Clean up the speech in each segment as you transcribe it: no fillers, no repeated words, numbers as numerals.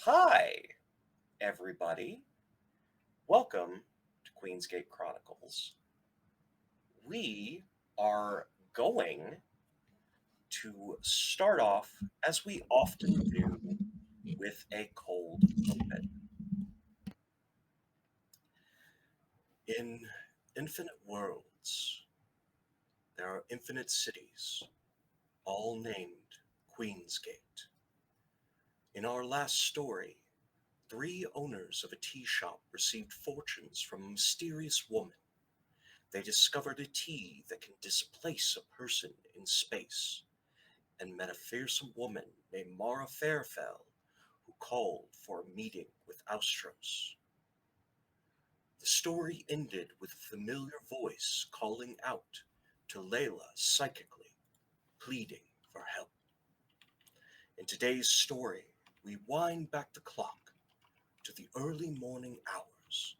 Hi, everybody. Welcome to Queensgate Chronicles. We are going to start off, as we often do, with a cold open. In infinite worlds, there are infinite cities, all named Queensgate. In our last story, 3 owners of a tea shop received fortunes from a mysterious woman. They discovered a tea that can displace a person in space, and met a fearsome woman named Mara Fairfell who called for a meeting with Austros. The story ended with a familiar voice calling out to Layla psychically, pleading for help. In today's story, we wind back the clock to the early morning hours.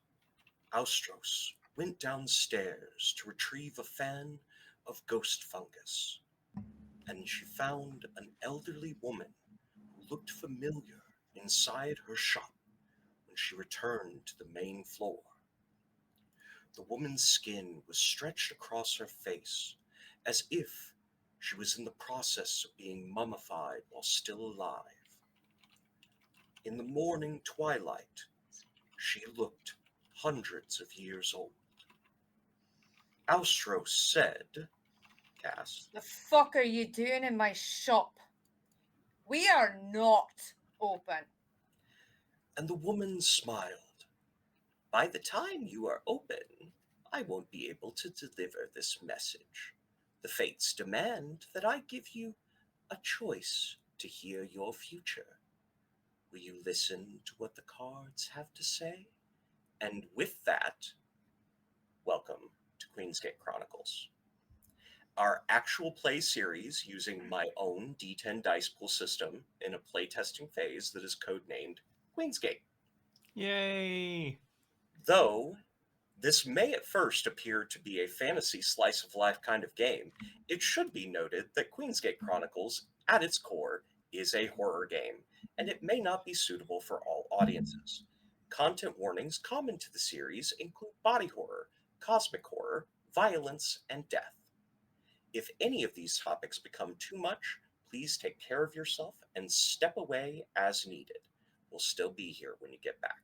Austros went downstairs to retrieve a fan of ghost fungus, and she found an elderly woman who looked familiar inside her shop when she returned to the main floor. The woman's skin was stretched across her face as if she was in the process of being mummified while still alive. In the morning twilight, she looked hundreds of years old. Austros said, Cass, The fuck are you doing in my shop? We are not open. and the woman smiled. By the time you are open, I won't be able to deliver this message. The fates demand that I give you a choice to hear your future. Will you listen to what the cards have to say? And with that, welcome to Queensgate Chronicles, our actual play series using my own D10 dice pool system in a playtesting phase that is codenamed Queensgate. Yay! Though this may at first appear to be a fantasy slice of life kind of game, it should be noted that Queensgate Chronicles, at its core, is a horror game, and it may not be suitable for all audiences. Content warnings common to the series include body horror, cosmic horror, violence, and death. If any of these topics become too much, please take care of yourself and step away as needed. We'll still be here when you get back.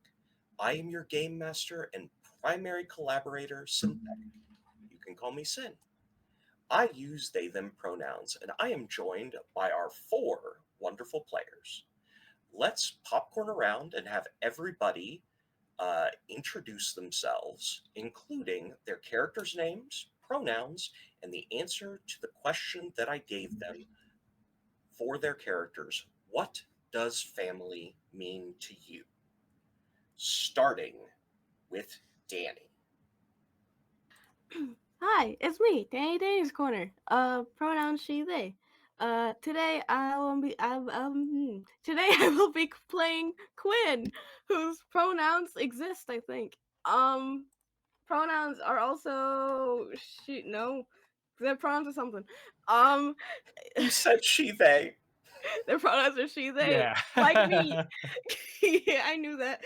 I am your game master and primary collaborator, Synthetic. You can call me Sin. I use they, them pronouns, and I am joined by our 4 wonderful players. Let's popcorn around and have everybody introduce themselves, including their characters' names, pronouns, and the answer to the question that I gave them for their characters. What does family mean to you? Starting with Danny. Hi, it's me, Danny's Corner. Pronoun she, they. Today I will be playing Quinn, whose pronouns exist, I think. Pronouns are also their pronouns are something. You said she, they. Their pronouns are she, they. Yeah. Like me. Yeah, I knew that.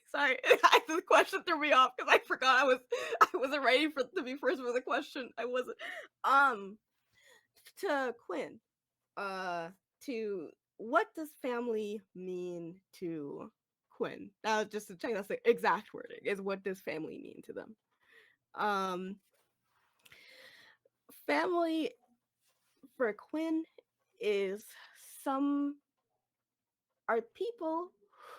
Sorry, the question threw me off because I forgot I wasn't ready to be first with the question. I wasn't. To Quinn, to what does family mean to Quinn? Now, just to check, that's the exact wording. Is what does family mean to them? Family for Quinn are people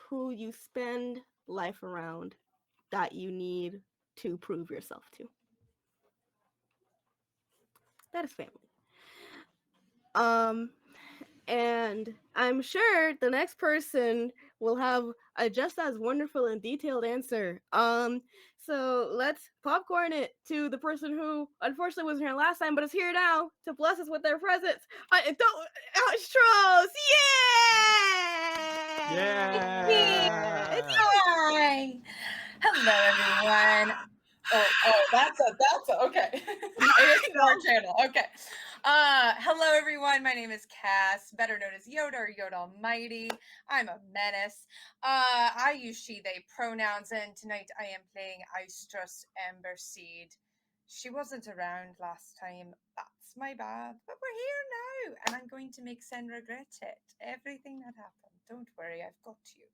who you spend life around that you need to prove yourself to. That is family. And I'm sure the next person will have a just as wonderful and detailed answer. So let's popcorn it to the person who unfortunately wasn't here last time, but is here now to bless us with their presence. Astros! Yeah! Hi. Hello, everyone. Oh, that's a okay. It is our channel. Okay. Hello everyone. My name is Cass, better known as Yoda or Yoda Almighty. I'm a menace. I use she, they pronouns, and tonight I am playing Austrus Emberseed. She wasn't around last time. That's my bad. But we're here now, and I'm going to make Sen regret it. Everything that happened. Don't worry, I've got you.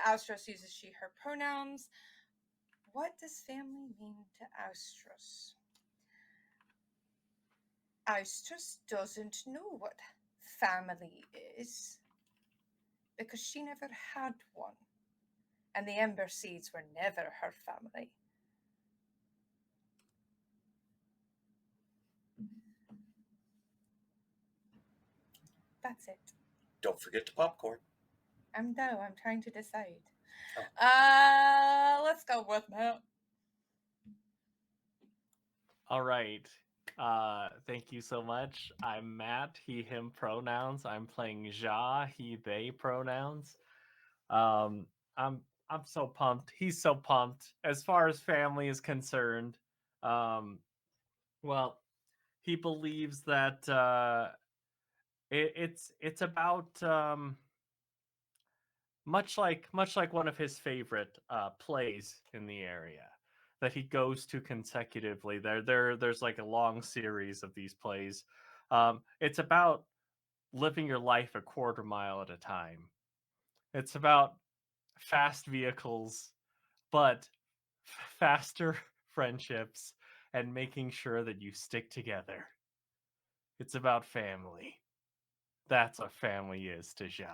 Austrus uses she, her pronouns. What does family mean to Austrus? Austrus doesn't know what family is because she never had one, and the Ember Seeds were never her family. That's it. Don't forget to popcorn. I'm trying to decide. Oh. Let's go with Matt. All right. Thank you so much. I'm Matt, he, him pronouns. I'm playing Ja, he, they pronouns. I'm so pumped. He's so pumped. As far as family is concerned, well, he believes that it's about much like one of his favorite plays in the area that he goes to consecutively. There's like a long series of these plays. It's about living your life a quarter mile at a time. It's about fast vehicles, but faster friendships and making sure that you stick together. It's about family. That's what family is to Ja.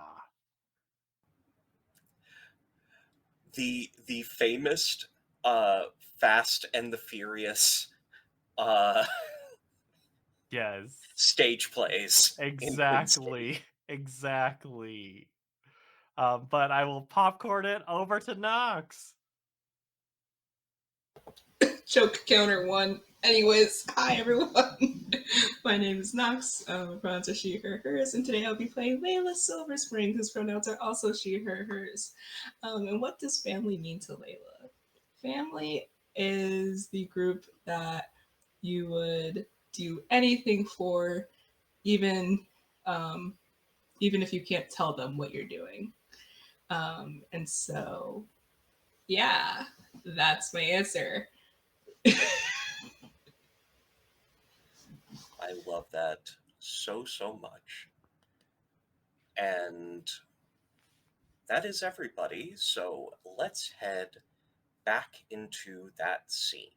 The famous Fast and the Furious Yes. stage plays. Exactly. Exactly. But I will popcorn it over to Knox. Choke counter 1. Anyways, hi everyone. My name is Knox. Pronouns are she, her, hers, and today I'll be playing Layla Silver Spring, whose pronouns are also she, her, hers. And what does family mean to Layla? Family is the group that you would do anything for, even if you can't tell them what you're doing. And so, yeah, that's my answer. I love that so much. And that is everybody. So let's head back into that scene.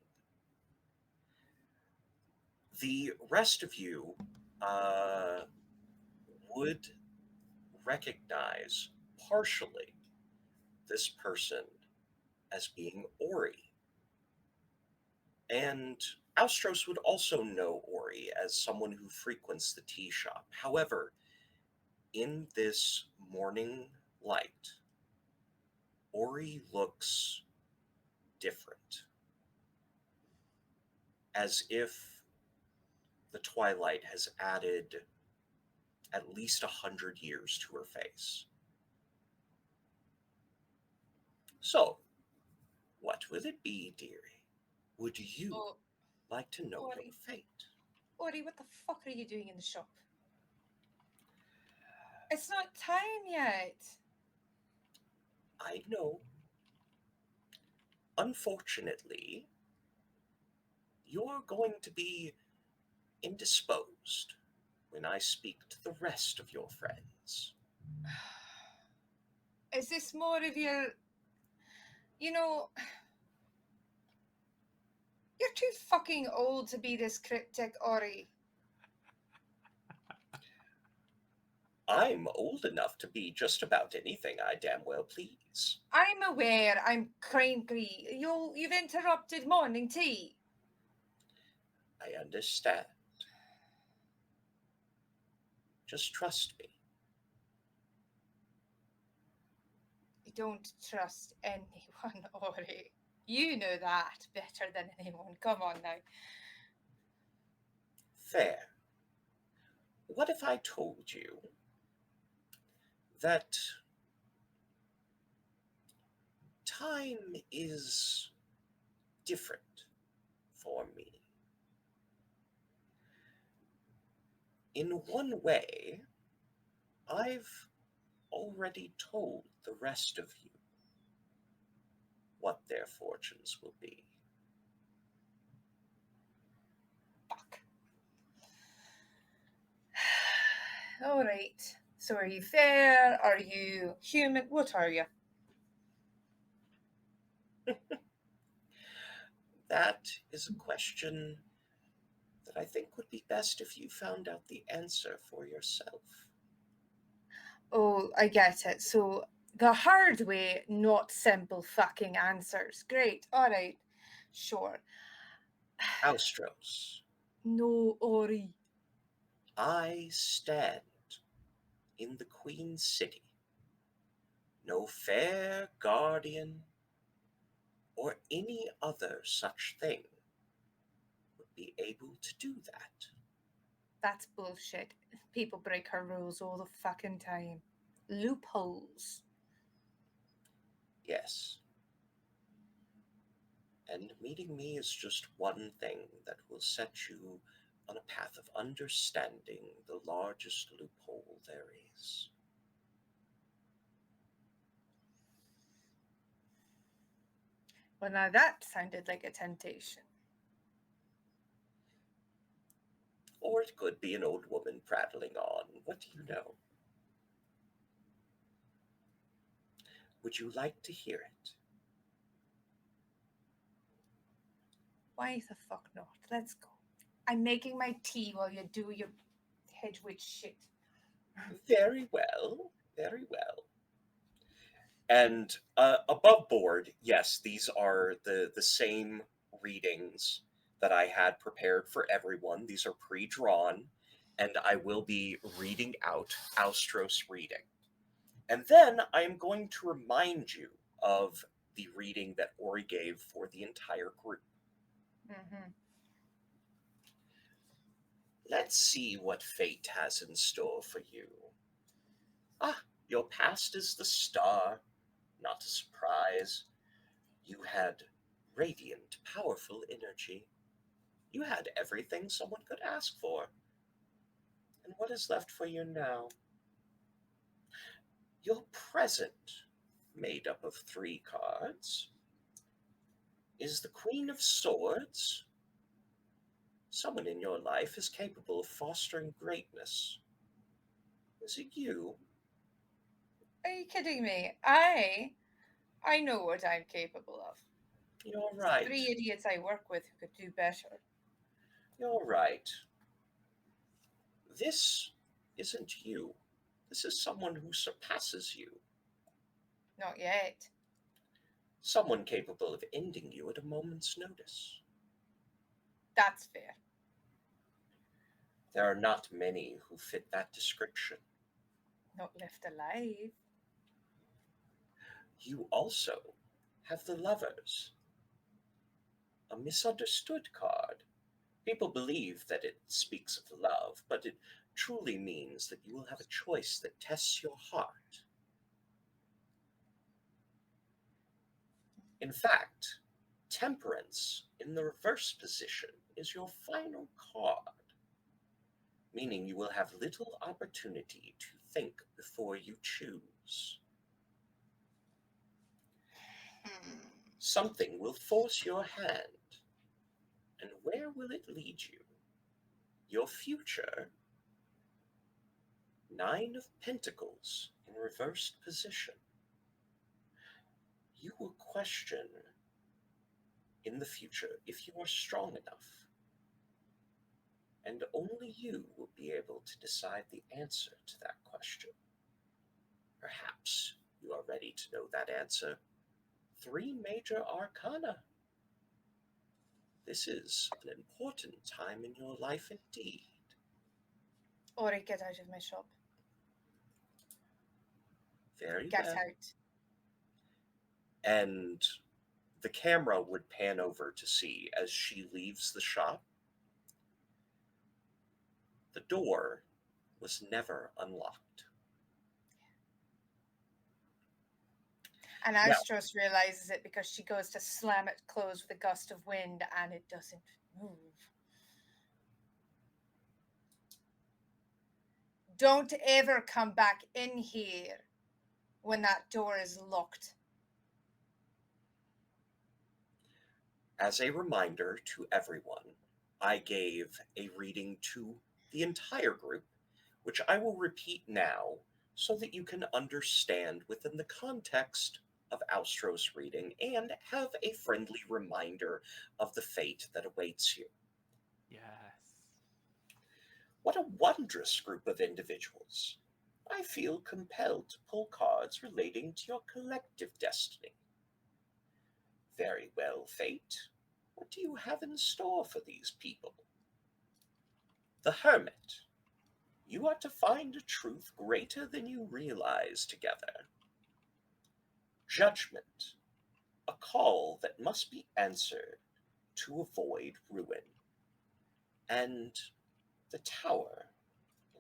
The rest of you would recognize partially this person as being Ori. And Austros would also know Ori as someone who frequents the tea shop. However, in this morning light, Ori looks different, as if the twilight has added at least 100 years to her face. So, what will it be, dearie? Would you like to know Ori. your fate? Ori, what the fuck are you doing in the shop? It's not time yet. I know. Unfortunately, you're going to be indisposed when I speak to the rest of your friends. Is this more of your... You know... You're too fucking old to be this cryptic, Ori. I'm old enough to be just about anything I damn well please. I'm aware I'm cranky. You've interrupted morning tea. I understand. Just trust me. I don't trust anyone, Ori. You know that better than anyone. Come on now. Fair. What if I told you that time is different for me? in one way, I've already told the rest of you what their fortunes will be. Fuck. All right. So are you fair? Are you human? What are you? That is a question that I think would be best if you found out the answer for yourself. Oh, I get it. So the hard way, not simple fucking answers. Great. All right. Sure. Austros, No, Ori. I stand in the Queen City. No fair guardian or any other such thing would be able to do that. That's bullshit. People break her rules all the fucking time. Loopholes. Yes. And meeting me is just one thing that will set you on a path of understanding the largest loophole there is. Well, now that sounded like a temptation. Or it could be an old woman prattling on. What do you know? Would you like to hear it? Why the fuck not? Let's go. I'm making my tea while you do your hedge witch shit. Very well, very well. And above board, yes, these are the same readings that I had prepared for everyone. These are pre-drawn, and I will be reading out Austros reading. And then I am going to remind you of the reading that Ori gave for the entire group. Mm-hmm. Let's see what fate has in store for you. Ah, your past is the star. Not a surprise. You had radiant, powerful energy. You had everything someone could ask for. And what is left for you now? Your present, made up of 3 cards, is the Queen of Swords. Someone in your life is capable of fostering greatness. Is it you? Are you kidding me? I know what I'm capable of. You're right. 3 idiots I work with who could do better. You're right. This isn't you. This is someone who surpasses you. Not yet. Someone capable of ending you at a moment's notice. That's fair. There are not many who fit that description. Not left alive. You also have the Lovers, a misunderstood card. People believe that it speaks of love, but it truly means that you will have a choice that tests your heart. In fact, Temperance in the reverse position is your final card, meaning you will have little opportunity to think before you choose. Something will force your hand, and where will it lead you? Your future? 9 of Pentacles in reversed position. You will question in the future if you are strong enough, and only you will be able to decide the answer to that question. Perhaps you are ready to know that answer. 3 major arcana. This is an important time in your life indeed. Ori, get out of my shop. Very Get well. out. And the camera would pan over to see as she leaves the shop. The door was never unlocked. And Astros realizes it because she goes to slam it closed with a gust of wind and it doesn't move. Don't ever come back in here when that door is locked. As a reminder to everyone, I gave a reading to the entire group, which I will repeat now so that you can understand within the context of Austro's reading and have a friendly reminder of the fate that awaits you. Yes. What a wondrous group of individuals. I feel compelled to pull cards relating to your collective destiny. Very well, Fate. What do you have in store for these people? The Hermit. You are to find a truth greater than you realize together. Judgment. A call that must be answered to avoid ruin. And the Tower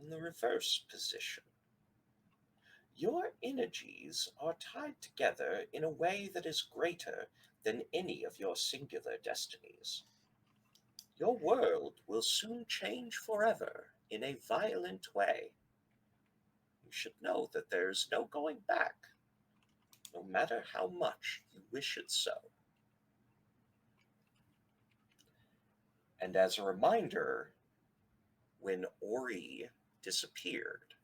in the reverse position. Your energies are tied together in a way that is greater than any of your singular destinies. Your world will soon change forever in a violent way. You should know that there's no going back, no matter how much you wish it so. And as a reminder, when Ori disappeared,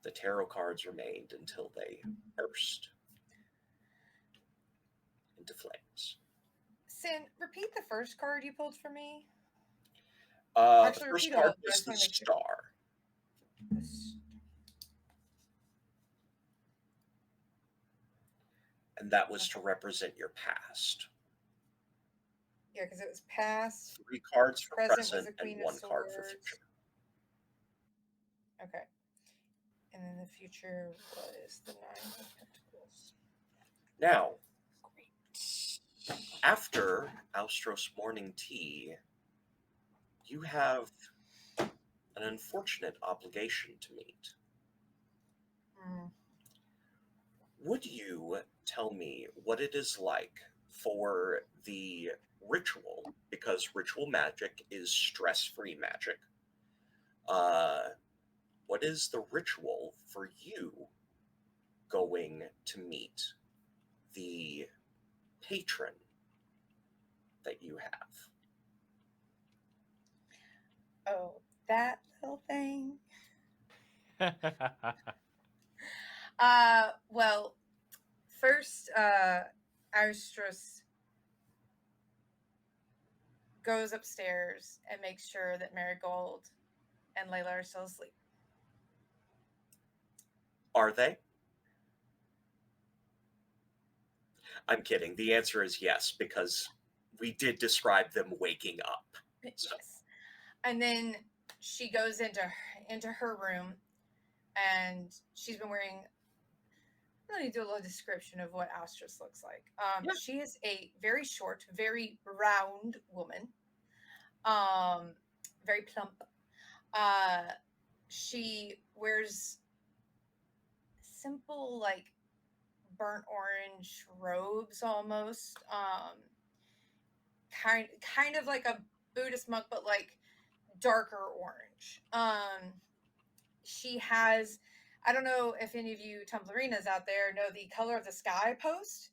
the tarot cards remained until they burst into flames. Sin, repeat the first card you pulled for me. The Actually, first repeat all card of them. I was just the wanna make sure. Star. And that was to represent your past. Yeah, because it was past. 3 cards for Present was present the Queen and of 1 card for Swords. future. Okay. And then the future was the Nine of Pentacles. Now, Great. after Austros morning tea, you have an unfortunate obligation to meet. Mm. Would you tell me what it is like for the ritual, because ritual magic is stress-free magic? What is the ritual for you going to meet the patron that you have? Oh, that little thing. Well, first, Austros goes upstairs and makes sure that Marigold and Layla are still asleep. Are they? I'm kidding. The answer is yes, because we did describe them waking up. So. Yes. And then she goes into her room, and she's been wearing. Let me do a little description of what Austros looks like. Yeah. She is a very short, very round woman. Very plump. She wears simple, like burnt orange robes almost. Kind of like a Buddhist monk, but like darker orange. She has, I don't know if any of you Tumblerinas out there know the Color of the Sky post,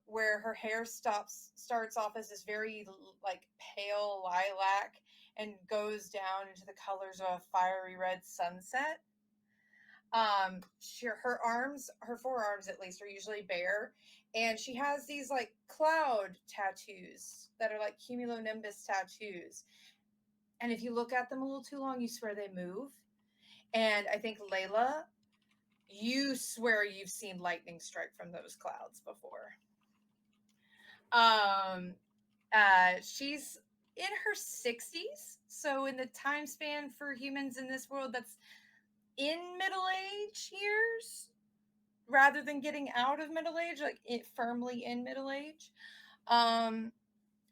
where her hair starts off as this very like pale lilac and goes down into the colors of a fiery red sunset. Her forearms at least are usually bare, and she has these like cloud tattoos that are like cumulonimbus tattoos. And if you look at them a little too long, you swear they move. And I think Layla, you swear you've seen lightning strike from those clouds before. She's in her 60s, so in the time span for humans in this world, that's in middle age years rather than getting out of middle age, like firmly in middle age.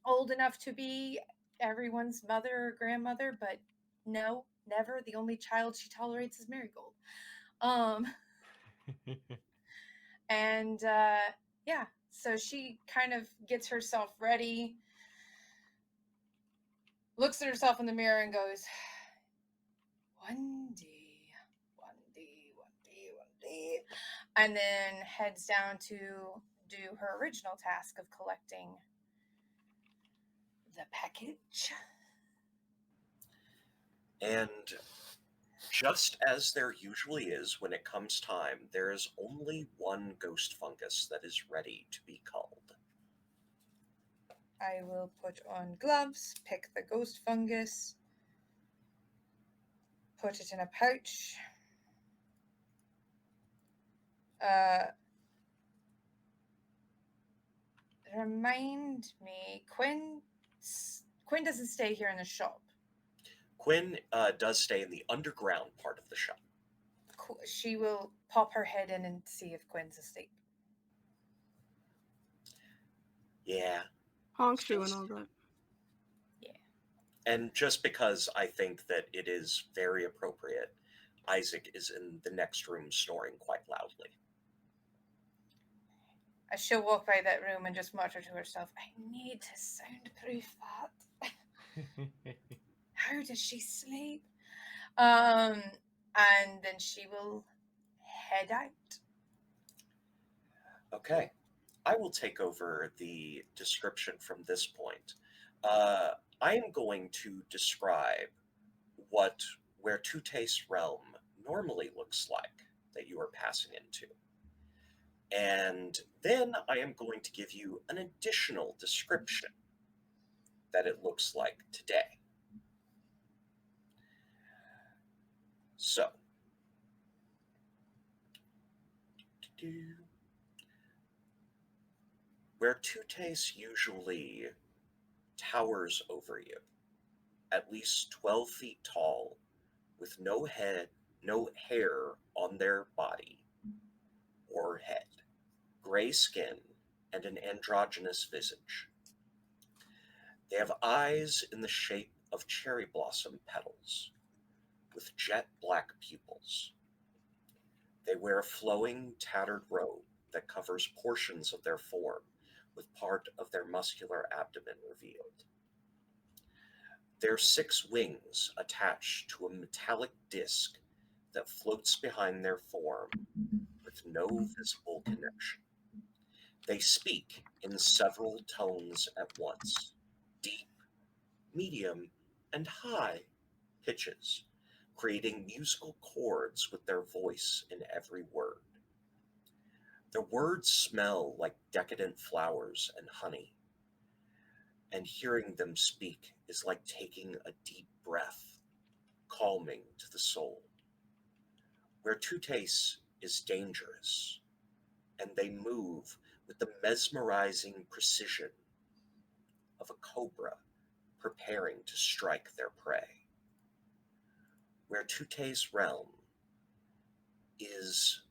Old enough to be everyone's mother or grandmother, but no, never. The only child she tolerates is Marigold. And yeah, so she kind of gets herself ready. looks at herself in the mirror and goes, one day, one day, one day, one day, and then heads down to do her original task of collecting the package. And just as there usually is when it comes time, there is only one ghost fungus that is ready to be culled. I will put on gloves, pick the ghost fungus, put it in a pouch. Remind me, Quinn doesn't stay here in the shop. Quinn does stay in the underground part of the shop. She will pop her head in and see if Quinn's asleep. Yeah. Honk shoe and all that. And just because I think that it is very appropriate, Isaac is in the next room snoring quite loudly. She'll walk by that room and just mutter to herself, I need to soundproof that. How does she sleep? And then she will head out. Okay. I will take over the description from this point. I am going to describe where Tute's realm normally looks like that you are passing into. And then I am going to give you an additional description that it looks like today. So, where Tute's usually towers over you, at least 12 feet tall, with no hair on their body or head, gray skin, and an androgynous visage. They have eyes in the shape of cherry blossom petals, with jet black pupils. They wear a flowing, tattered robe that covers portions of their form, with part of their muscular abdomen revealed. Their 6 wings attach to a metallic disc that floats behind their form with no visible connection. They speak in several tones at once, deep, medium, and high pitches, creating musical chords with their voice in every word. Their words smell like decadent flowers and honey, and hearing them speak is like taking a deep breath, calming to the soul. Where Tute's is dangerous, and they move with the mesmerizing precision of a cobra preparing to strike their prey. Where Tute's realm is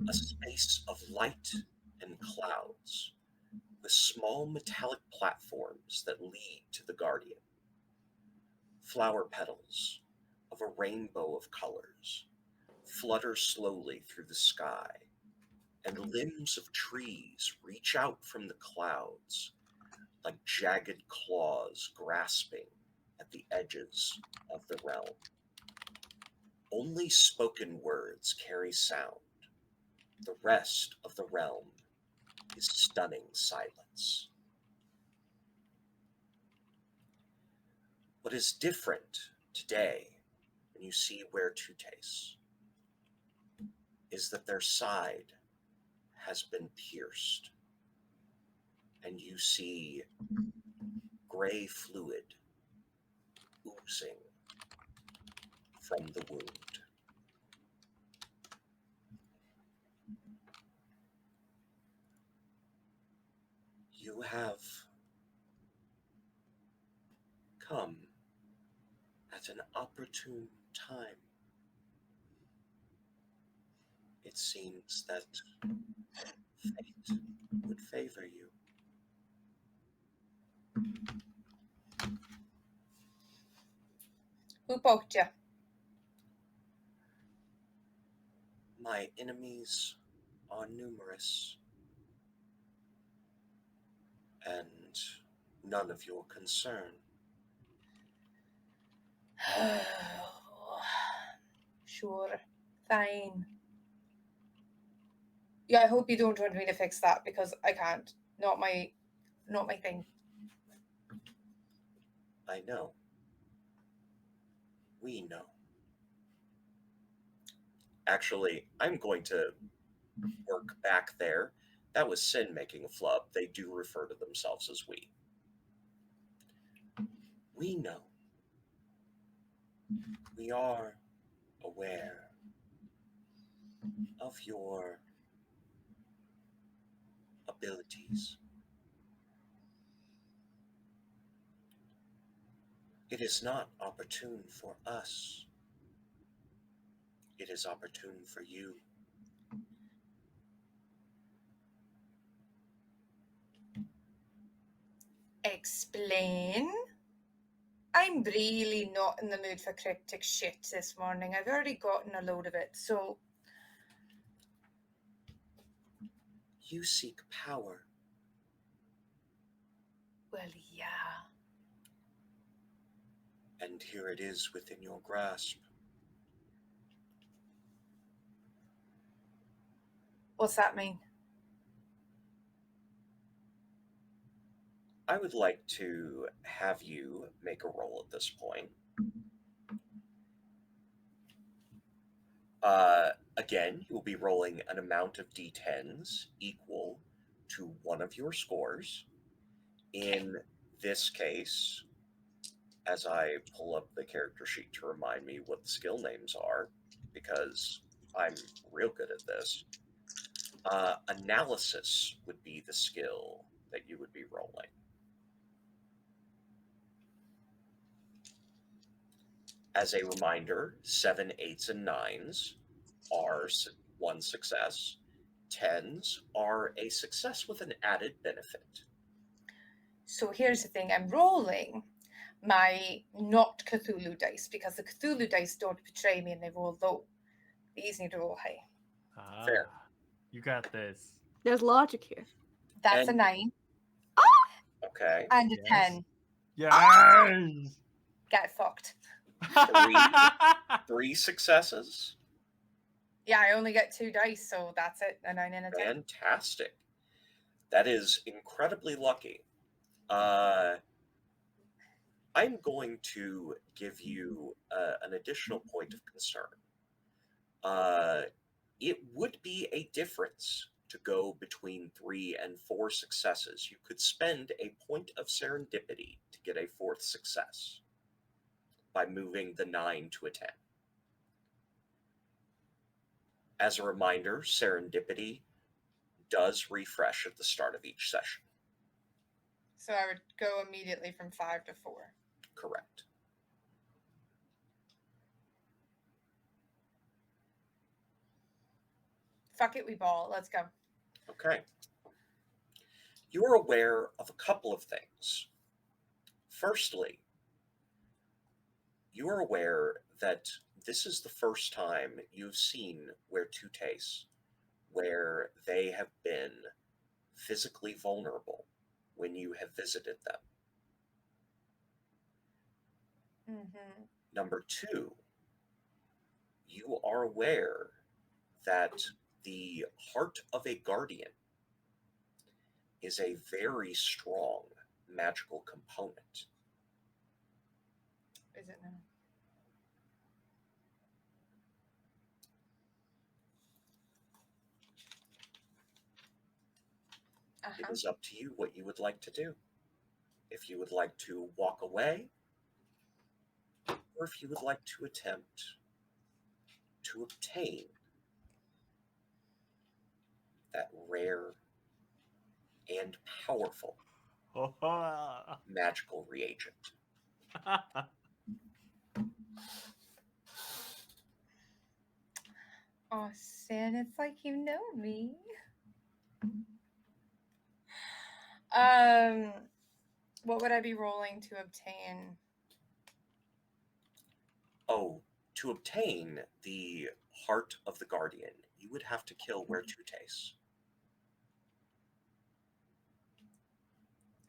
a space of light and clouds, with small metallic platforms that lead to the Guardian. Flower petals of a rainbow of colors flutter slowly through the sky, and limbs of trees reach out from the clouds like jagged claws grasping at the edges of the realm. Only spoken words carry sound. The rest of the realm is stunning silence. What is different today when you see where Tute's is that their side has been pierced, and you see gray fluid oozing from the wound. You have come at an opportune time. It seems that fate would favor you. Who poked you? My enemies are numerous, and none of your concern. Sure. Fine. Yeah, I hope you don't want me to fix that because I can't. Not my thing. I know. We know. Actually, I'm going to work back there. That was Sin making a flub. They do refer to themselves as we. We know. We are aware of your abilities. It is not opportune for us. It is opportune for you. Explain. I'm really not in the mood for cryptic shit this morning. I've already gotten a load of it, so You seek power. well, yeah. And here it is within your grasp. What's that mean? I would like to have you make a roll at this point. Again, you will be rolling an amount of d10s equal to one of your scores. In this case, as I pull up the character sheet to remind me what the skill names are, because I'm real good at this, analysis would be the skill that you would be rolling. As a reminder, 7, 8s, and 9s are one success. 10s are a success with an added benefit. So here's the thing, I'm rolling my not Cthulhu dice because the Cthulhu dice don't betray me and they roll low. These need to roll high. Fair. You got this. There's logic here. That's And- a 9 Okay. and a Yes. 10. Yes! Get fucked. 3 successes. Yeah, I only get 2 dice, so that's it. A 9 and a 10. Fantastic. That is incredibly lucky. I'm going to give you an additional point of concern. It would be a difference to go between 3 and 4 successes. You could spend a point of serendipity to get a 4th success by moving the 9 to a 10. As a reminder, serendipity does refresh at the start of each session. So I would go immediately from 5 to 4. Correct. Fuck it, we ball. Let's go. Okay. You're aware of a couple of things. Firstly, you are aware that this is the first time you've seen Where to Taste, where they have been physically vulnerable when you have visited them. Mm-hmm. Number 2, you are aware that the heart of a guardian is a very strong magical component. Is it now? It Uh-huh. is up to you what you would like to do. If you would like to walk away, or if you would like to attempt to obtain that rare and powerful magical reagent. Oh, Sin, it's like you know me. What would I be rolling to obtain? Oh, to obtain the heart of the guardian, you would have to kill Where to Taste.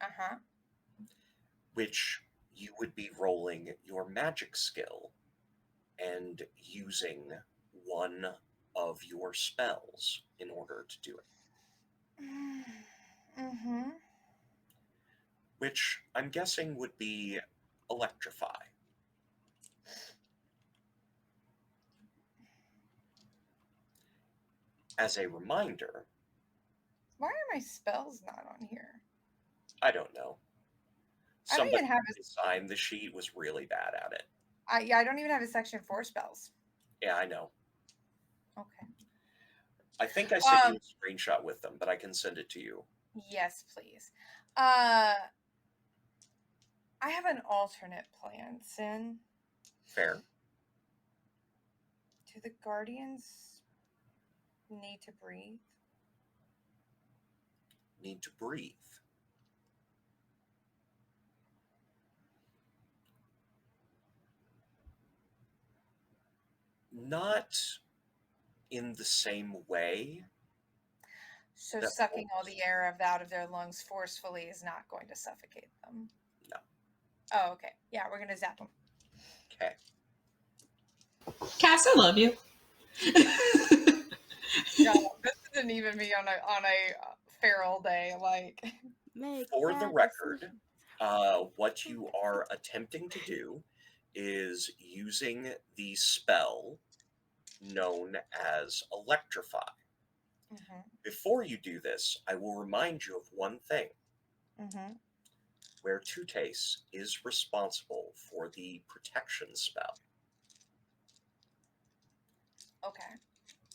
Uh-huh. Which you would be rolling your magic skill and using one of your spells in order to do it. Mm-hmm. Which I'm guessing would be electrify. As a reminder, Why are my spells not on here? I don't know. I don't even Somebody have who designed the sheet was really bad at it. I don't even have a section for spells. Yeah, I know. Okay. I think I sent you a screenshot with them, but I can send it to you. Yes, please. I have an alternate plan, Sin. Fair. Do the guardians need to breathe? Need to breathe. Not in the same way. So That sucking all holds. the air out of their lungs forcefully is not going to suffocate them. No. Oh, okay. Yeah, we're gonna zap them. Okay. Cass, I love you. No, this isn't even me on a feral day. Like, Make For the bad record, decisions. what you are attempting to do is using the spell known as electrify. mm-hmm, Before you do this, I will remind you of one thing, mm-hmm. where Tutace is responsible for the protection spell. Okay.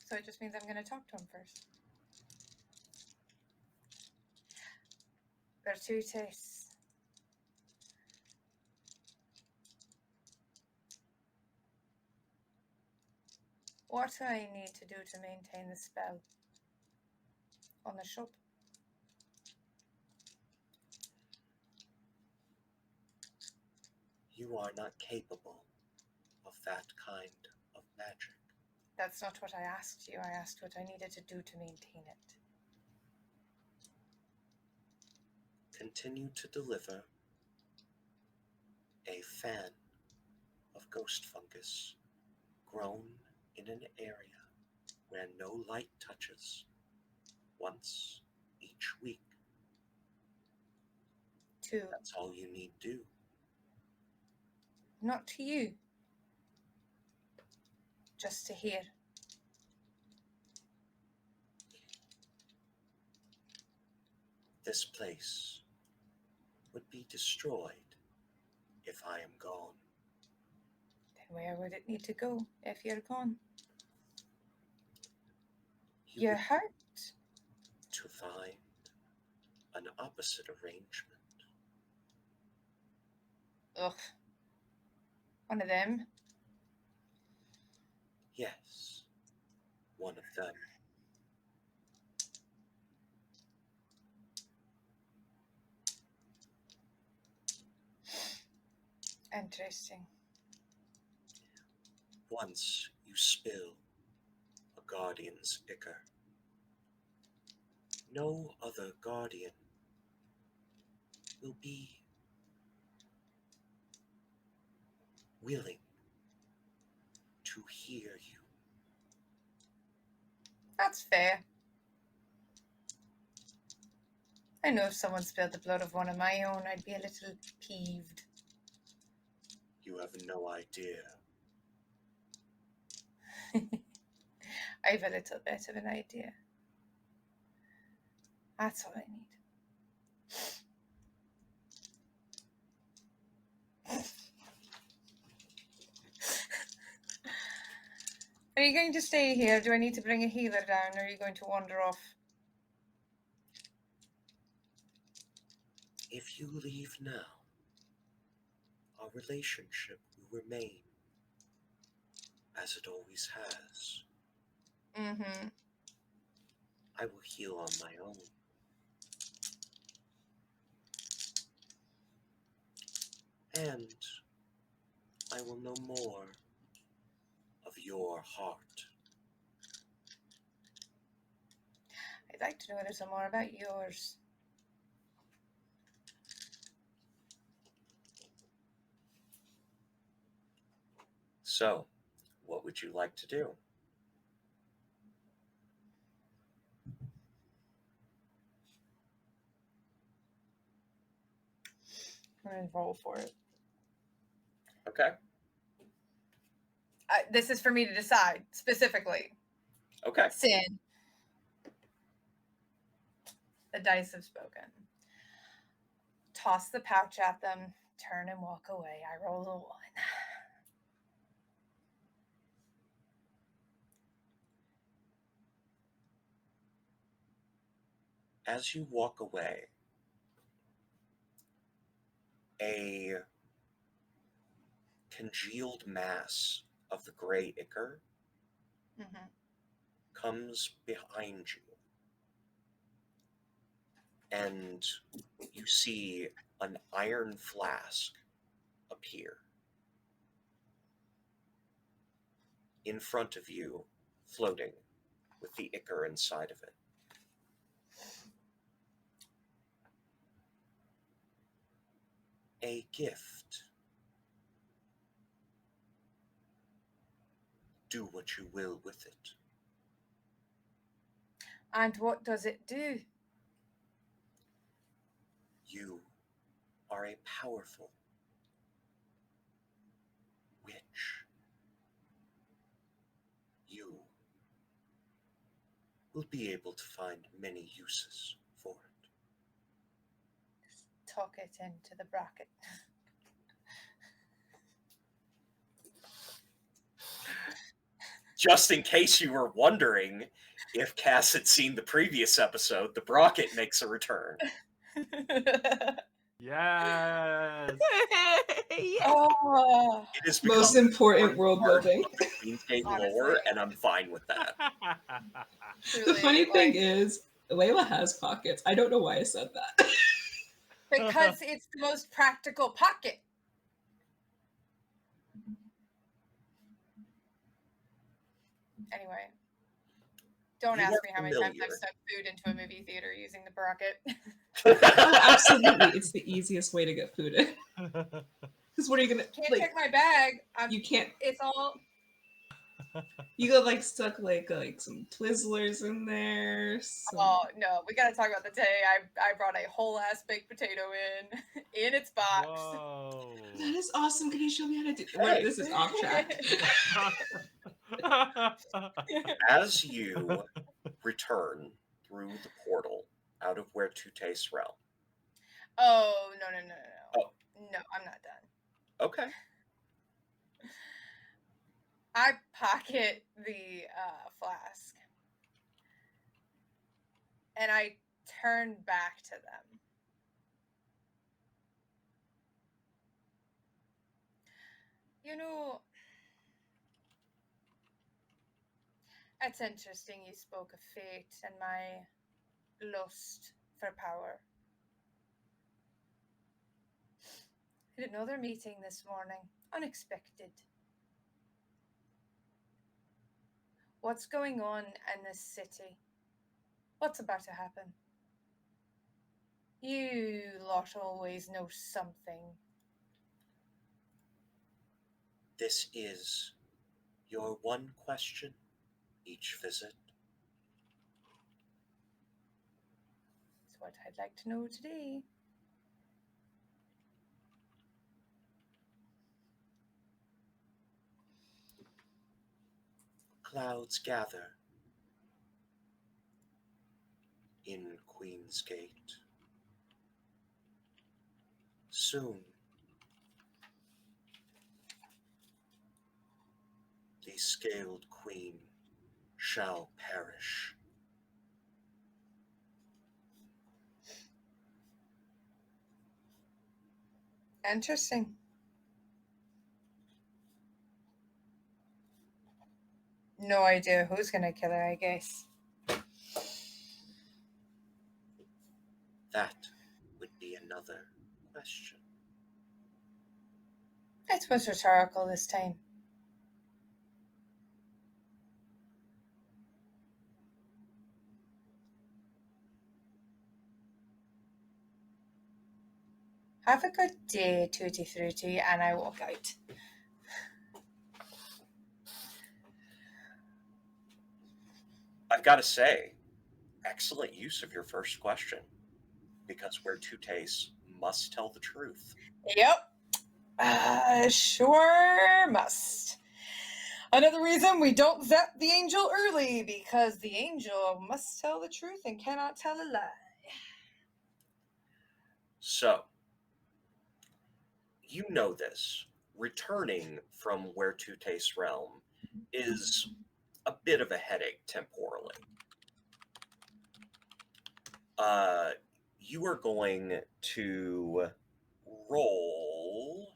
So it just means I'm gonna talk to him first. There are two tastes. What do I need to do to maintain the spell on the shop? You are not capable of that kind of magic. That's not what I asked you. I asked what I needed to do to maintain it. Continue to deliver a fan of ghost fungus grown in an area where no light touches once each week. To That's all you need do. not to you. Just to hear. This place would be destroyed if I am gone. Then where would it need to go if you're gone? You You're would hurt. to find an opposite arrangement. Ugh. One of them. Yes, one of them. Interesting. Once you spill a guardian's ichor, no other guardian will be willing to hear you. That's fair. I know if someone spilled the blood of one of my own, I'd be a little peeved. You have no idea. I have a little bit of an idea. That's all I need. Are you going to stay here? Do I need to bring a healer down, or are you going to wander off? If you leave now, our relationship will remain as it always has. Mm-hmm. I will heal on my own. And I will know more of your heart. I'd like to know a little more about yours. So, what would you like to do? I'm gonna roll for it. Okay. This is for me to decide specifically. Okay. Sin. The dice have spoken. Toss the pouch at them, turn and walk away. I roll a 1. As you walk away, a congealed mass of the gray ichor Mm-hmm. comes behind you, and you see an iron flask appear. In front of you, floating with the ichor inside of it. A gift. Do what you will with it. And what does it do? You are a powerful witch. You will be able to find many uses for it. Tuck it into the bracket. Just in case you were wondering if Cass had seen the previous episode, the Brocket makes a return. Yes. Yeah. Oh, It is Most important world building. Queensgate Honestly. lore, and I'm fine with that. truly, The funny thing like, is, Layla has pockets. I don't know why I said that. because it's the most practical pocket. Anyway, don't You ask are me how many times I've familiar. stuck food into a movie theater using the bracket. Oh, absolutely. It's the easiest way to get food in. Because what are you gonna Can't like? check my bag. You can't. It's all. You got like stuck like some Twizzlers in there. Oh no, we gotta talk about the day I brought a whole ass baked potato in its box. Whoa. That is awesome. Can you show me how to do? Wait, this is off track. As you return through the portal out of where Tute's realm. Oh no. Oh. No, I'm not done. Okay. I pocket the flask and I turn back to them. You know, it's interesting you spoke of fate and my lust for power. I had another meeting this morning, unexpected. What's going on in this city? What's about to happen? You lot always know something. This is your one question each visit. That's what I'd like to know today. Clouds gather in Queensgate. Soon, the scaled queen shall perish. Interesting. No idea who's gonna kill her, I guess. That would be another question. It was rhetorical this time. Have a good day, Tutti Frutti, and I walk out. I've got to say, excellent use of your first question, because where two tastes must tell the truth. Yep. Sure must. Another reason we don't zap the angel early, because the angel must tell the truth and cannot tell a lie. So, you know this. Returning from Where Two Tastes realm is a bit of a headache temporally. You are going to roll.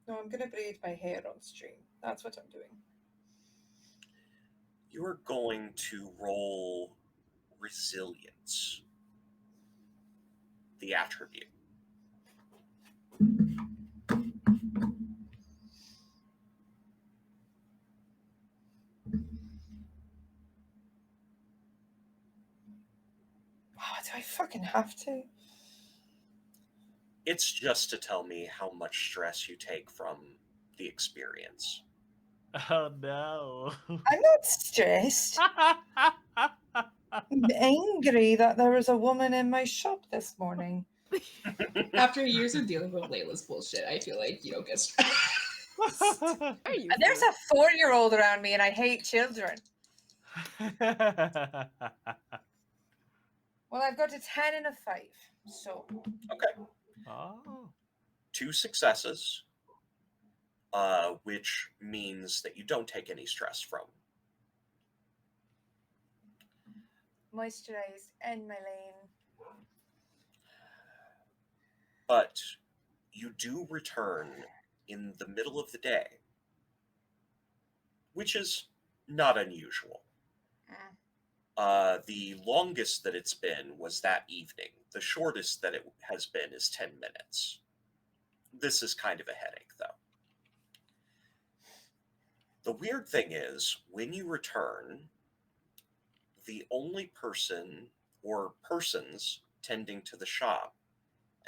No, I'm gonna braid my hair on stream. That's what I'm doing. You are going to roll resilience, the attribute. Oh, do I fucking have to? It's just to tell me how much stress you take from the experience. Oh no. I'm not stressed. I'm angry that there was a woman in my shop this morning. After years of dealing with Layla's bullshit, I feel like you don't get stressed. Are you And there's a 4-year-old around me, and I hate children. Well, I've got a 10 and a 5, so Okay. Oh. 2 successes, which means that you don't take any stress from. moisturize and my lane. But you do return in the middle of the day, which is not unusual. The longest that it's been was that evening. The shortest that it has been is 10 minutes. This is kind of a headache, though. The weird thing is, when you return, the only person or persons tending to the shop,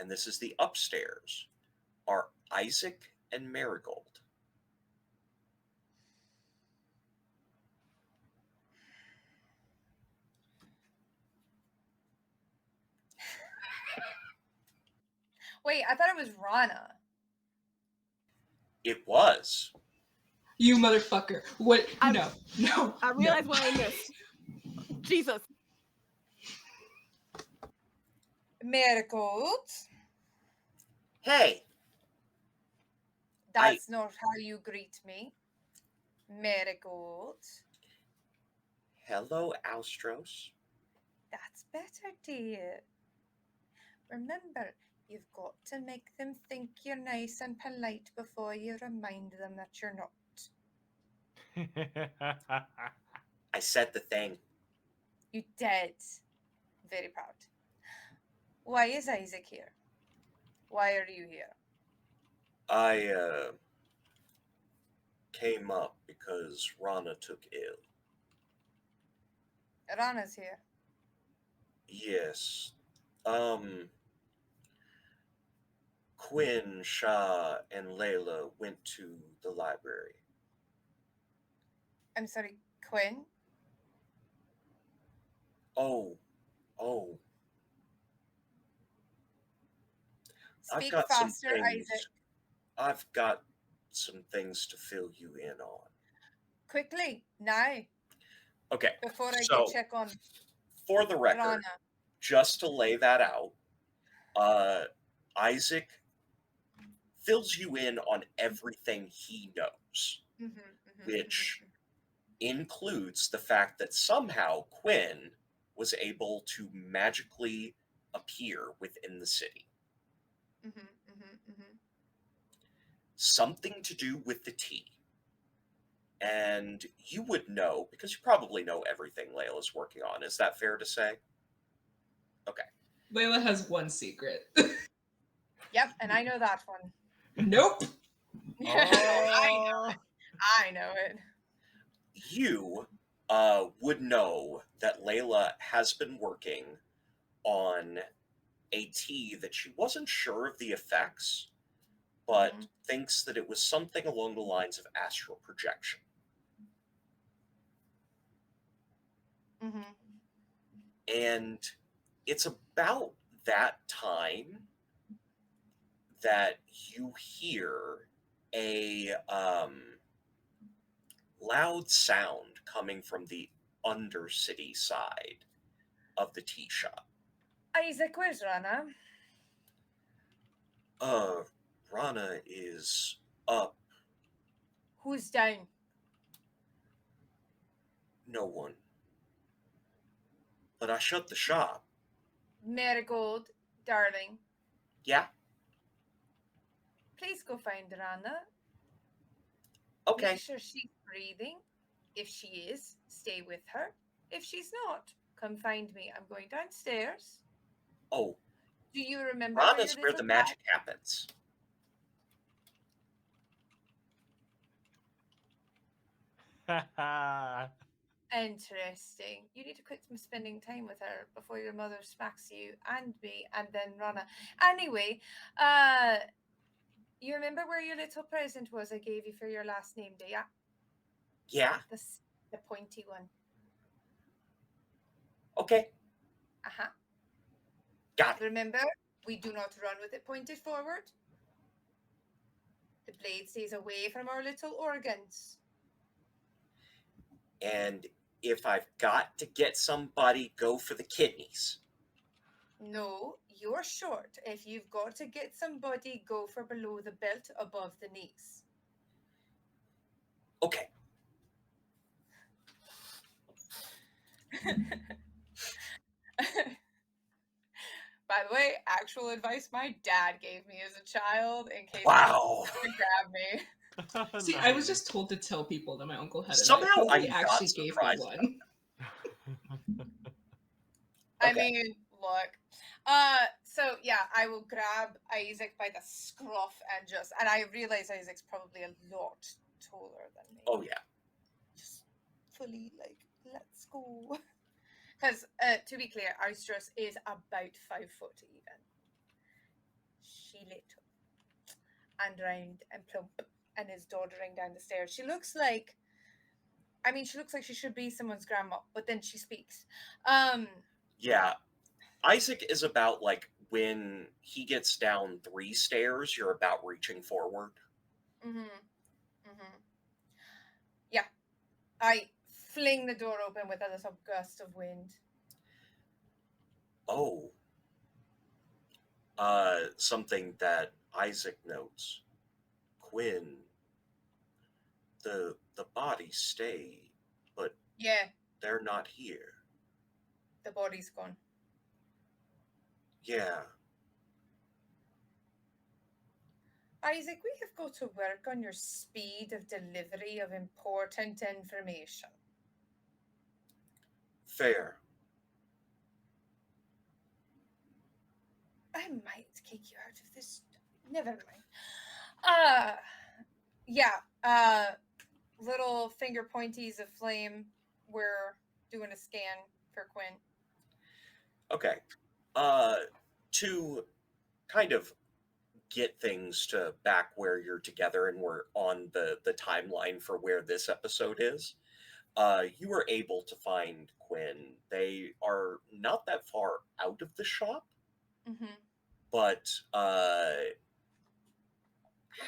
and this is the upstairs, are Isaac and Marigold. Wait, I thought it was Rana. It was. You motherfucker. What? I- No. I realized what I missed. Jesus. Marigold. Hey, That's not how you greet me. Marigold. hello, Austros. That's better, dear. Remember, you've got to make them think you're nice and polite before you remind them that you're not. I said the thing. You did. Very proud. Why is Isaac here? Why are you here? I came up because Rana took ill. Rana's here. Yes. Quinn, Shah, and Layla went to the library. I'm sorry, Quinn? Oh. Speak faster, Isaac. I've got some things to fill you in on. Quickly, now, Okay, before I so go check on for the record, Rana. just to lay that out, Isaac fills you in on everything he knows, which includes the fact that somehow Quinn was able to magically appear within the city. Something to do with the tea. And you would know, because you probably know everything Layla's working on. Is that fair to say? Okay. Layla has one secret. Yep, and I know that one. Nope. I know it. You would know that Layla has been working on a tea that she wasn't sure of the effects, but thinks that it was something along the lines of astral projection. Mm-hmm. And it's about that time that you hear a loud sound coming from the undercity side of the tea shop. Isaac, where's Rana? Rana is up. Who's down? No one. But I shut the shop. Marigold, darling, Yeah? please go find Rana. Okay. Make sure she's breathing. If she is, stay with her. If she's not, come find me. I'm going downstairs. Oh, Do you remember where Rana's your where little the magic happens. Interesting. You need to quit spending time with her before your mother smacks you and me and then Rana. Anyway, you remember where your little present was I gave you for your last name day? Yeah, Yeah? the pointy one. Okay. Uh-huh. Got it. Remember, we do not run with it pointed forward. The blade stays away from our little organs. And if I've got to get somebody, go for the kidneys. No, you're short. If you've got to get somebody, go for below the belt, above the knees. Okay. By the way, actual advice my dad gave me as a child in case Wow. he grab me. See, I was just told to tell people that my uncle had a Somehow knife. Nobody I'm not actually gave me surprised. one. I Okay. mean, look. So yeah, I will grab Isaac by the scruff and I realize Isaac's probably a lot taller than me. Oh, yeah. Just fully like, let's go. Because to be clear, Istrus is about 5 foot even. She little and round and plump and is doddering down the stairs. She looks like she should be someone's grandma, but then she speaks. Yeah. Isaac is about like when he gets down 3 stairs, you're about reaching forward. Yeah. I fling the door open with a little gust of wind. Oh. Something that Isaac notes. Quinn, the bodies stay, but Yeah, they're not here. the body's gone. Yeah. Isaac, we have got to work on your speed of delivery of important information. Fair. I might kick you out of this. Never mind. Yeah. Little finger pointies of flame. We're doing a scan for Quinn. Okay. To kind of get things to back where you're together and we're on the timeline for where this episode is, you were able to find Quinn. They are not that far out of the shop, but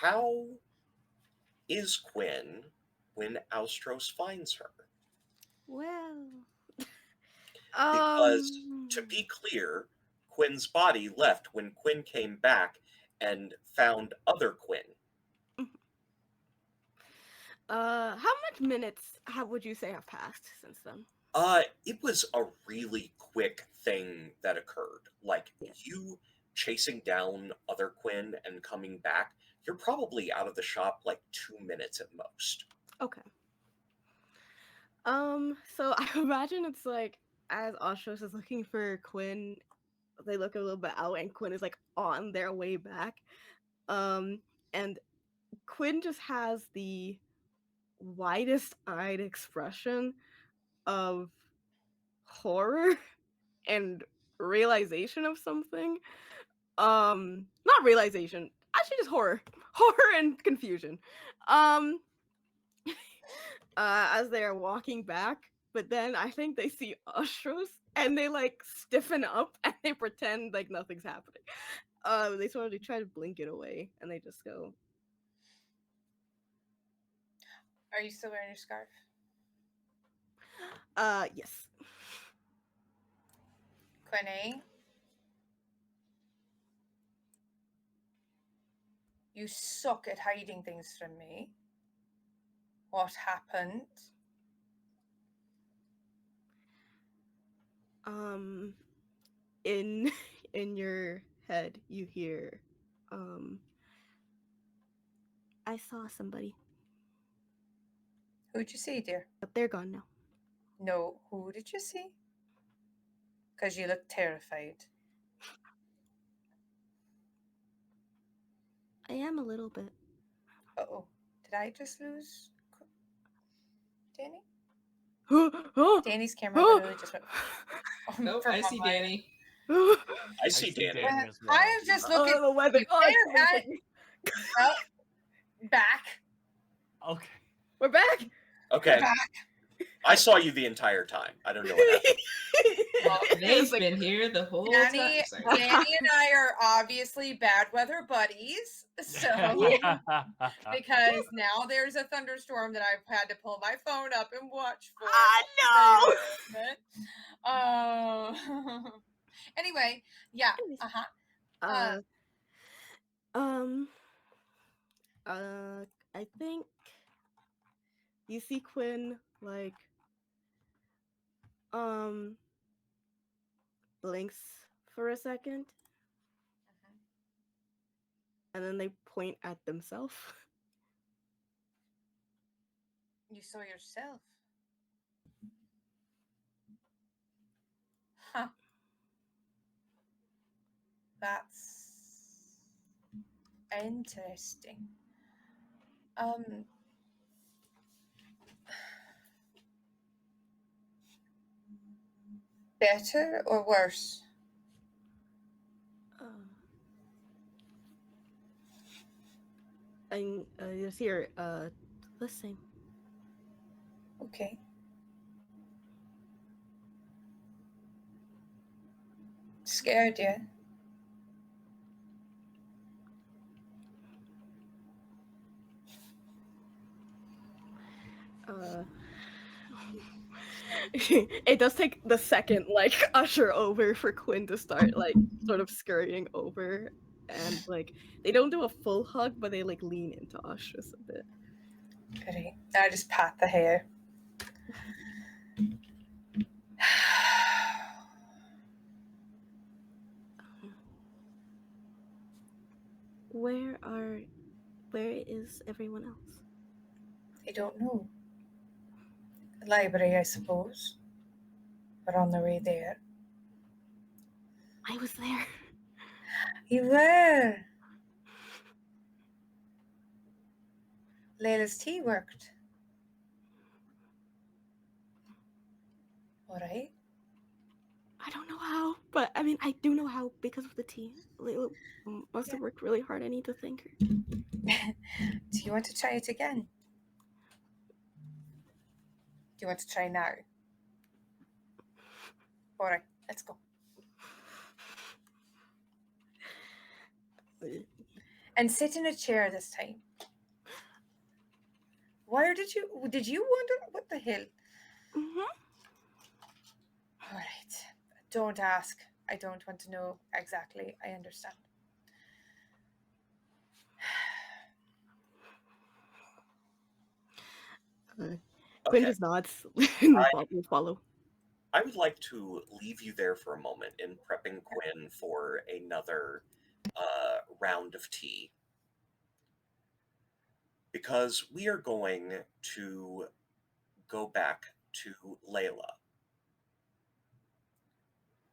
how is Quinn when Austros finds her? Well, Because to be clear, Quinn's body left when Quinn came back and found other Quinn. how much minutes would you say have passed since then? It was a really quick thing that occurred. Like you chasing down other Quinn and coming back, you're probably out of the shop like 2 minutes at most. Okay. So I imagine it's like as Ostros is looking for Quinn, they look a little bit out and Quinn is like on their way back. And Quinn just has the widest eyed expression of horror and realization of something. Not realization, actually just horror. Horror and confusion. As they are walking back, but then I think they see Ostros and they like stiffen up and they pretend like nothing's happening. They sort of try to blink it away and they just go, Are you still wearing your scarf? yes. Quinny? You suck at hiding things from me. What happened? In in your head you hear, I saw somebody, Who'd you see, dear? but they're gone now. No, who did you see? Because you look terrified. I am a little bit. Uh-oh. Did I just lose Danny? Oh, Danny's camera literally just went Nope, for I see one line. Danny. I see Danny. Danny as well. I am just looking the weather. Oh, it's there coming at- for me. back. Okay. We're back. Okay, Back. I saw you the entire time. I don't know what happened. Well, They've It's like, been here the whole Danny, time. Sorry. Danny and I are obviously bad weather buddies. So because now there's a thunderstorm that I've had to pull my phone up and watch for. no. Anyway, yeah. Anyways. Uh-huh. I think you see Quinn like blinks for a second and then they point at themselves. You saw yourself. Huh. That's interesting. Better or worse? And just hear the same. Okay. Scared, yeah? It does take the second like usher over for Quinn to start like sort of scurrying over, and like they don't do a full hug but they like lean into Ushers a bit. Pity. I just pat the hair. Where is everyone else? I don't know. The library, I suppose. But on the way there. I was there. You were. Layla's tea worked. All right. I don't know how, but I mean I do know how because of the tea. Layla must have worked really hard. I need to thank her. Do you want to try it again? Do you want to try now? All right, let's go. And sit in a chair this time. Why did you wonder what the hell? Mm-hmm. All right. Don't ask. I don't want to know exactly. I understand. Quinn Okay, just nods and will follow. I would like to leave you there for a moment in prepping Quinn for another round of tea. Because we are going to go back to Layla,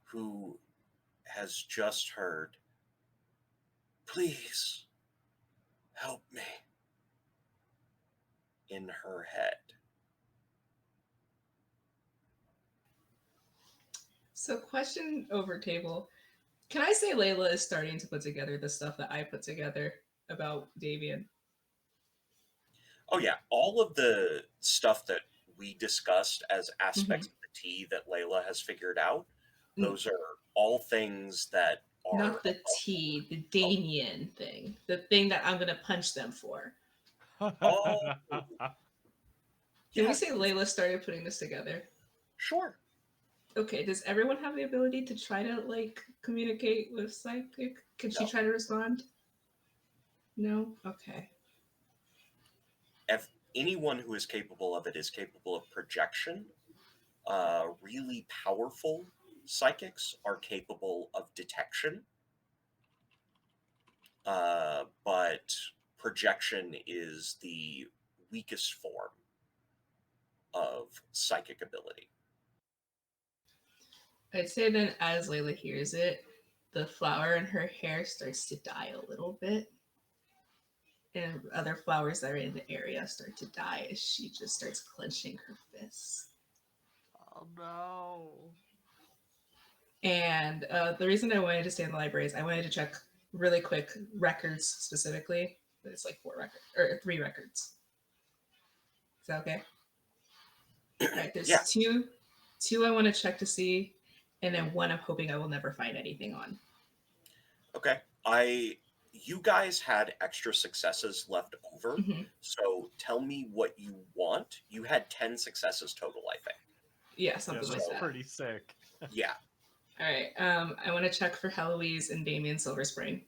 who has just heard, "Please help me," in her head. So, question over table. Can I say Layla is starting to put together the stuff that I put together about Davian? Oh yeah, all of the stuff that we discussed as aspects of the tea that Layla has figured out, Mm. those are all things that are Not the tea, the Damien thing. The thing that I'm gonna punch them for. Oh. Can we Yeah, say Layla started putting this together? sure. Okay, does everyone have the ability to try to like communicate with psychic? Can she No. try to respond? No? Okay. If anyone who is capable of it is capable of projection, really powerful psychics are capable of detection. But projection is the weakest form of psychic ability. I'd say then as Layla hears it, the flower in her hair starts to die a little bit. And other flowers that are in the area start to die as she just starts clenching her fists. Oh no. And the reason I wanted to stay in the library is I wanted to check really quick records specifically. It's like 3 records. Is that okay? All right, there's Yeah. two I want to check to see, and then one I'm hoping I will never find anything on. Okay. You guys had extra successes left over, so tell me what you want. You had 10 successes total, I think. Yeah, something like that's that. pretty sick. Yeah. All right, I want to check for Heloise and Damien Silver Spring.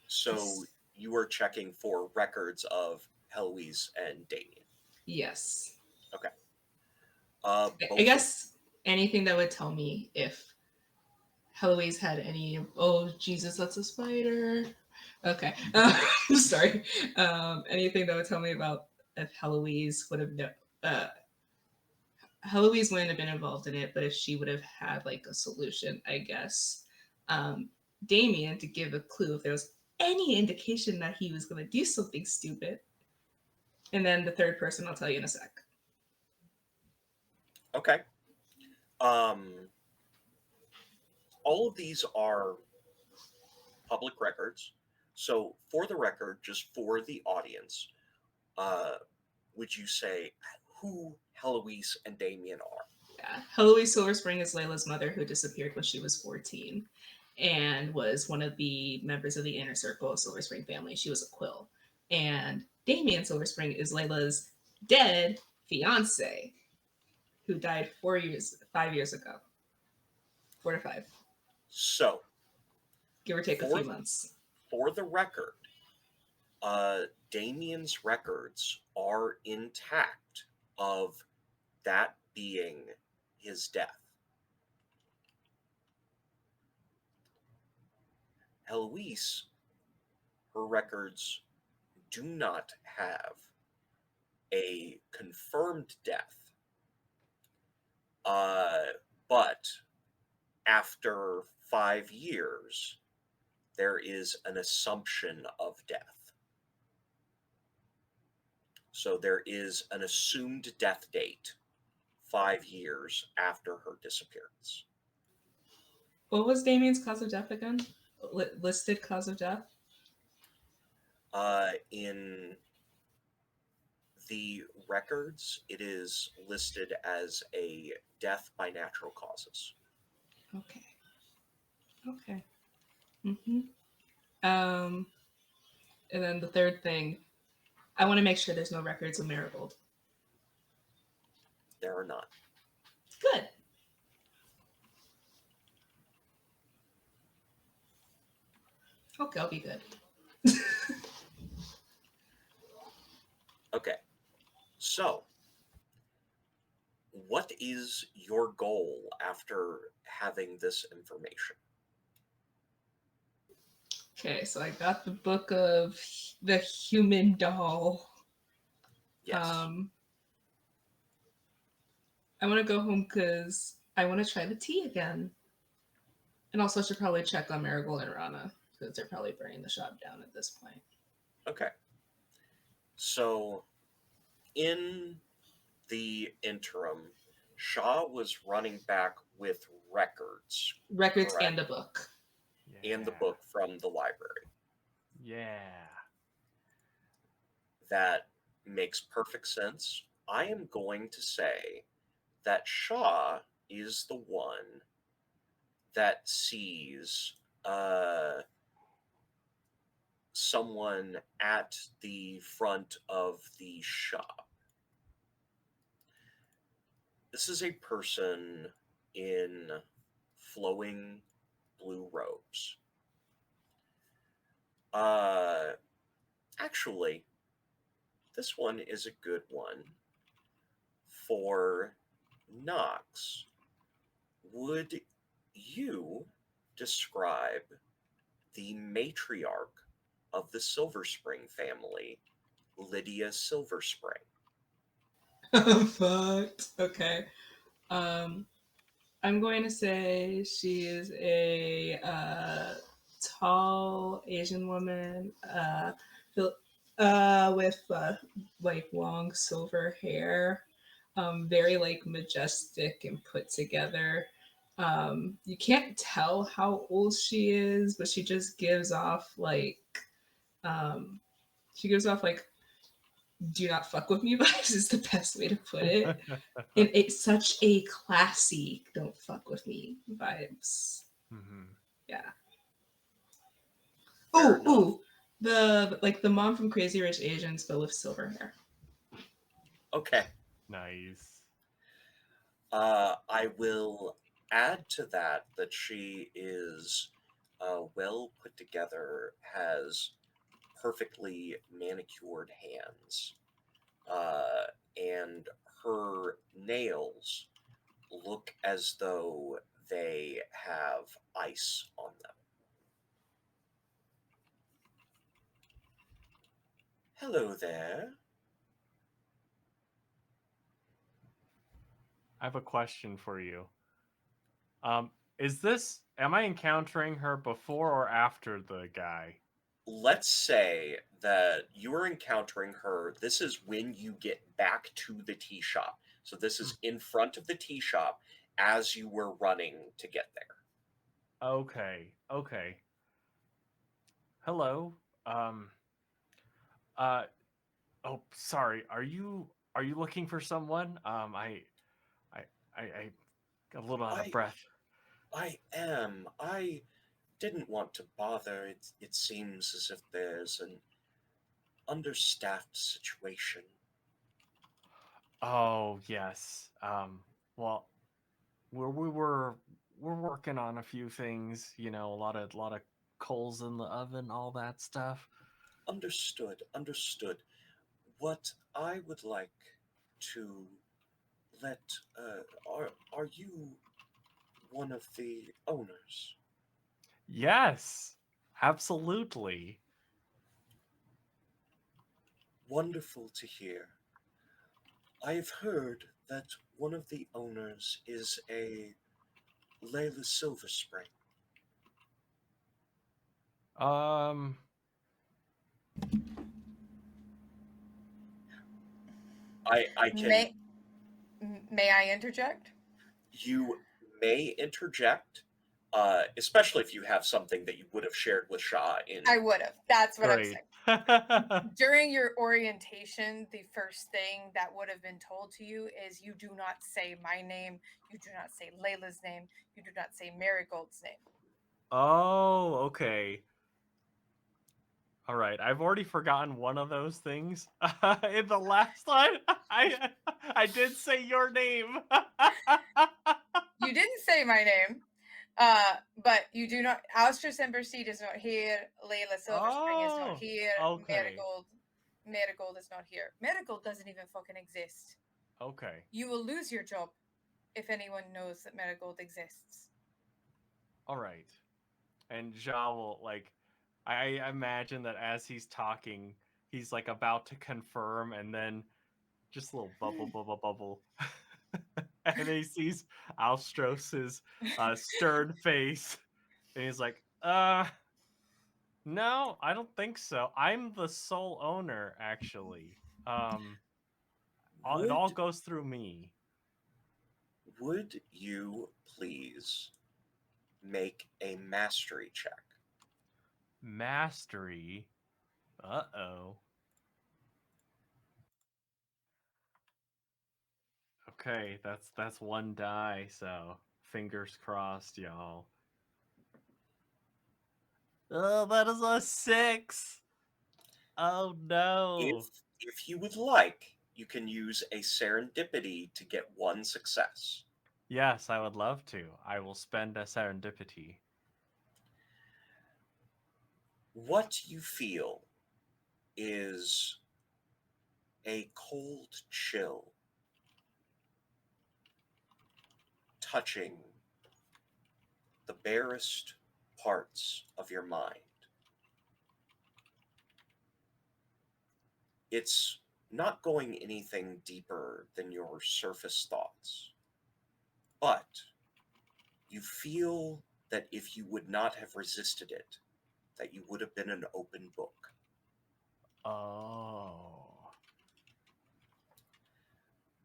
So you were checking for records of Heloise and Damien. Yes. Okay. I guess anything that would tell me if Heloise had any. Oh Jesus, that's a spider. Okay, sorry. Anything that would tell me about if Heloise would have Heloise wouldn't have been involved in it, but if she would have had like a solution, I guess. Damien to give a clue if there was any indication that he was going to do something stupid. And then the third person I'll tell you in a sec. Okay. All of these are public records. So for the record, just for the audience, would you say who Heloise and Damien are? Yeah. Heloise Silver Spring is Layla's mother who disappeared when she was 14 and was one of the members of the inner circle of Silver Spring family. She was a quill. And Damien Silver Spring is Layla's dead fiance who died 5 years ago. 4 to 5. So, Give or take a few months. For the record, Damien's records are intact of that being his death. Heloise, her records do not have a confirmed death. But after 5 years, there is an assumption of death. So there is an assumed death date 5 years after her disappearance. What was Damien's cause of death again? Listed cause of death? In the records, it is listed as a death by natural causes. Okay. And then the third thing, I want to make sure there's no records of Marigold. There are not. Good. Okay, I'll be good. Okay. So, what is your goal after having this information? Okay, so I got the book of the human doll. Yes. I want to go home because I want to try the tea again. And also I should probably check on Marigold and Rana because they're probably burning the shop down at this point. Okay. So, in the interim, Shaw was running back with records. Records correct? and a book. And the book from the library. Yeah. That makes perfect sense. I am going to say that Shaw is the one that sees someone at the front of the shop. This is a person in flowing blue robes. Actually, this one is a good one for Knox. Would you describe the matriarch of the Silver Spring family, Lydia Silver Spring? Fucked. Okay. I'm going to say she is a tall Asian woman with like long silver hair, very like majestic and put together. You can't tell how old she is, but she just gives off like um, she gives off like "do not fuck with me" vibes is the best way to put it. And it's such a classy "don't fuck with me" vibes. Mm-hmm. Yeah. Fair Oh, enough. ooh, the mom from Crazy Rich Asians, but with silver hair. Okay. Nice. I will add to that she is well put together, has perfectly manicured hands, and her nails look as though they have ice on them. Hello there. I have a question for you. Am I encountering her before or after the guy? Let's say that you're encountering her. This is when you get back to the tea shop. So this is in front of the tea shop as you were running to get there. Okay. Hello. Uh oh, sorry. Are you looking for someone? I got a little out of I breath. I am. I didn't want to bother. It seems as if there's an understaffed situation. Oh, yes. Well, we're working on a few things, a lot of coals in the oven, all that stuff. Understood. What I would like to let are you one of the owners? Yes. Absolutely. Wonderful to hear. I've heard that one of the owners is a Layla Silver Spring. Um I can. May I interject? You may interject, especially if you have something that you would have shared with Shah in. I would have. That's what I'm great. saying. During your orientation, the first thing that would have been told to you is you do not say my name, you do not say Layla's name, you do not say Marigold's name. Oh, okay. All right, I've already forgotten one of those things. In the last line, I did say your name. You didn't say my name, but you do not. Alstrus Embassy is not here. Layla Silver Spring is not Oh, here. okay. Marigold is not here. Marigold doesn't even fucking exist. Okay. You will lose your job if anyone knows that Marigold exists. All right. And Ja will I imagine that as he's talking, he's like about to confirm, and then just a little bubble, and he sees Alstros's stern face, and he's like, no, I don't think so. I'm the sole owner, actually. It all Would goes through me. would you please make a mastery check? Mastery. Uh-oh. Okay, that's one die, so fingers crossed, y'all. Oh, that is a 6. Oh no. If you would like, you can use a serendipity to get one success. Yes, I would love to. I will spend a serendipity. What you feel is a cold chill touching the barest parts of your mind. It's not going anything deeper than your surface thoughts, but you feel that if you would not have resisted it, that you would have been an open book. Oh.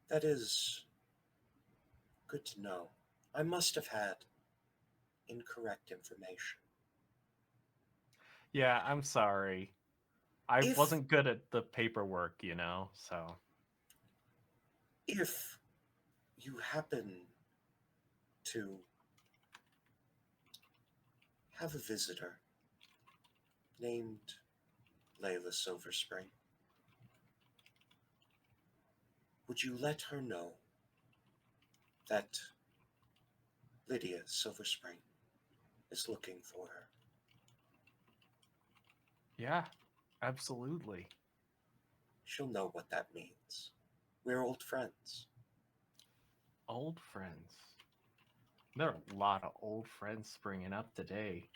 That is good to know. I must have had incorrect information. Yeah, I'm sorry. I If- wasn't good at the paperwork, you know, so. If you happen to have a visitor named Layla Silverspring, would you let her know that Lydia Silverspring is looking for her? Yeah, absolutely. She'll know what that means. We're old friends. Old friends. There are a lot of old friends springing up today.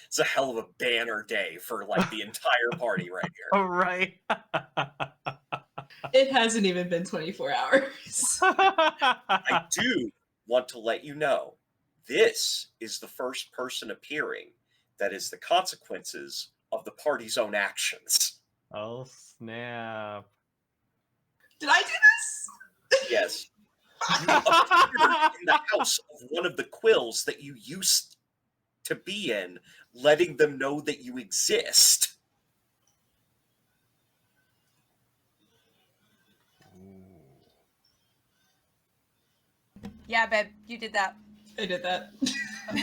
It's a hell of a banner day for like the entire party right here. Oh, right. It hasn't even been 24 hours. I do want to let you know this is the first person appearing that is the consequences of the party's own actions. Oh, snap. Did I do this? Yes. You appeared in the house of one of the quills that you used to be in, letting them know that you exist. Yeah, babe, you did that. I did that.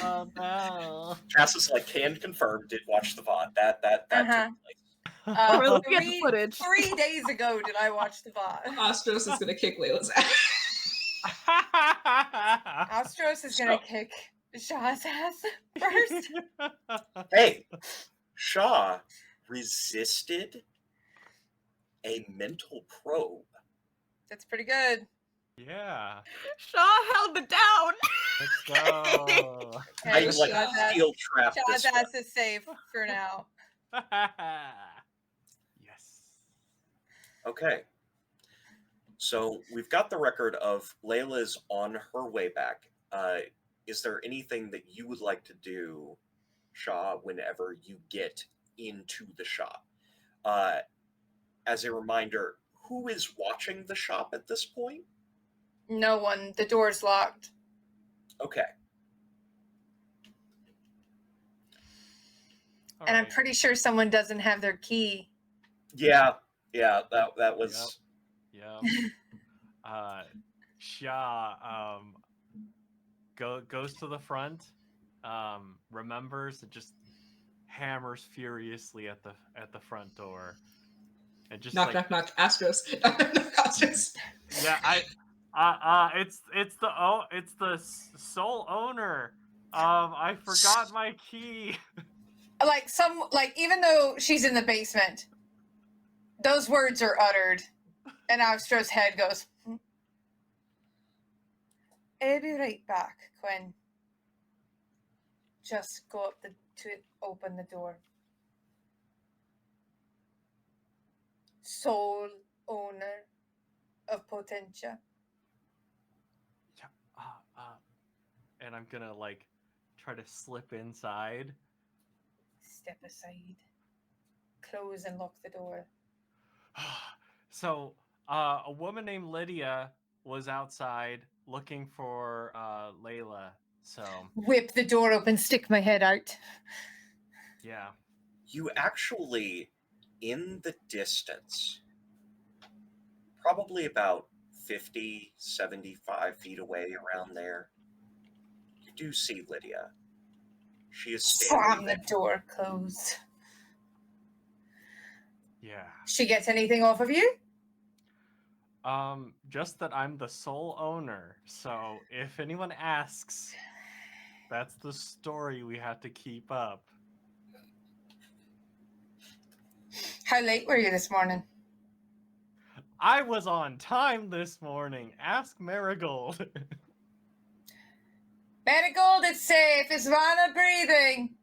Oh, no. Cass is like, can confirm, did watch the VOD. That Uh-huh. took place. We're looking at the 3 footage. 3 days ago did I watch the VOD. Ostros is gonna kick Layla's ass. Astros is gonna kick Shaw's ass first. Hey, Shaw resisted a mental probe. That's pretty good. Yeah. Shaw held it down. Let's go. I Hey, like Shaw's ass, steel trap Shaw's this one. ass is safe for now. Yes. Okay. So we've got the record of Layla's on her way back. Is there anything that you would like to do, Shaw, whenever you get into the shop? As a reminder, who is watching the shop at this point? No one. The door's locked. Okay. All And I'm right. pretty sure someone doesn't have their key. Yeah, that was... Yep. Shah goes to the front, remembers, and just hammers furiously at the front door, and just Knock, like, knock, knock. Astros. Knock, knock, knock. Astros. yeah, it's the sole owner. I forgot my key. Like even though she's in the basement, those words are uttered, and Astro's head goes. I'll be right back, Quinn. Just go up to open the door. Sole owner of Potentia. And I'm gonna like try to slip inside. Step aside. Close and lock the door. So, a woman named Lydia was outside looking for Layla. So, Whip the door open, stick my head out. yeah. You actually, in the distance, probably about 50, 75 feet away around there, you do see Lydia. She is Slam standing the there. door closed. Yeah. She gets anything off of you? Just that I'm the sole owner. So if anyone asks, that's the story we have to keep up. How late were you this morning? I was on time this morning. Ask Marigold. Marigold, it's safe. Is Rana breathing?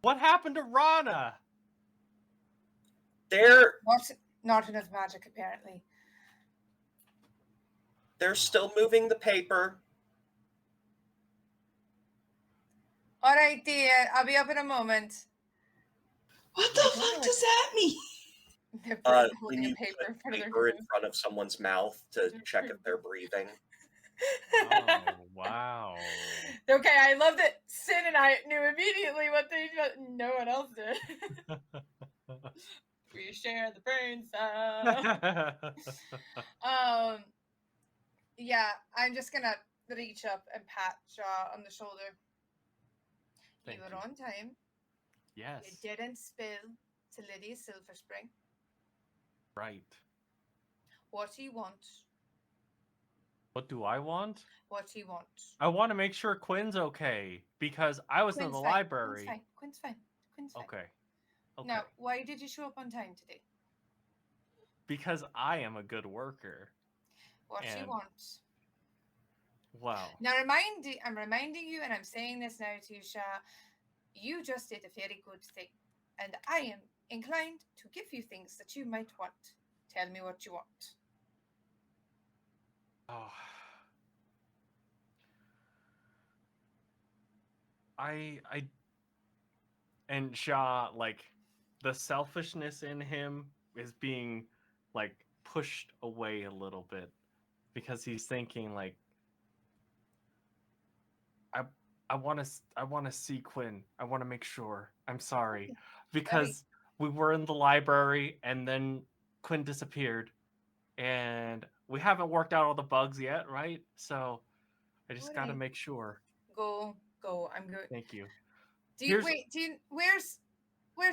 What happened to Rana? They're Not enough magic, apparently. still moving the paper. All right, dear. I'll be up in a moment. What the fuck does that mean? They're When holding a you paper put in front of their paper in nose. front of someone's mouth to check if they're breathing. Oh, wow. Okay, I love that Sin and I knew immediately what they did. No one else did. We share the brain cell. Yeah, I'm just gonna reach up and pat Shaw on the shoulder. Thank You were you. on time. Yes. You didn't spill to Lydia's Silver Spring. Right. What do you want? What do I want? What do you want? I want to make sure Quinn's okay because I was in Quinn's the fine. library. Quinn's fine. Quinn's fine. Quinn's fine. Okay. Okay. Now, why did you show up on time today? Because I am a good worker. What do you And- want? Wow. Now, I'm reminding you, and I'm saying this now to you, Shah. You just did a very good thing, and I am inclined to give you things that you might want. Tell me what you want. Oh. I and Shah, like, the selfishness in him is being like pushed away a little bit because he's thinking like I want to see Quinn. I want to make sure. I'm sorry because we were in the library and then Quinn disappeared and we haven't worked out all the bugs yet, right? So I just got to Alright. make sure. Go. I'm good. Thank you. Where's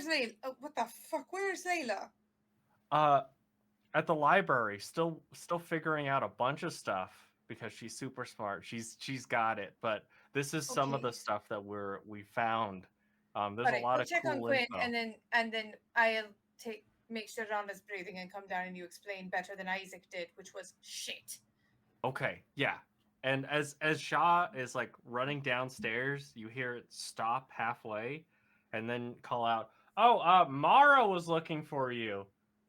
Layla? Oh, what the fuck? Where's Layla? At the library, still figuring out a bunch of stuff because she's super smart. She's got it, but this is some of Okay. the stuff that we found. There's a Alright, lot go of check on cool Quinn, info. and then I'll make sure Rhonda's breathing and come down and you explain better than Isaac did, which was shit. Okay, yeah. And as Shah is like running downstairs, you hear it stop halfway and then call out, "Oh, Mara was looking for you."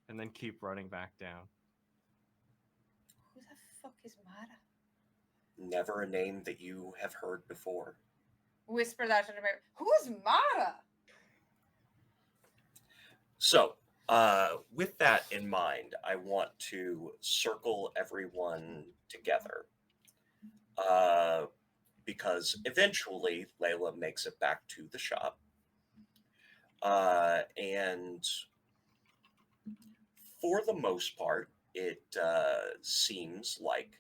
And then keep running back down. Who the fuck is Mara? Never a name that you have heard before. Whisper that in her ear. Who is Mara? So, with that in mind, I want to circle everyone together. Because eventually Layla makes it back to the shop. And for the most part, it seems like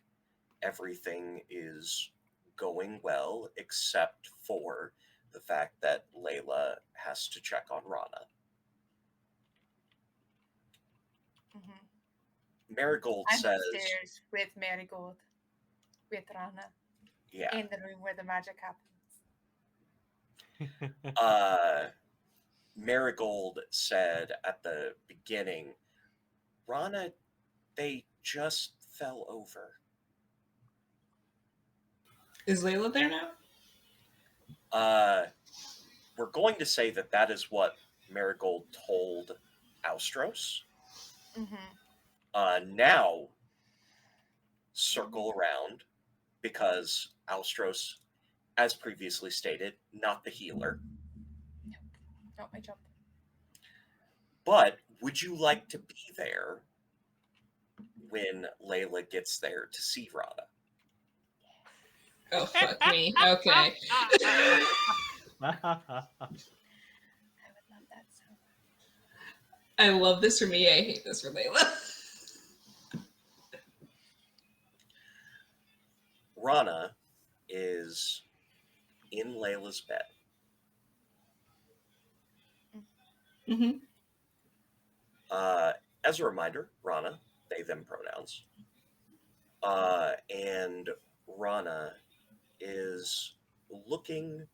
everything is going well, except for the fact that Layla has to check on Rana. Mm-hmm. Marigold I'm says, upstairs with Marigold, with Rana, yeah. in the room where the magic happens. Marigold said at the beginning, Rana, they just fell over. Is Layla there now? We're going to say that is what Marigold told Austros. Mm-hmm. Now, circle around, because Austros, as previously stated, not the healer. Nope. Not my job. But would you like to be there when Layla gets there to see Rana? Oh, fuck me. Okay. I would love that so much. I love this for me. I hate this for Layla. Rana is in Layla's bed. Mm-hmm. As a reminder, Rana, they, them pronouns. And Rana is looking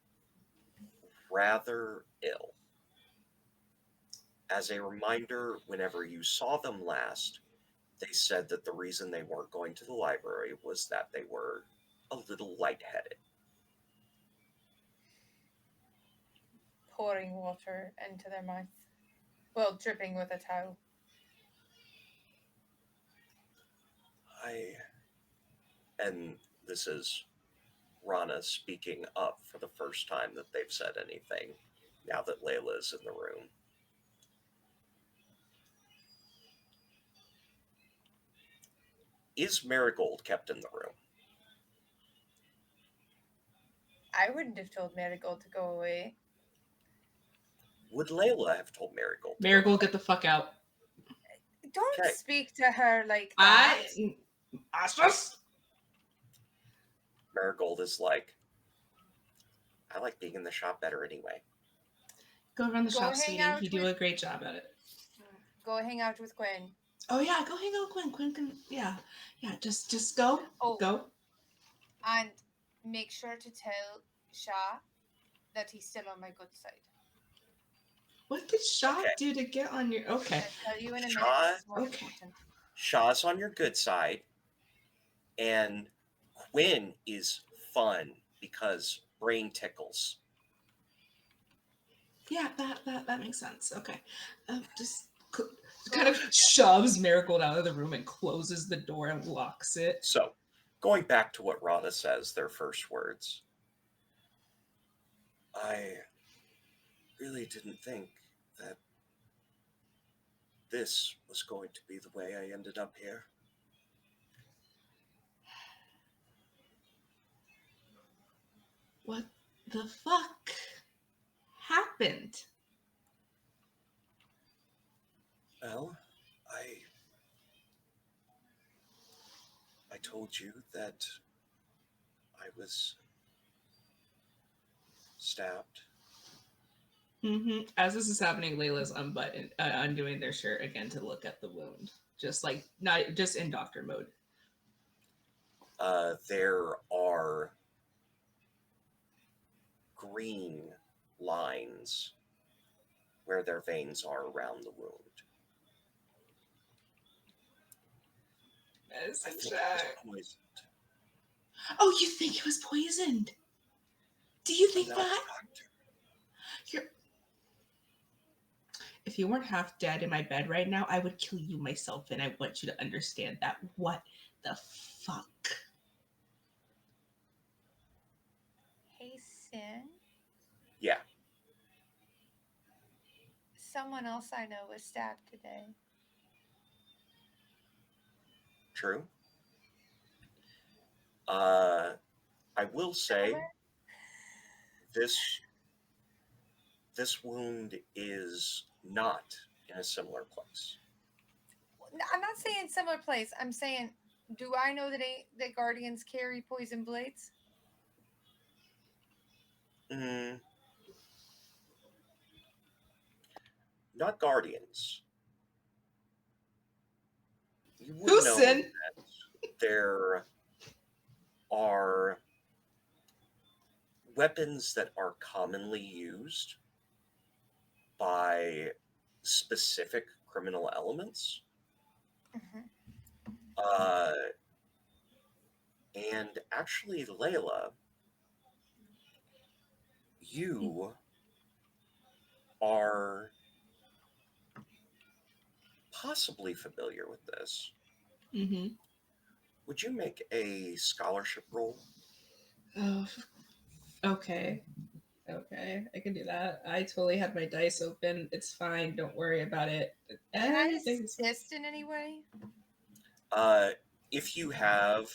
rather ill. As a reminder, whenever you saw them last, they said that the reason they weren't going to the library was that they were a little lightheaded. Pouring water into their mouth. Well, dripping with a towel. And this is Rana speaking up for the first time that they've said anything, now that Layla is in the room. Is Marigold kept in the room? I wouldn't have told Marigold to go away. Would Layla have told Marigold? Marigold, get the fuck out. Don't Okay. speak to her like that. I just. Marigold is like, I like being in the shop better anyway. Go run the Go shop, hang sweetie. out You do with- a great job at it. Go hang out with Gwen. Oh yeah, go hang out with Quinn. Quinn can, yeah. Just go, Oh. go. And make sure to tell Shah that he's still on my good side. What did Shaw Okay. do to get on your? Okay. I'll tell you in a minute. Shah? This is more Okay. important. Shaw's on your good side, and Quinn is fun because brain tickles. Yeah, that makes sense. Okay. Just kind of shoves Marigold out of the room and closes the door and locks it. So, going back to what Rana says, their first words. I really didn't think that this was going to be the way I ended up here. What the fuck happened? Well, I told you that I was stabbed. Mm-hmm. As this is happening, Layla's undoing their shirt again to look at the wound, just like not just in doctor mode. There are green lines where their veins are around the wound. I think it was poisoned. Oh, you think it was poisoned? Do you think I'm not a that? doctor. You're... If you weren't half dead in my bed right now, I would kill you myself, and I want you to understand that. What the fuck? Hey, Sin. Yeah. Someone else I know was stabbed today. True. I will say this wound is not in a similar place. I'm not saying similar place. I'm saying, do I know that guardians carry poison blades? Not guardians. You would Who's know Sin? that there are weapons that are commonly used by specific criminal elements. Mm-hmm. And actually, Layla, you are possibly familiar with this. Mm-hmm. Would you make a scholarship roll? Oh, okay. Okay, I can do that. I totally had my dice open. It's fine. Don't worry about it. Can I Everything's- assist in any way? If you have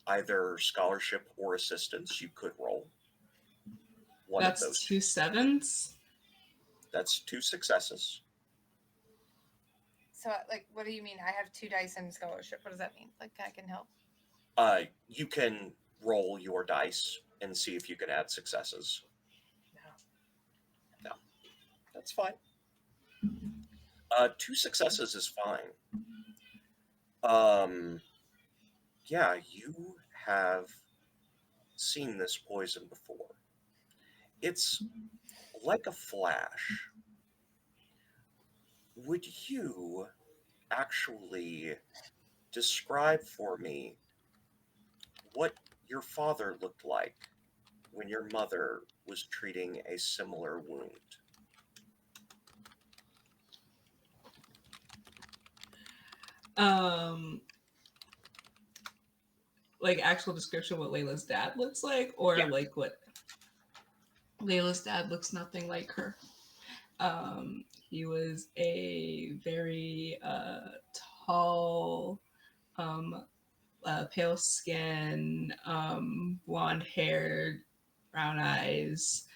either scholarship or assistance, you could roll one That's of those. 2 7s. That's 2 successes. So, like, what do you mean? I have 2 dice and scholarship. What does that mean? Like, I can help. You can roll your dice and see if you can add successes. No. That's fine. 2 successes is fine. Yeah, you have seen this poison before. It's like a flash. Would you actually describe for me what your father looked like when your mother was treating a similar wound? Like actual description of what Layla's dad looks like, or Yeah. like what Layla's dad looks nothing like her. He was a very tall, pale skin, blonde haired, brown eyes.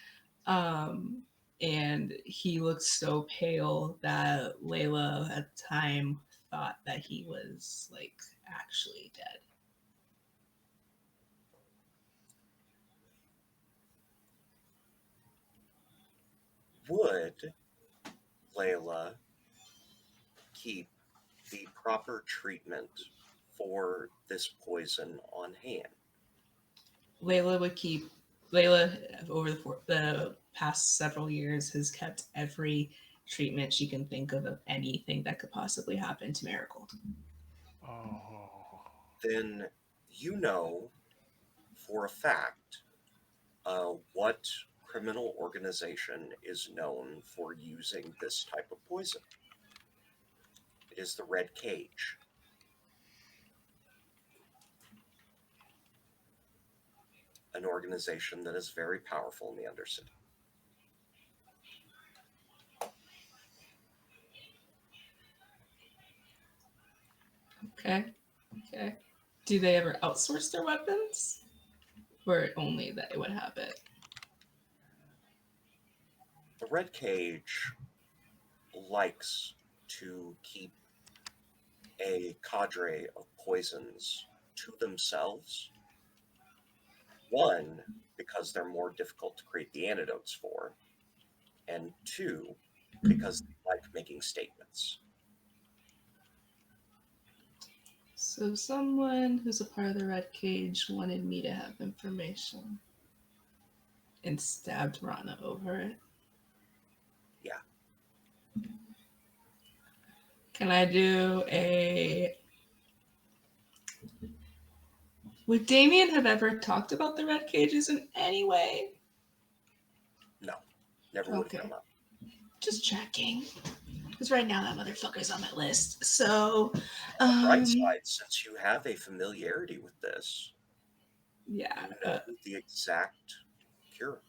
And he looked so pale that Layla at the time thought that he was like actually dead. Would Layla keep the proper treatment for this poison on hand? Layla over the past several years has kept every treatment she can think of anything that could possibly happen to Marigold. Oh. Then you know for a fact what criminal organization is known for using this type of poison. It is the Red Cage. An organization that is very powerful in the Undercity. Okay. Do they ever outsource their weapons? Or only they would have it? The Red Cage likes to keep a cadre of poisons to themselves. One, because they're more difficult to create the antidotes for, and 2, because they like making statements. So someone who's a part of the Red Cage wanted me to have information and stabbed Rana over it. Yeah. Can I do a... Would Damien have ever talked about the Red Cages in any way? No, never would Okay. have come up. Just checking. Because right now that motherfucker's on my list. So, On the bright side, since you have a familiarity with this, yeah. you know the exact cure.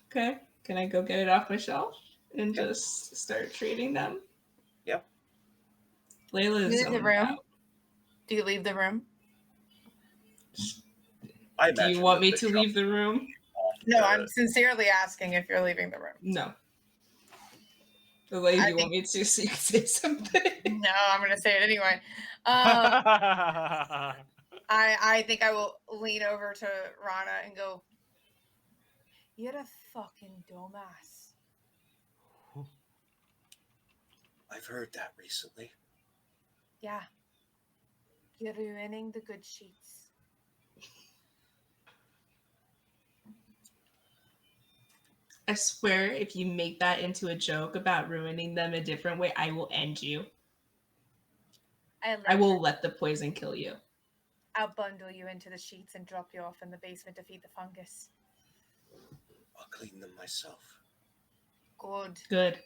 Okay. Can I go get it off my shelf and Yep. just start treating them? Yep. Layla is Leave the zoned room. out. Do you leave the room? I Do you imagine want that me the to shop leave the room? off No, the- I'm sincerely asking if you're leaving the room. No. The lady, I you want me to so you can say something? No, I'm gonna say it anyway. I think I will lean over to Rana and go, "You're a fucking dumbass." I've heard that recently. Yeah. You're ruining the good sheets. I swear, if you make that into a joke about ruining them a different way, I will end you. I will let the poison kill you. I'll bundle you into the sheets and drop you off in the basement to feed the fungus. I'll clean them myself. Good. Good.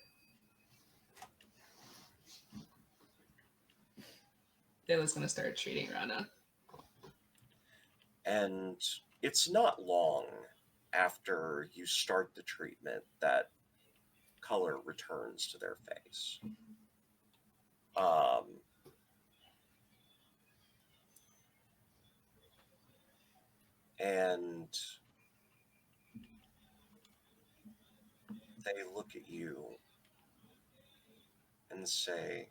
Layla's gonna start treating Rana. And it's not long after you start the treatment that color returns to their face. And they look at you and say,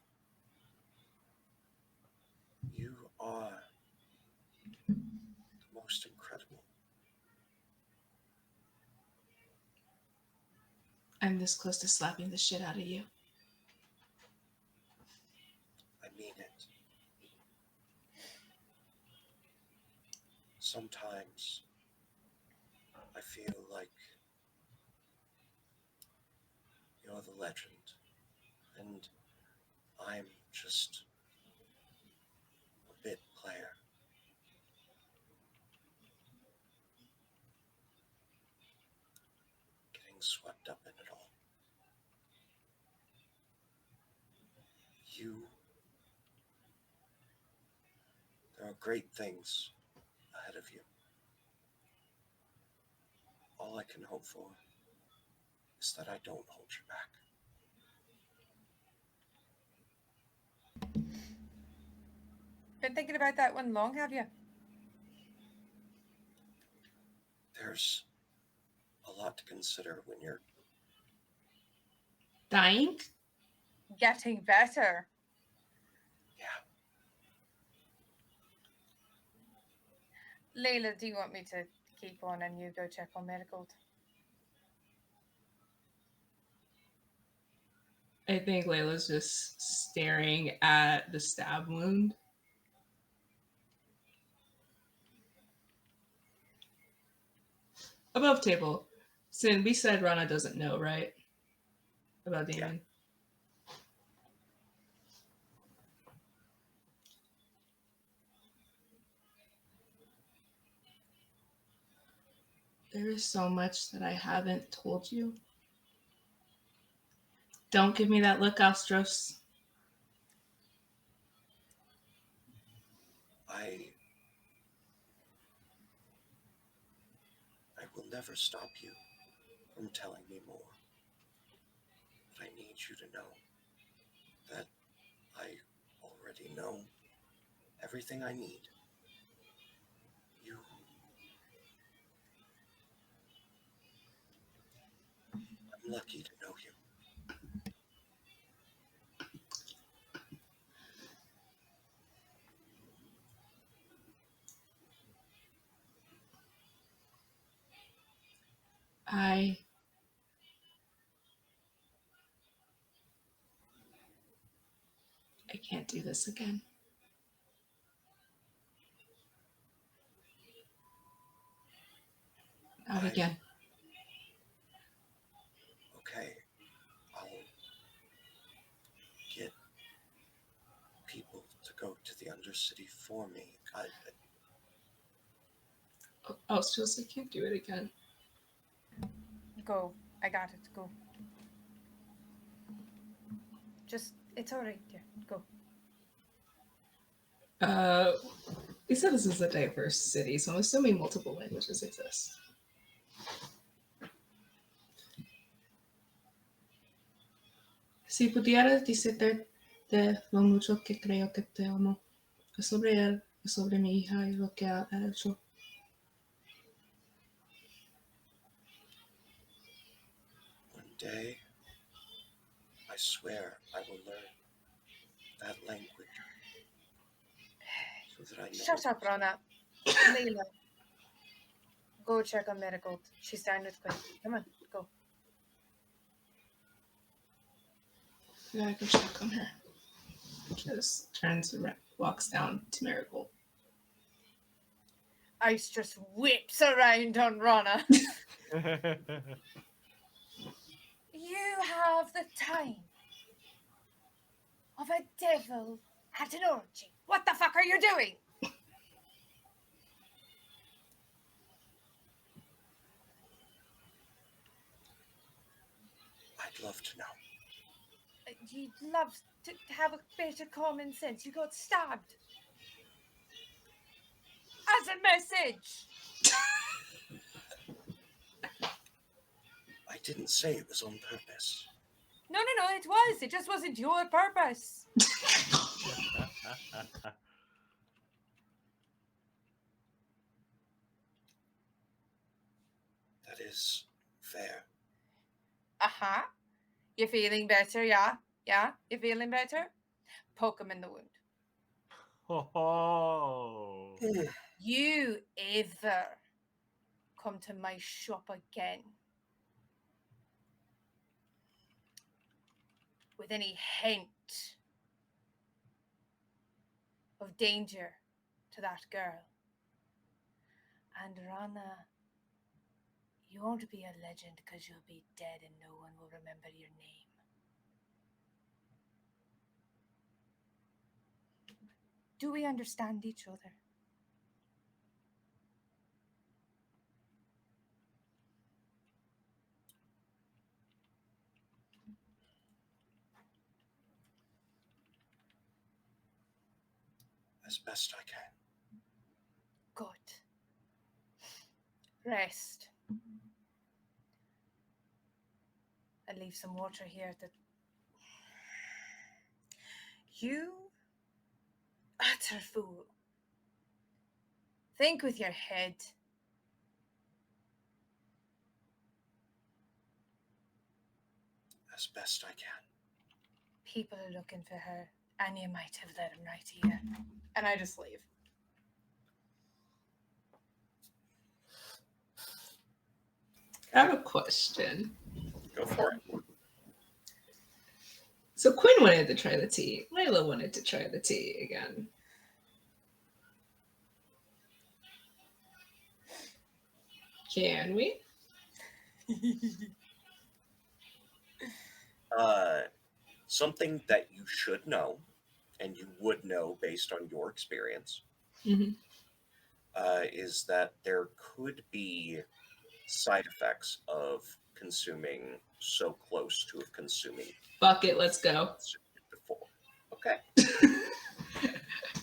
"You are the I'm this close to slapping the shit out of you. I mean it. Sometimes I feel like you're the legend, and I'm just a bit player. Getting swept up in it all. There are great things ahead of you. All I can hope for is that I don't hold you back. Been thinking about that one long, have you? There's a lot to consider when you're Dying? Getting better. Yeah. Layla, do you want me to keep on and you go check on medical? I think Layla's just staring at the stab wound. Above table. Sin, we said Rana doesn't know, right? About Damon. There is so much that I haven't told you. Don't give me that look, Astros. I will never stop you from telling me more. But I need you to know that I already know everything I need. I'm lucky to know you. I can't do this again. Not again. Okay, I'll get people to go to the Undercity for me. Astros, I can't do it again. Go. I got it. Go. Just, it's all right, dear. Go. We said this is a diverse city, so I'm assuming multiple languages exist. Si pudiera decirte de lo mucho que creo que te amo, es sobre él, es sobre mi hija y lo que ha hecho. One day, I swear I will learn that language so that I know. Shut up, Rana. Layla. Go check on medical. She's down with Quinn. Come on, go. I gotta go check on her. Just turns around, walks down to Marigold. Ice just whips around on Rana. You have the time of a devil at an orgy. What the fuck are you doing? I'd love to know. You'd love to have a bit of common sense. You got stabbed. As a message. I didn't say it was on purpose. No, it was. It just wasn't your purpose. That is fair. Uh-huh. You feeling better, yeah? Yeah? You feeling better? Poke him in the wound. Oh. You ever come to my shop again, with any hint of danger to that girl. And Rana, you won't be a legend because you'll be dead and no one will remember your name. Do we understand each other? As best I can. Good. Rest. I'll leave some water here at the... You utter fool. Think with your head. As best I can. People are looking for her, and you might have led them right here. And I just leave. I have a question. Go for it. So Quinn wanted to try the tea. Layla wanted to try the tea again. Can we? Something that you should know, and you would know based on your experience, Mm-hmm. is that there could be side effects of consuming so close to consuming Fuck it, let's go. before. Okay.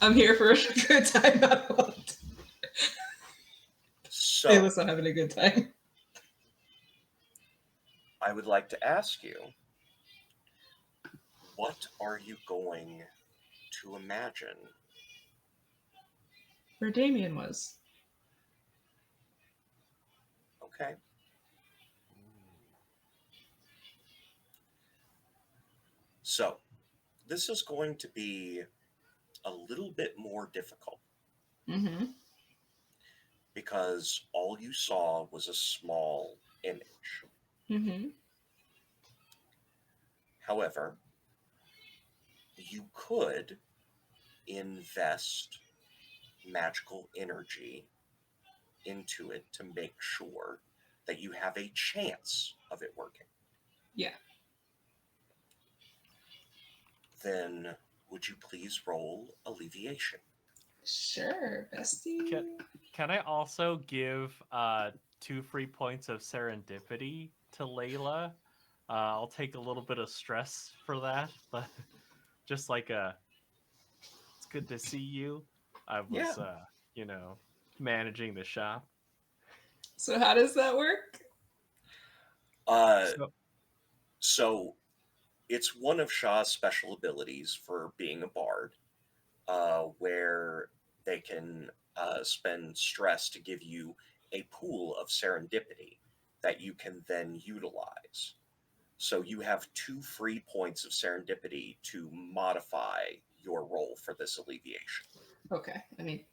I'm here for a good time, not a lot. So Layla's not having a good time. I would like to ask you, what are you going to imagine? Where Damien was. Okay. So this is going to be a little bit more difficult Mm-hmm. because all you saw was a small image. Mm-hmm. However, you could invest magical energy into it to make sure that you have a chance of it working. Yeah. Then would you please roll alleviation? Sure, bestie. Can I also give 2 free points of serendipity to Layla? I'll take a little bit of stress for that, but just like it's good to see you. I was, managing the shop. So how does that work? So, So it's one of Shah's special abilities for being a bard, where they can spend stress to give you a pool of serendipity that you can then utilize. So you have 2 free points of serendipity to modify your roll for this alleviation. Okay. I mean,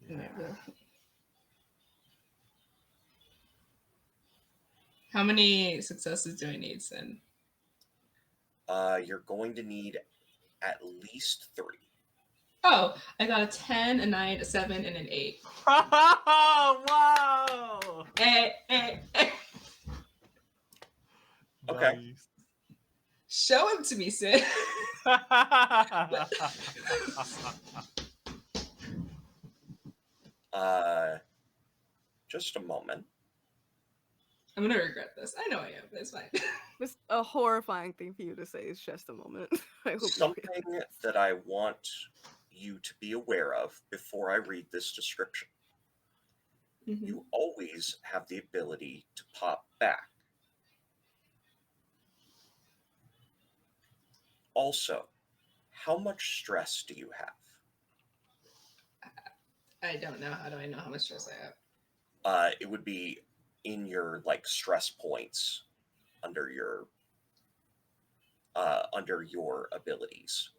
how many successes do I need, Sin? You're going to need at least 3. Oh, I got a 10, a 9, a 7, and an 8. Whoa! Hey. Okay. Nice. Show him to me, Sid. Just a moment. I'm gonna regret this. I know I am, but it's fine. It's a horrifying thing for you to say. It's just a moment. I hope you Something realize. that I want you to be aware of before I read this description. Mhm. You always have the ability to pop back. Also, how much stress do you have? I don't know. How do I know how much stress I have? It would be in your stress points under your abilities.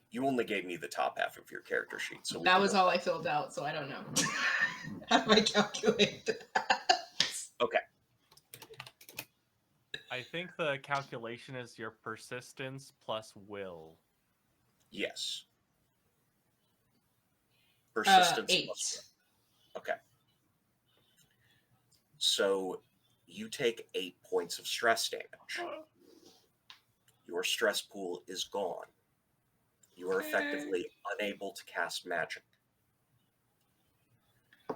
You only gave me the top half of your character sheet, so That was all I filled out, so I don't know. How do I calculate that? Okay. I think the calculation is your persistence plus will. Yes. Persistence plus 8. Okay. So you take 8 points of stress damage. Your stress pool is gone. You are effectively unable to cast magic.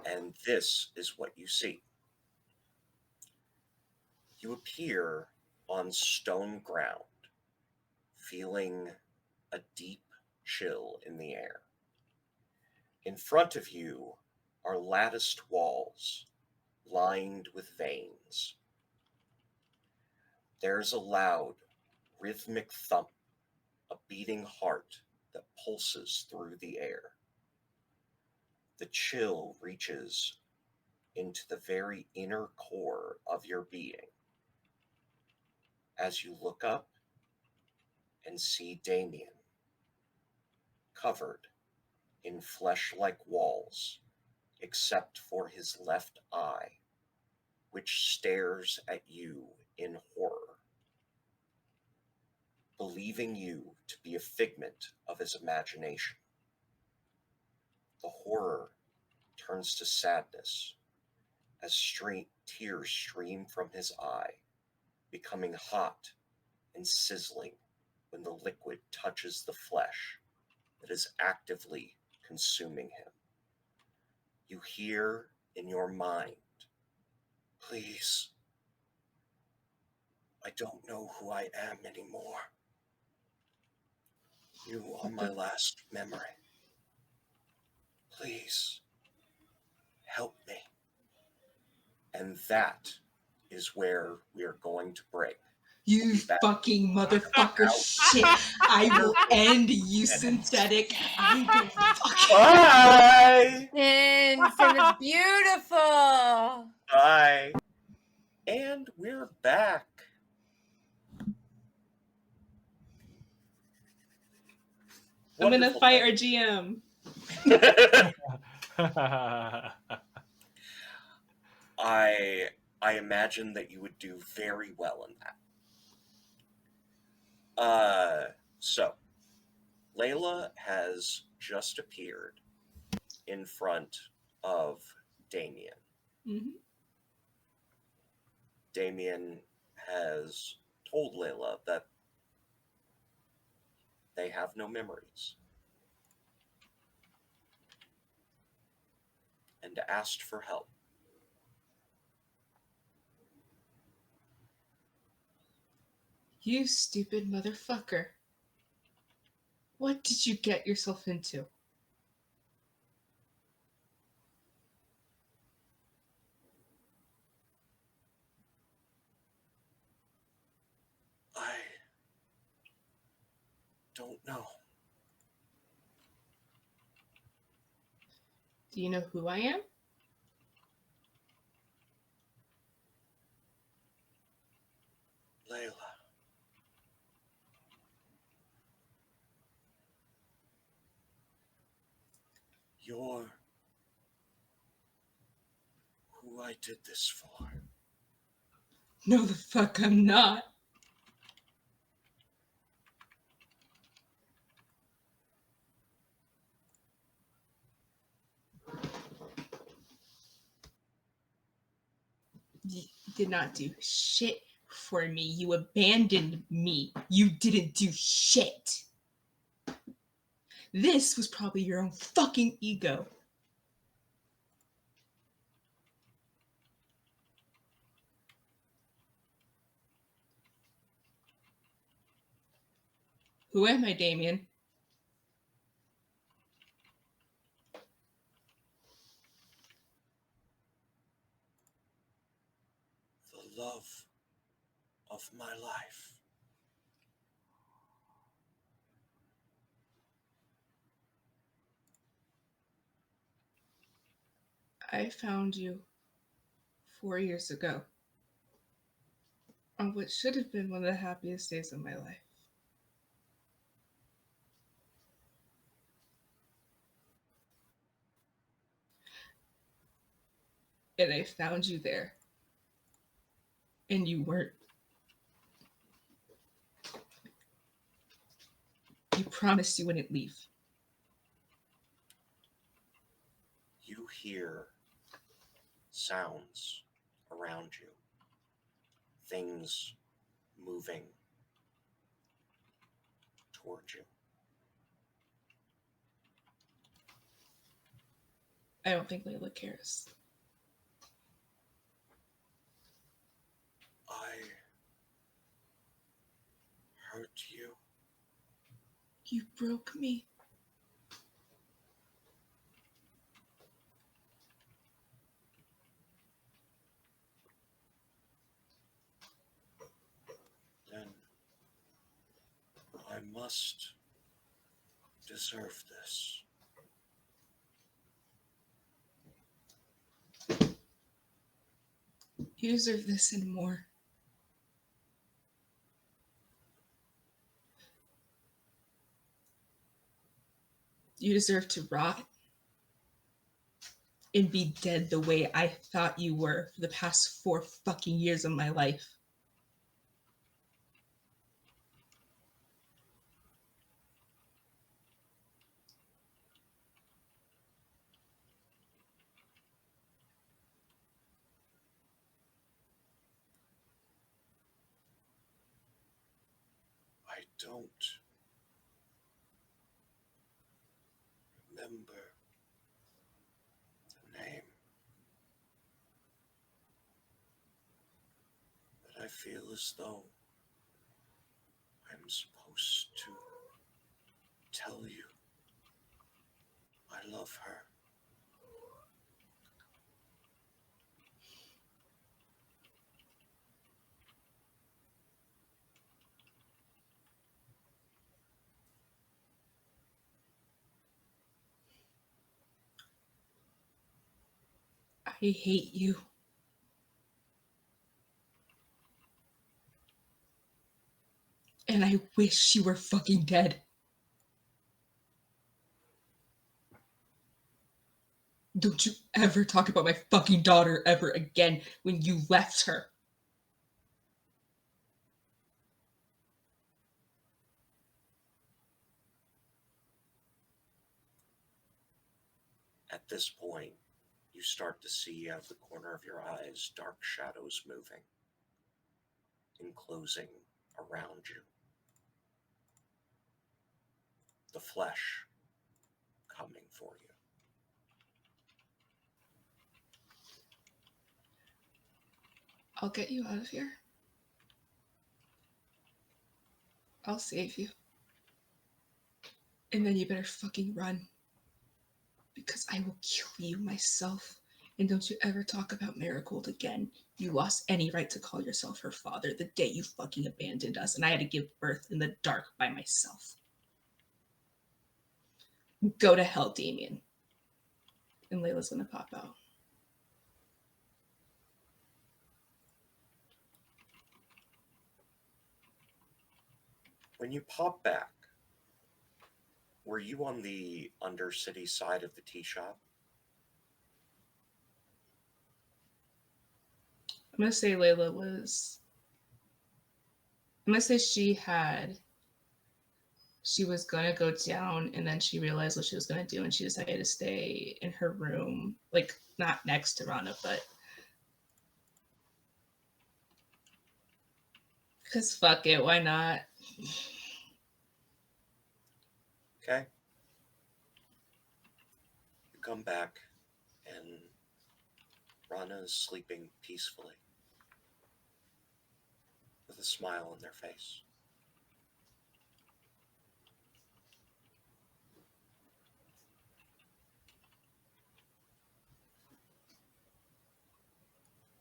And this is what you see. You appear on stone ground, feeling a deep chill in the air. In front of you are latticed walls lined with veins. There's a loud, rhythmic thump, a beating heart that pulses through the air. The chill reaches into the very inner core of your being. As you look up and see Damien, covered in flesh-like walls, except for his left eye, which stares at you in horror, believing you to be a figment of his imagination. The horror turns to sadness as tears stream from his eye, becoming hot and sizzling when the liquid touches the flesh that is actively consuming him. You hear in your mind, "Please, I don't know who I am anymore. You are my last memory. Please, help me." And that is where we are going to break. You fucking motherfucker shit. I will end you, synthetic. I will fucking. Bye! And it was beautiful. Bye. And we're back. I'm gonna Wonderful fight our thing. GM. I imagine that you would do very well in that. So Layla has just appeared in front of Damien. Mm-hmm. Damien has told Layla that they have no memories and asked for help. You stupid motherfucker. What did you get yourself into? I don't know. Do you know who I am? Layla. You're who I did this for. No, the fuck I'm not. You did not do shit for me. You abandoned me. You didn't do shit. This was probably your own fucking ego. Who am I, Damien? The love of my life. I found you 4 years ago on what should have been one of the happiest days of my life. And I found you there. And you weren't promised you wouldn't leave. You hear sounds around you, things moving toward you. I don't think Layla cares. I hurt you. You broke me. Then I must deserve this. You deserve this and more. You deserve to rot and be dead the way I thought you were for the past 4 fucking years of my life. I don't remember the name, but I feel as though I'm supposed to tell you I love her. I hate you. And I wish you were fucking dead. Don't you ever talk about my fucking daughter ever again when you left her. At this point, you start to see out of the corner of your eyes dark shadows moving, enclosing around you. The flesh coming for you. I'll get you out of here. I'll save you. And then you better fucking run. Because I will kill you myself. And don't you ever talk about Marigold again. You lost any right to call yourself her father the day you fucking abandoned us, and I had to give birth in the dark by myself. Go to hell, Damien. And Layla's gonna pop out. When you pop back, were you on the Undercity side of the tea shop? I'm gonna say Layla was. I'm gonna say she was gonna go down, and then she realized what she was gonna do, and she decided to stay in her room, like not next to Rana, but because fuck it, why not? Okay. You come back, and Rana is sleeping peacefully, with a smile on their face.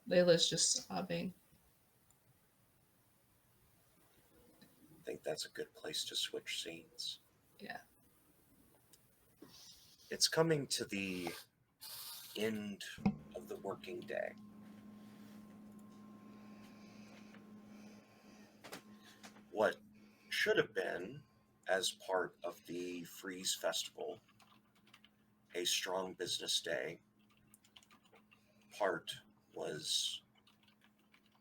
Layla's just sobbing. I think that's a good place to switch scenes. Yeah. It's coming to the end of the working day. What should have been, as part of the Freeze Festival, a strong business day, part was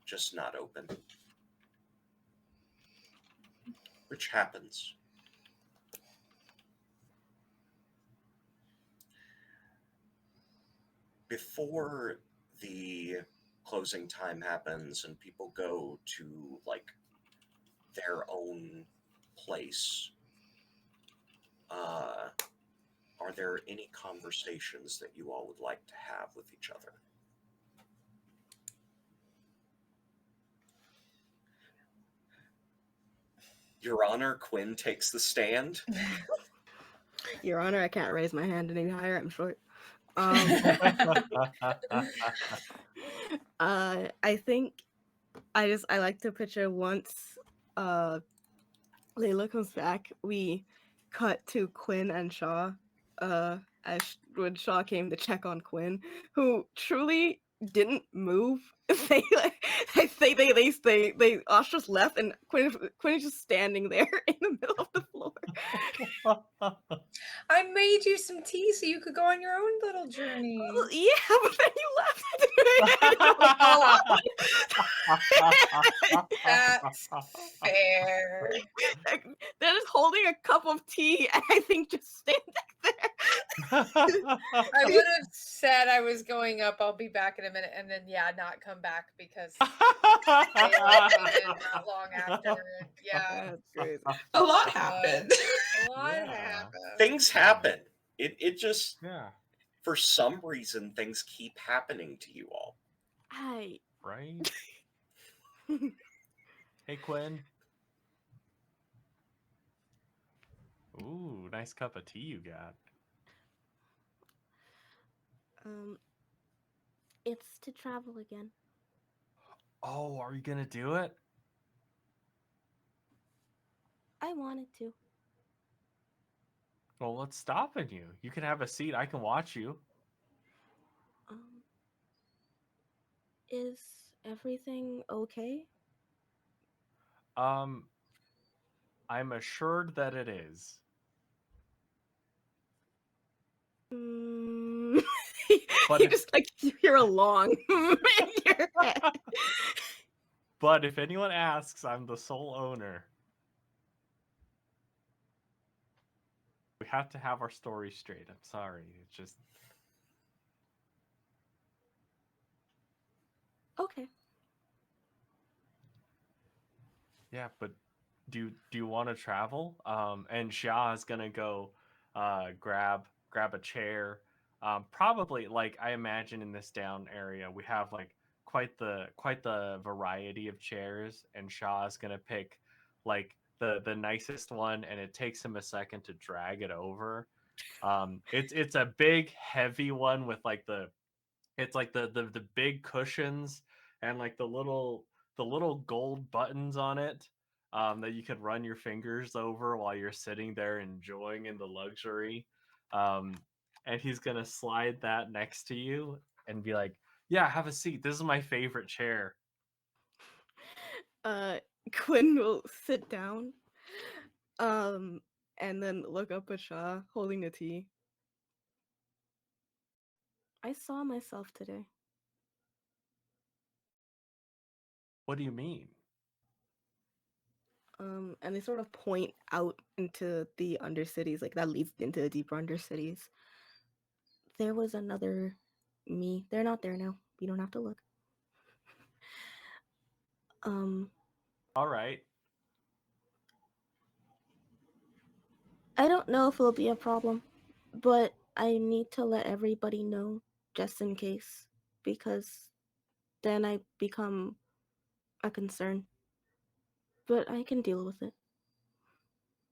just not open. Which happens. before the closing time happens and people go to like their own place, are there any conversations that you all would like to have with each other? Your Honor, Quinn takes the stand. Your Honor, I can't raise my hand any higher. I'm short. I think I like to picture once Layla comes back, we cut to Quinn and Shaw. When Shaw came to check on Quinn, who truly didn't move. they Osh just left, and Quinn is just standing there in the middle of the floor. I made you some tea so you could go on your own little journey. Well, yeah, but then you left. That's fair. They're just holding a cup of tea, and I think just standing there. I would have said I was going up. I'll be back in a minute, and then not come back because they waited not long after. Yeah, That's crazy. A lot happened. a lot Yeah. happened. Things happen. It just, Yeah. for some reason, things keep happening to you all. Right? Hey, Quinn. Ooh, nice cup of tea you got. It's to travel again. Oh, are you gonna do it? I wanted to. Well, what's stopping you? You can have a seat. I can watch you. Is everything okay? I'm assured that it is. But you just you hear a long in your head. But if anyone asks, I'm the sole owner. We have to have our story straight. I'm sorry. It's just Okay. yeah, but do you want to travel? And Xia is gonna go grab a chair. Probably like I imagine in this down area we have like quite the variety of chairs, and Xia is gonna pick like the nicest one, and it takes him a second to drag it over. It's a big heavy one with like the big cushions and like the little gold buttons on it, that you could run your fingers over while you're sitting there enjoying in the luxury. And he's gonna slide that next to you and be like, "Yeah, have a seat. This is my favorite chair." Quinn will sit down, and then look up at Shaw holding the tea. I saw myself today. What do you mean? And they sort of point out into the undercities, like that leads into the deeper undercities. There was another me. They're not there now. You don't have to look. All right. I don't know if it'll be a problem, but I need to let everybody know just in case, because then I become a concern. But I can deal with it.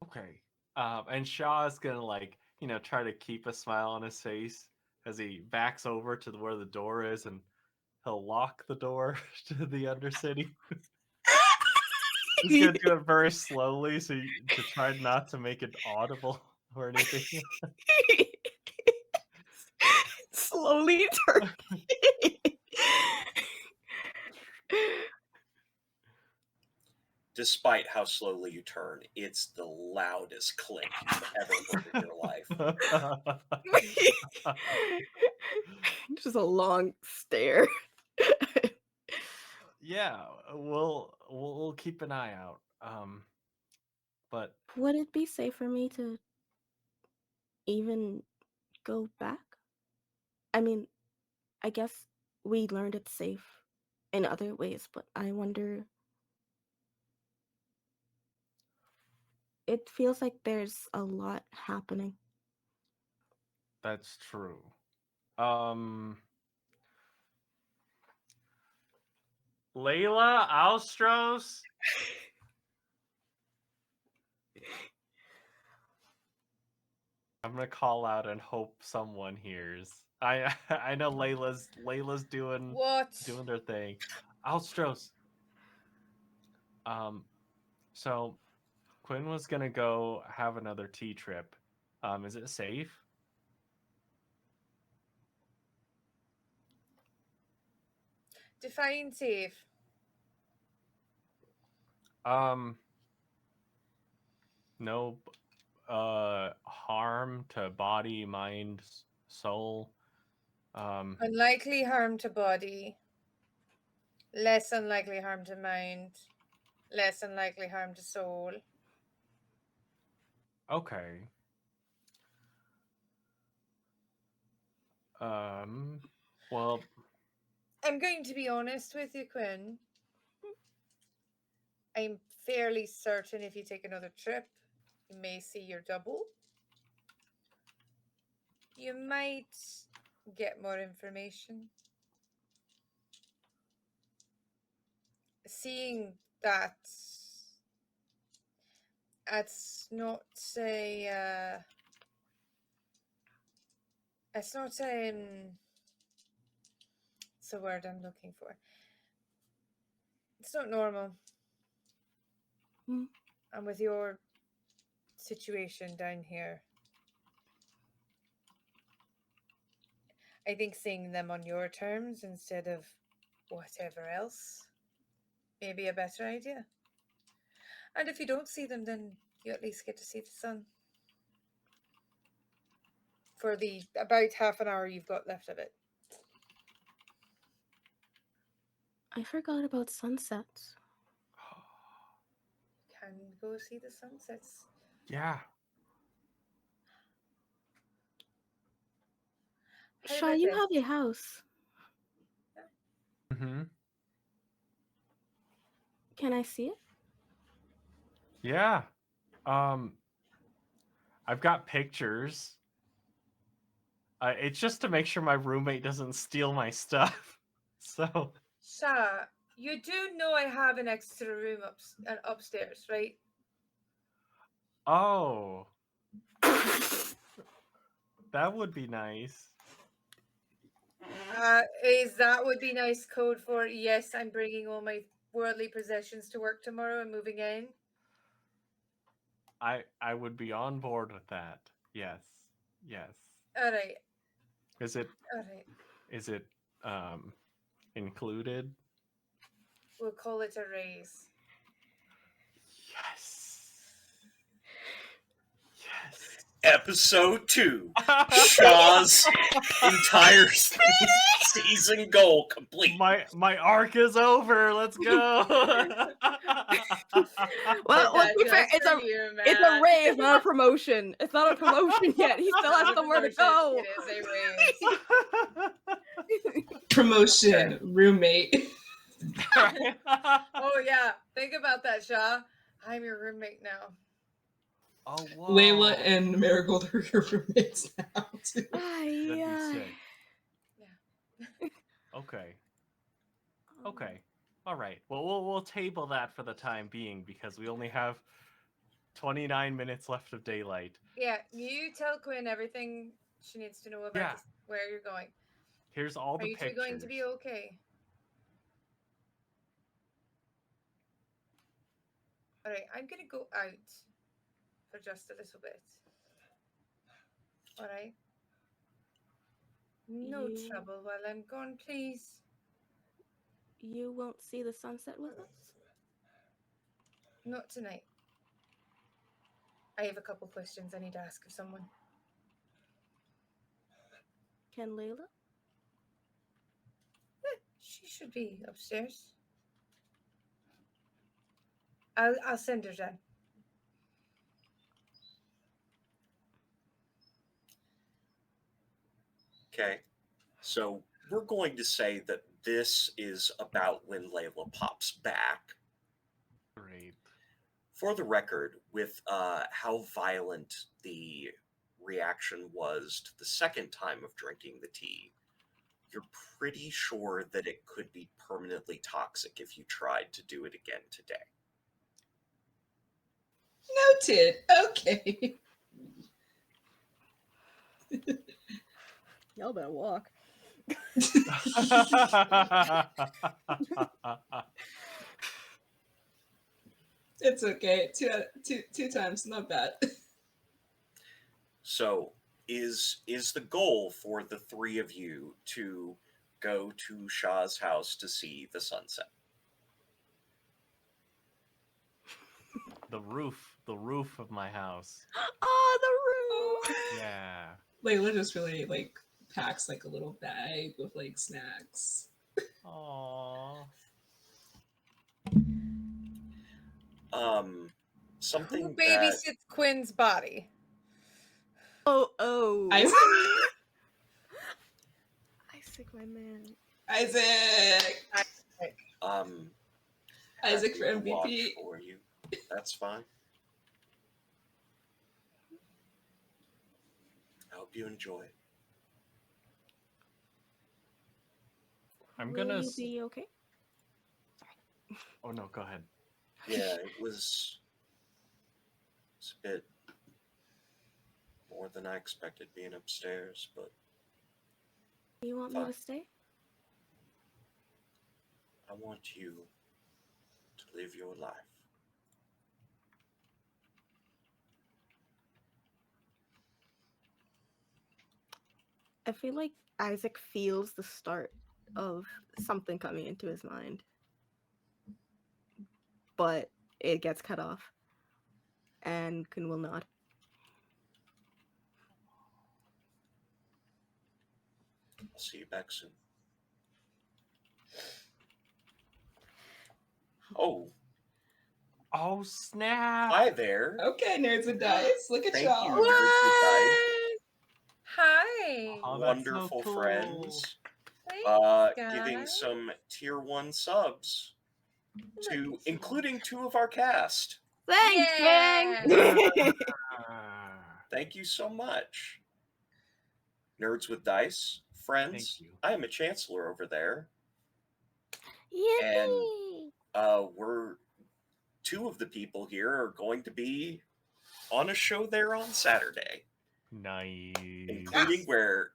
Okay. And Shaw is gonna like, try to keep a smile on his face as he backs over to where the door is, and he'll lock the door to the Undercity. He's gonna do it very slowly, to try not to make it audible or anything. Slowly turn. Despite how slowly you turn, it's the loudest click you've ever heard in your life. Just a long stare. Yeah, we'll keep an eye out. But would it be safe for me to even go back? I mean, I guess we learned it's safe in other ways, but I wonder. It feels like there's a lot happening. That's true. Layla, Alstros. I'm gonna call out and hope someone hears. I I know Layla's doing What? their thing. Alstros. So Quinn was gonna go have another tea trip. Is it safe? Define safe. No harm to body, mind, soul. Unlikely harm to body. Less unlikely harm to mind. Less unlikely harm to soul. Okay. Well, I'm going to be honest with you, Quinn. I'm fairly certain if you take another trip, you may see your double. You might get more information. Seeing that, it's not a, it's not it's the word I'm looking for. It's not normal. Hmm. And with your situation down here, I think seeing them on your terms instead of whatever else may be a better idea. And if you don't see them, then you at least get to see the sun. For the about half an hour you've got left of it. I forgot about sunsets. You can go see the sunsets. yeah. How Shaw, about you this? have a house. Mm-hmm. Can I see it? Yeah. I've got pictures. It's just to make sure my roommate doesn't steal my stuff. So. Sha, you do know I have an extra room upstairs, right? Oh, that would be nice. Is that would be nice code for yes, I'm bringing all my worldly possessions to work tomorrow and moving in? I would be on board with that. Yes. Yes. All right. Is it All right. included? We'll call it a raise. Yes. Yes. Episode 2. Shaw's entire season goal complete. My arc is over. Let's go. Well, let's be fair. It's a raise, not a promotion. It's not a promotion yet. He still has somewhere to go. It is a raise. Promotion, roommate. Oh yeah, think about that, Shaw. I'm your roommate now. Oh, wow. Layla and Marigold are your roommates now. Too. That'd be sick. Yeah. Okay. Okay. All right. Well, we'll table that for the time being because we only have 29 minutes left of daylight. Yeah, you tell Quinn everything she needs to know about Yeah. where you're going. Here's all Are the you pictures. two going to be okay? All right, I'm gonna go out for just a little bit. All right. No trouble while I'm gone, please. You won't see the sunset with us? Not tonight. I have a couple questions I need to ask of someone. Can Layla? She should be upstairs. I'll send her down. Okay. So we're going to say that this is about when Layla pops back. Great. For the record, with how violent the reaction was to the second time of drinking the tea, you're pretty sure that it could be permanently toxic if you tried to do it again today. Noted. Okay. Y'all better walk. It's okay. Two times, not bad. So, is the goal for the three of you to go to Shah's house to see the sunset? The roof of my house. Oh, the room. Yeah. Layla just really like packs like a little bag with like snacks. Aww. Something Who that babysits Quinn's body? Oh. Isaac. Isaac, my man. Isaac. Isaac happy for to watch MVP. for you. That's fine. I hope you enjoy it. I'm Will gonna. you be okay? Oh no, go ahead. Yeah, it was a bit more than I expected being upstairs, but You want me to stay? I want you to live your life. I feel like Isaac feels the start of something coming into his mind, but it gets cut off, and Kun will nod. I'll see you back soon. Oh, Oh snap! hi there. Okay, nerds with dice. Look at Thank y'all. you, Nerds with Dice. Hi. Oh, that's so Wonderful cool. friends. Thanks, Giving guys. some tier 1 subs to Nice. including 2 of our cast. Thanks, Yeah. gang! Thank you so much. Nerds with Dice, friends. Thank you. I am a chancellor over there. Yippee! We're 2 of the people here are going to be on a show there on Saturday, Nice. including where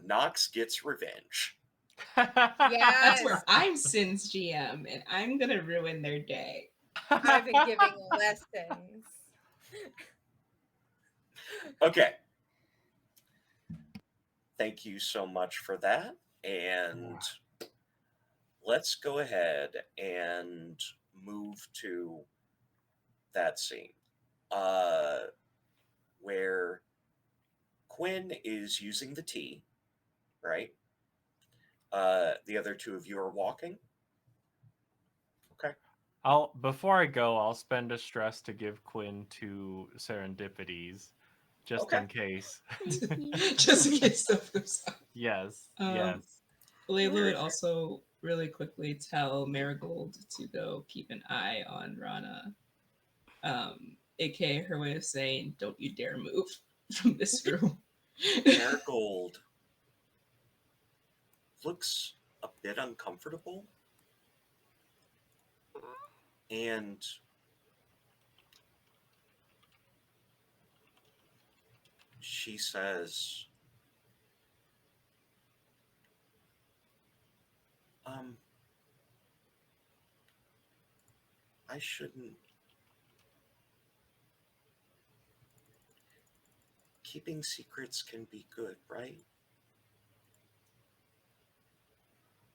Nox gets revenge. That's Yes. where I'm Sin's GM, and I'm gonna ruin their day. I've been giving lessons. Okay. Thank you so much for that. And let's go ahead and move to that scene where Quinn is using the tea, right? The other 2 of you are walking. Okay. Before I go, I'll spend a stress to give Quinn 2 serendipities, just Okay. in case. Just in case stuff goes up. Yes. Um, yes. Layla would also really quickly tell Marigold to go keep an eye on Rana. AKA her way of saying, don't you dare move from this room. Marigold looks a bit uncomfortable. And she says, I shouldn't. Keeping secrets can be good, right?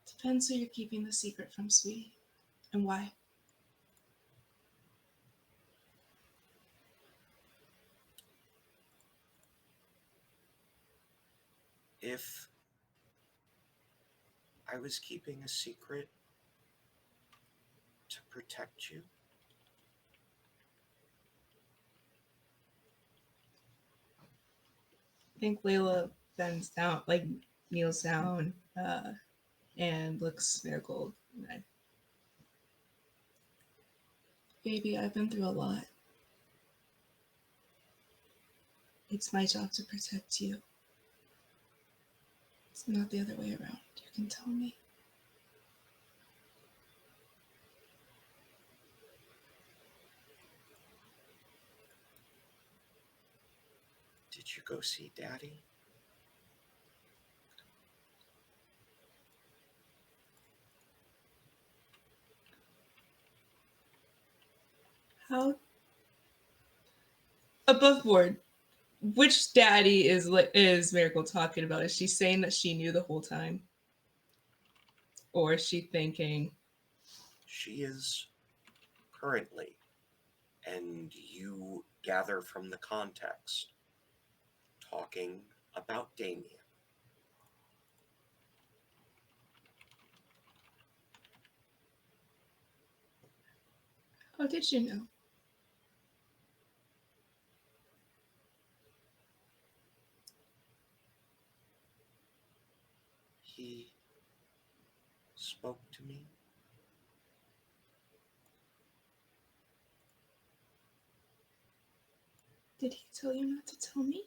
Depends who you're keeping the secret from, sweetie, and why. If I was keeping a secret to protect you, I think Layla bends down, like kneels down and looks Marigold. Baby, I've been through a lot. It's my job to protect you. It's not the other way around. You can tell me. Did you go see Daddy? How? Above board, which daddy is Miracle talking about? Is she saying that she knew the whole time? Or is she thinking? She is currently, and you gather from the context, talking about Damien. How did you know? He spoke to me. Did he tell you not to tell me?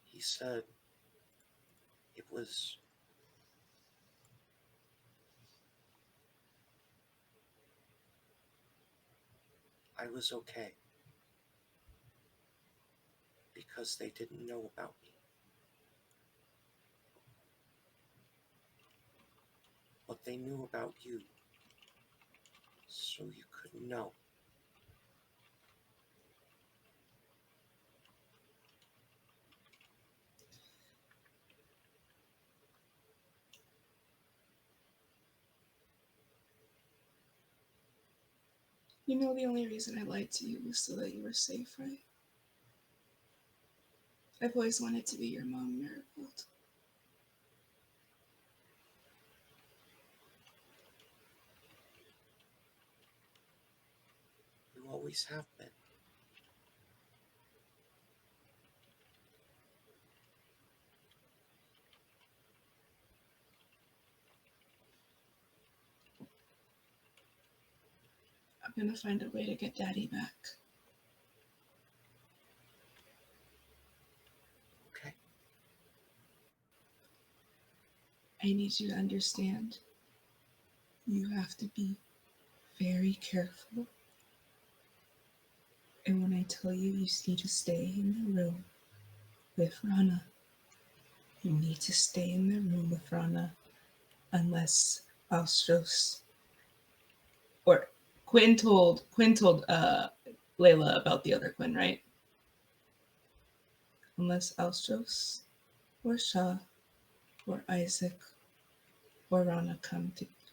He said it was I was okay because they didn't know about me. But they knew about you, so you couldn't know. You know the only reason I lied to you was so that you were safe, right? I've always wanted to be your mom, Marigold. You always have been. I'm gonna find a way to get Daddy back. Okay. I need you to understand. You have to be very careful. And when I tell you need to stay in the room with Rana, you need to stay in the room with Rana unless Astros or Quinn told Layla about the other Quinn, right? Unless Astros or Shah or Isaac or Rana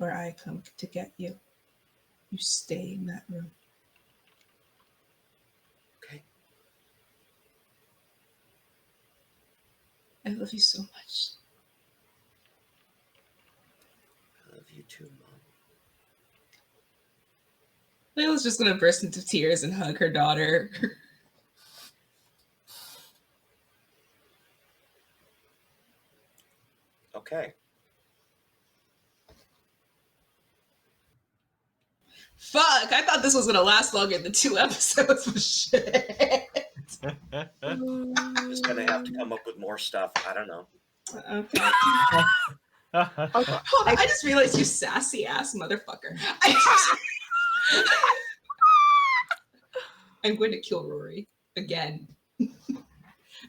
I come to get you. You stay in that room. Okay. I love you so much. I love you too, Mom. Layla's just gonna burst into tears and hug her daughter. Okay. Fuck! I thought this was gonna last longer than 2 episodes of shit. I'm just gonna have to come up with more stuff. I don't know. Okay. Also, Hold on, I just realized you sassy ass motherfucker. I'm going to kill Rory again.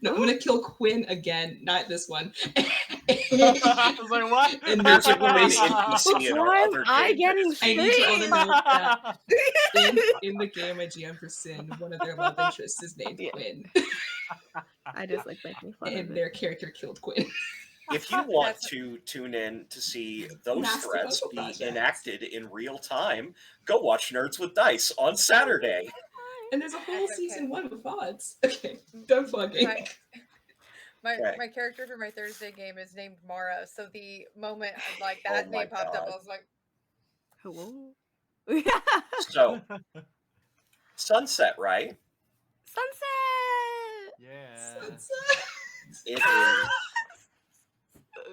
No, I'm gonna kill Quinn again, not this one. I was like, what? And There's a nurture Quinn Rory's. NPC in our why am other I game that getting is I need you all to Shame. know that in the game I GM for Sin, one of their love interests is named Yeah. Quinn, I just like making fun of and it. their character killed Quinn. If you want That's- to tune in to see those Nasty threats Uncle be Projects. enacted in real time, go watch Nerds with Dice on Saturday. And there's a whole That's okay. season 1 with odds. Okay, done plugging. Okay. My character for my Thursday game is named Mara, so the moment that Oh my name popped up, God. I was like, Hello. So, Sunset, right? Sunset! Yeah. Sunset. It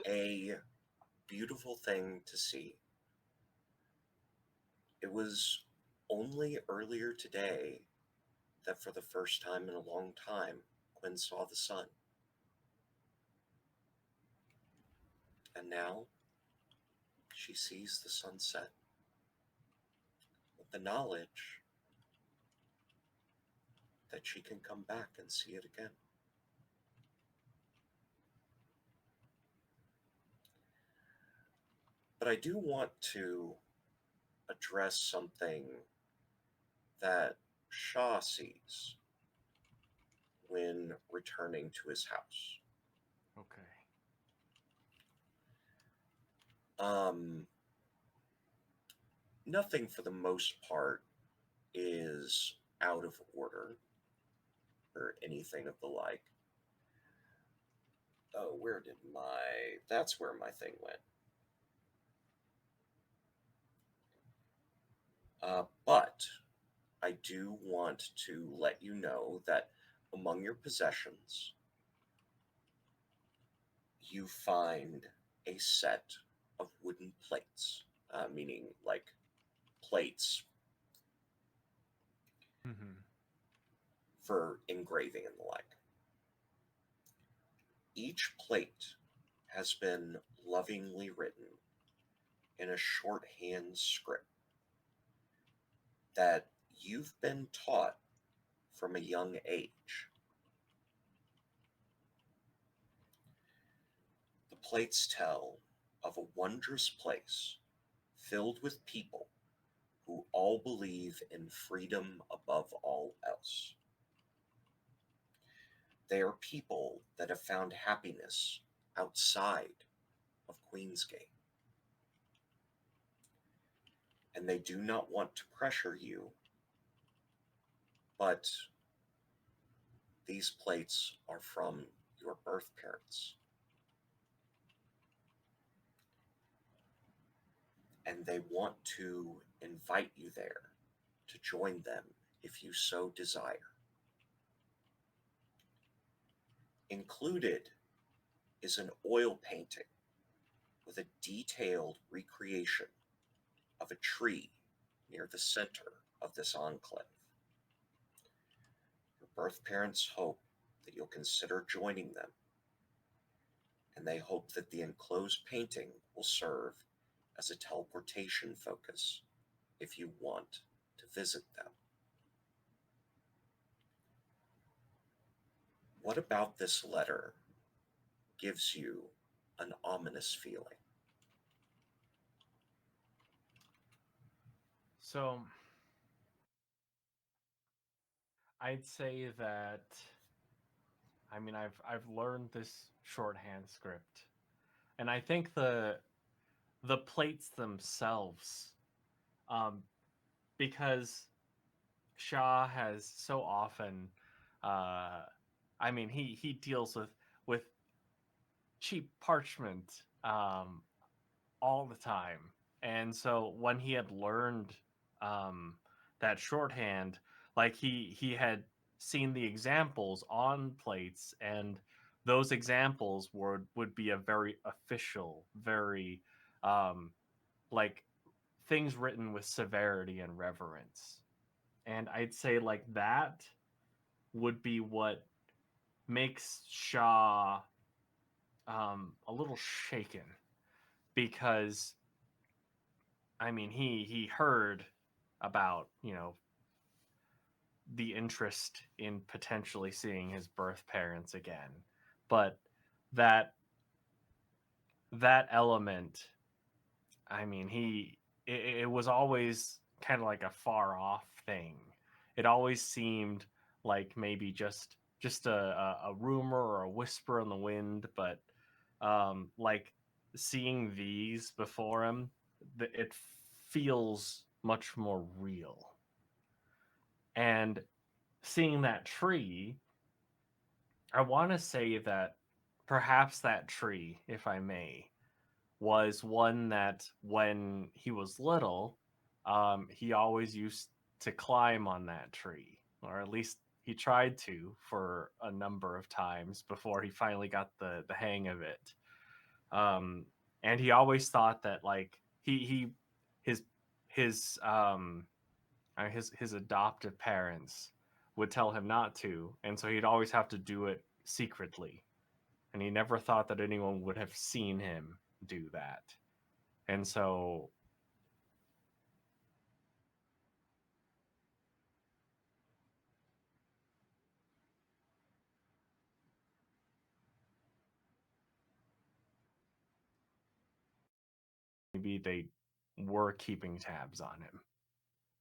is a beautiful thing to see. It was only earlier today that for the first time in a long time, Quinn saw the sun. And now she sees the sunset with the knowledge that she can come back and see it again. But I do want to address something that Shaw sees when returning to his house. Okay. Nothing for the most part is out of order or anything of the like. Oh, that's where my thing went. But I do want to let you know that among your possessions, you find a set of wooden plates, meaning like plates Mm-hmm. for engraving and the like. Each plate has been lovingly written in a shorthand script that you've been taught from a young age. The plates tell of a wondrous place filled with people who all believe in freedom above all else. They are people that have found happiness outside of Queensgate. And they do not want to pressure you, but these plates are from your birth parents. And they want to invite you there to join them if you so desire. Included is an oil painting with a detailed recreation of a tree near the center of this enclave. Your birth parents hope that you'll consider joining them, and they hope that the enclosed painting will serve as a teleportation focus if you want to visit them. What about this letter gives you an ominous feeling? So I'd say that I've learned this shorthand script, and I think the plates themselves, um, because Shaw has so often, he deals with cheap parchment all the time, and so when he had learned um, that shorthand, like he had seen the examples on plates, and those examples would be a very official, very um, like things written with severity and reverence. And I'd say like that would be what makes Shaw a little shaken, because he heard about, the interest in potentially seeing his birth parents again, but that that element, it was always kind of like a far off thing. It always seemed like maybe just a rumor or a whisper in the wind, but like seeing these before him, it feels much more real. And seeing that tree, I want to say that perhaps that tree, if I may, was one that when he was little, he always used to climb on that tree, or at least he tried to for a number of times before he finally got the hang of it. And he always thought that like his his his adoptive parents would tell him not to, and so he'd always have to do it secretly. And he never thought that anyone would have seen him do that. And so maybe they were keeping tabs on him.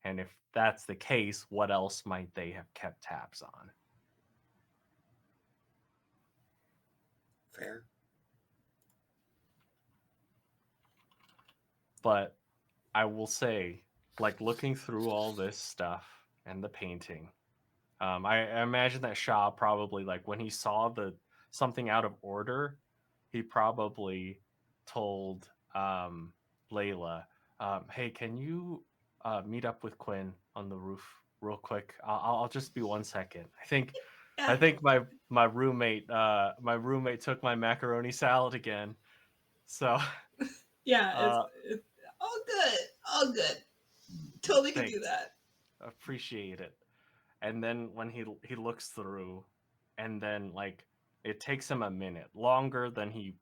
And if that's the case, what else might they have kept tabs on? Fair. But I will say, like looking through all this stuff and the painting, I imagine that Shaw probably like when he saw the something out of order, he probably told Layla, "Hey, can you meet up with Quinn on the roof real quick? I'll just be 1 second. I think my roommate took my macaroni salad again, so." Yeah, Uh, it's all good. All good. Totally can do Thanks. that. Appreciate it. And then when he looks through, and then like it takes him a minute longer than he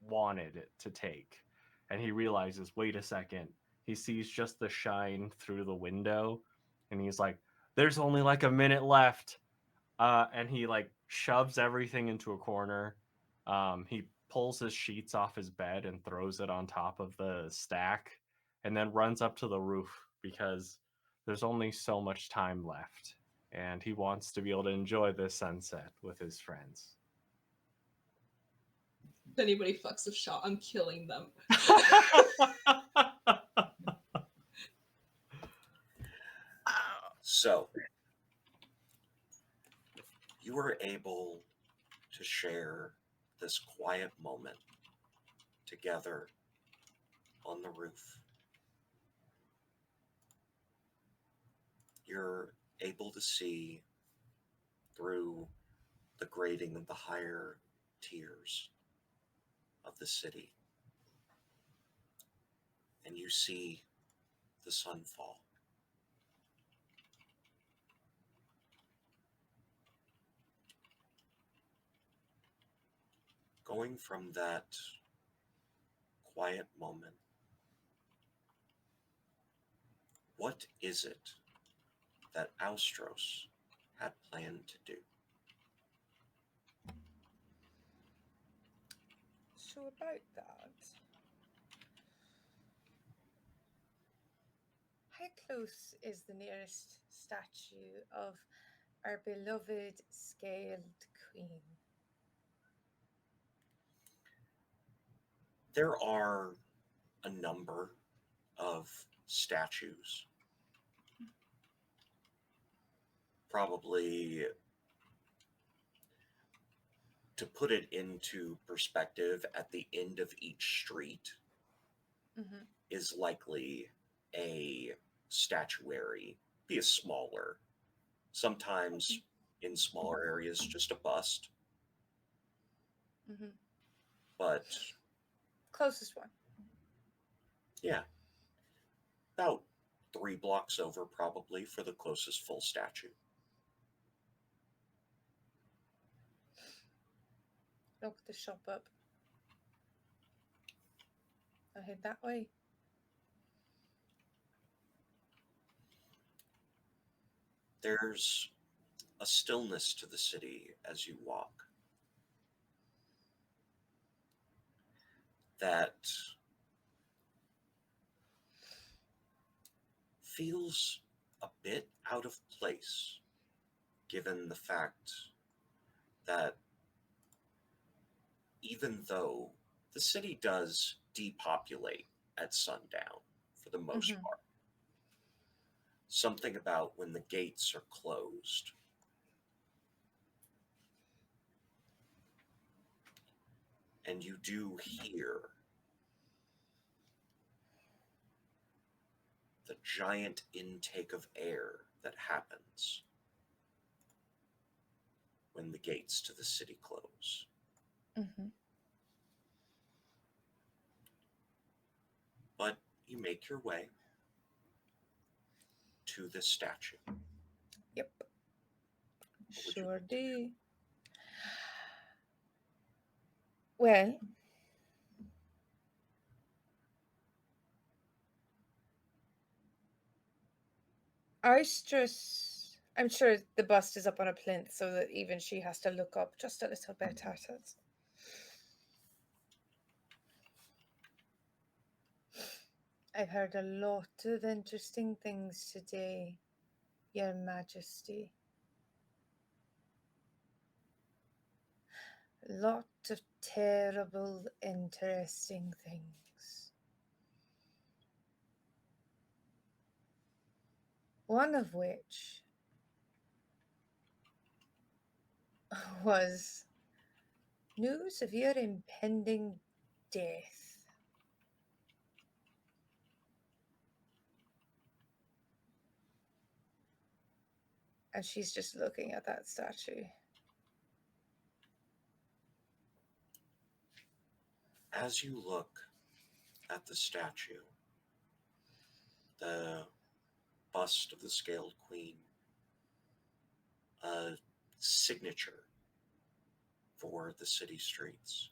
wanted it to take, and he realizes, wait a second, he sees just the shine through the window, and he's like, there's only like a minute left. And he like shoves everything into a corner. He pulls his sheets off his bed and throws it on top of the stack, and then runs up to the roof because there's only so much time left, and he wants to be able to enjoy this sunset with his friends. If anybody fucks with Shaw, I'm killing them. So, you were able to share this quiet moment together on the roof. You're able to see through the grating of the higher tiers of the city, and you see the sun fall. Going from that quiet moment, what is it that Austros had planned to do? So about that, how close is the nearest statue of our beloved scaled queen? There are a number of statues, probably, to put it into perspective, at the end of each street Mm-hmm. is likely a statuary, be a smaller, sometimes in smaller areas just a bust, Mm-hmm. but Closest one. yeah, about 3 blocks over probably for the closest full statue. Look the shop up. I head that way. There's a stillness to the city as you walk that feels a bit out of place, given the fact that even though the city does depopulate at sundown for the most Mhm. part, something about when the gates are closed and you do hear the giant intake of air that happens when the gates to the city close. Mm-hmm. But you make your way to this statue. Yep. What would you Sure like to do. Well, I'm sure the bust is up on a plinth so that even she has to look up just a little bit at it. I've heard a lot of interesting things today, Your Majesty. A lot of terrible, interesting things. One of which was news of your impending death. And she's just looking at that statue. As you look at the statue, the bust of the Scaled Queen, a signature for the city streets.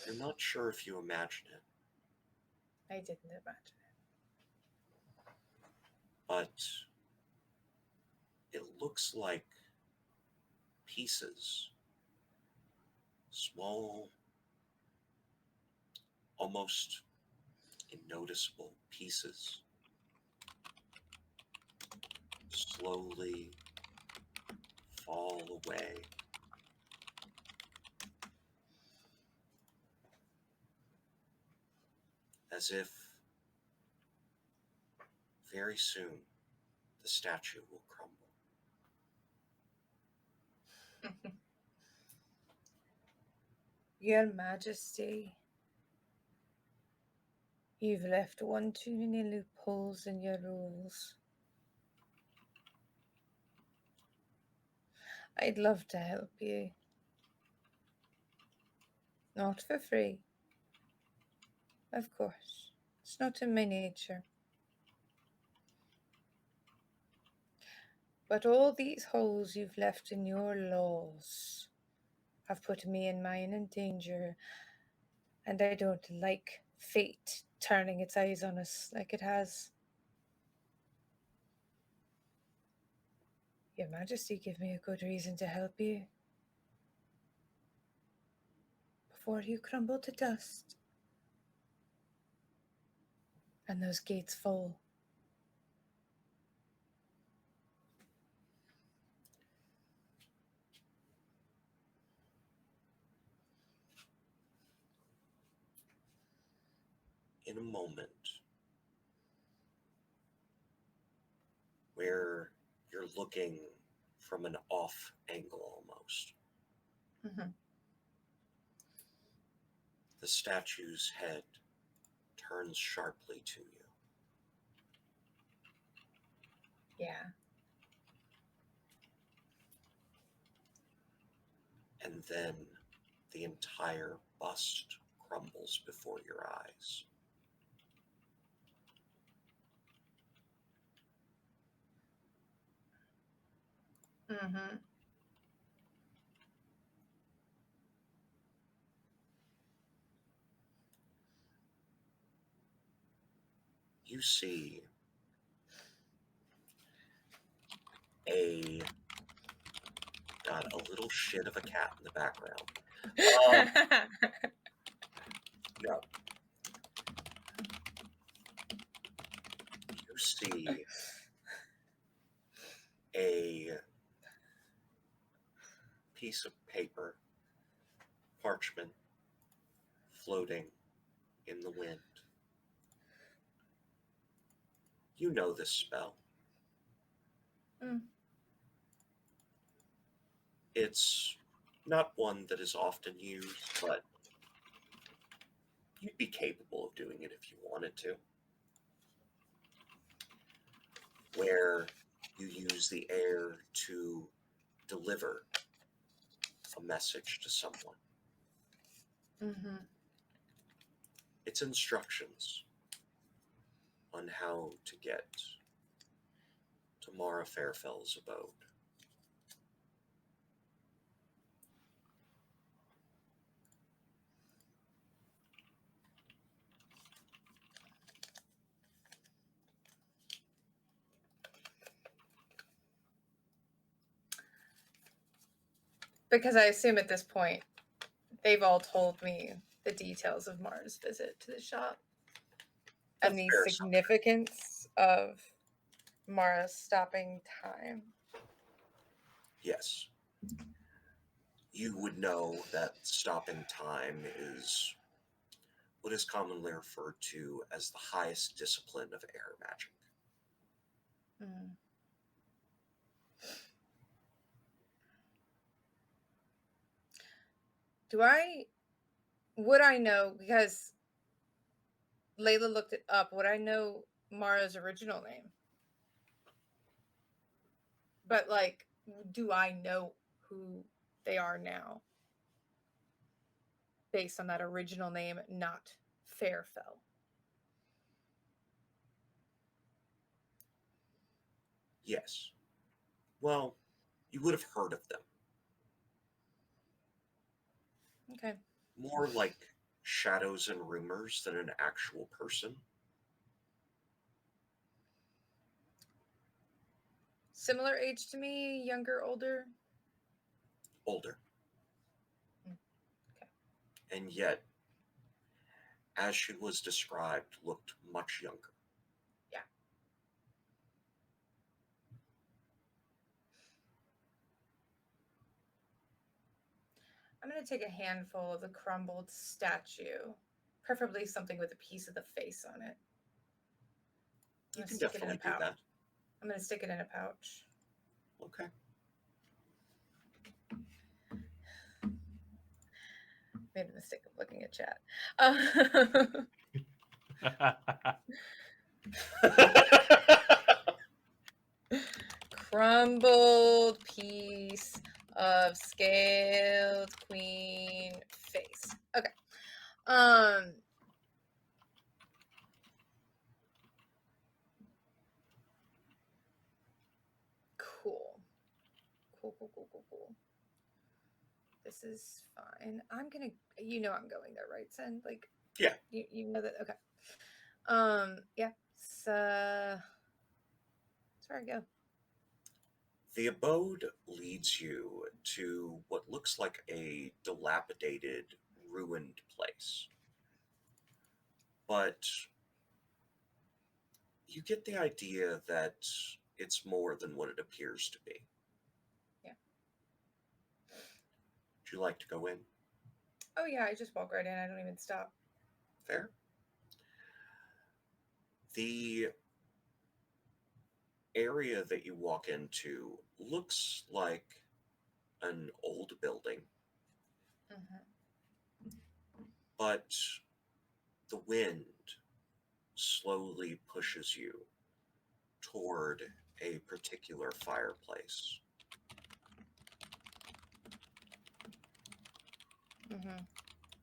You're not sure if you imagine it, I didn't imagine but it looks like pieces, small, almost unnoticeable pieces, slowly fall away. As if very soon the statue will crumble. it. Your Majesty, you've left one too many loopholes in your rules. I'd love to help you. Not for free. Of course. It's not in my nature. But all these holes you've left in your laws have put me and mine in danger, and I don't like fate turning its eyes on us like it has. Your Majesty, give me a good reason to help you before you crumble to dust and those gates fall. In a moment where you're looking from an off angle almost, Mm-hmm. the statue's head turns sharply to you. Yeah. And then the entire bust crumbles before your eyes. Mm-hmm. You see a little shit of a cat in the background. No. You see a piece of paper, parchment, floating in the wind. You know this spell. Mm. It's not one that is often used, but you'd be capable of doing it if you wanted to. Where you use the air to deliver a message to someone. Mm-hmm. It's instructions on how to get to Mara Fairfell's abode. Because I assume at this point, they've all told me the details of Mara's visit to the shop and That's the fair significance of Mara's stopping time. Yes. You would know that stopping time is what is commonly referred to as the highest discipline of air magic. Mm. Would I know, because Layla looked it up, would I know Mara's original name? But, like, do I know who they are now? Based on that original name, not Fairfell. Yes. Well, you would have heard of them. Okay. More like shadows and rumors than an actual person. Similar age to me, younger, older? Older. Okay. And yet, as she was described, looked much younger. Yeah. I'm going to take a handful of the crumbled statue, preferably something with a piece of the face on it. You I'm can gonna stick it in a definitely do pouch. that. I'm going to stick it in a pouch. Okay. Made a mistake of looking at chat. Crumbled piece of scaled queen face. Okay. Cool. Cool. This is fine. I'm gonna, I'm going there, right, Sen? Like, Yeah. You know that. Okay. Yeah. So that's where I go. The abode leads you to what looks like a dilapidated, ruined place. But you get the idea that it's more than what it appears to be. Yeah. Would you like to go in? Oh yeah, I just walk right in. I don't even stop. Fair. The area that you walk into looks like an old building, but the wind slowly pushes you toward a particular fireplace.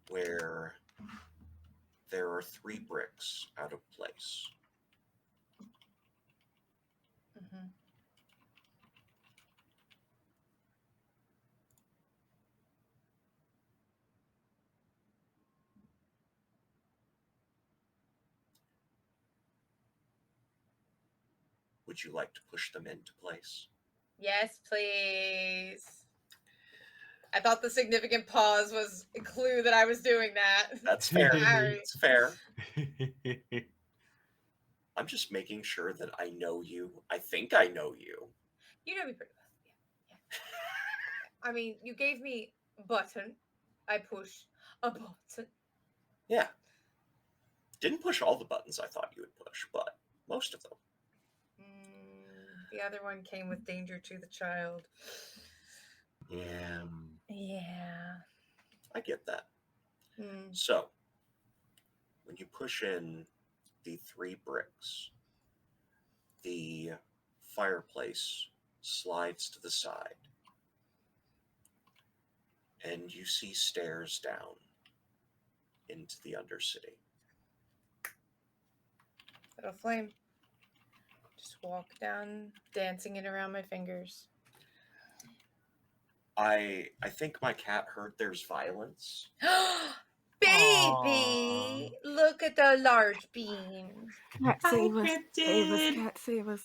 Where there are 3 bricks out of place. Would you like to push them into place? Yes, please. I thought the significant pause was a clue that I was doing that. That's fair. Sorry. It's fair. I'm just making sure that I know you. I think I know you. You know me pretty well. Yeah. I mean, you gave me a button. I push a button. Yeah. Didn't push all the buttons I thought you would push, but most of them. The other one came with danger to the child. Yeah. Yeah. I get that. So, when you push in the 3 bricks, the fireplace slides to the side, and you see stairs down into the Undercity. Little flame. Just walk down, dancing it around my fingers. I think my cat heard there's violence. Baby! Look at the large bean. Cat, Hi, save us. Save us, Cryptid. cat, save us.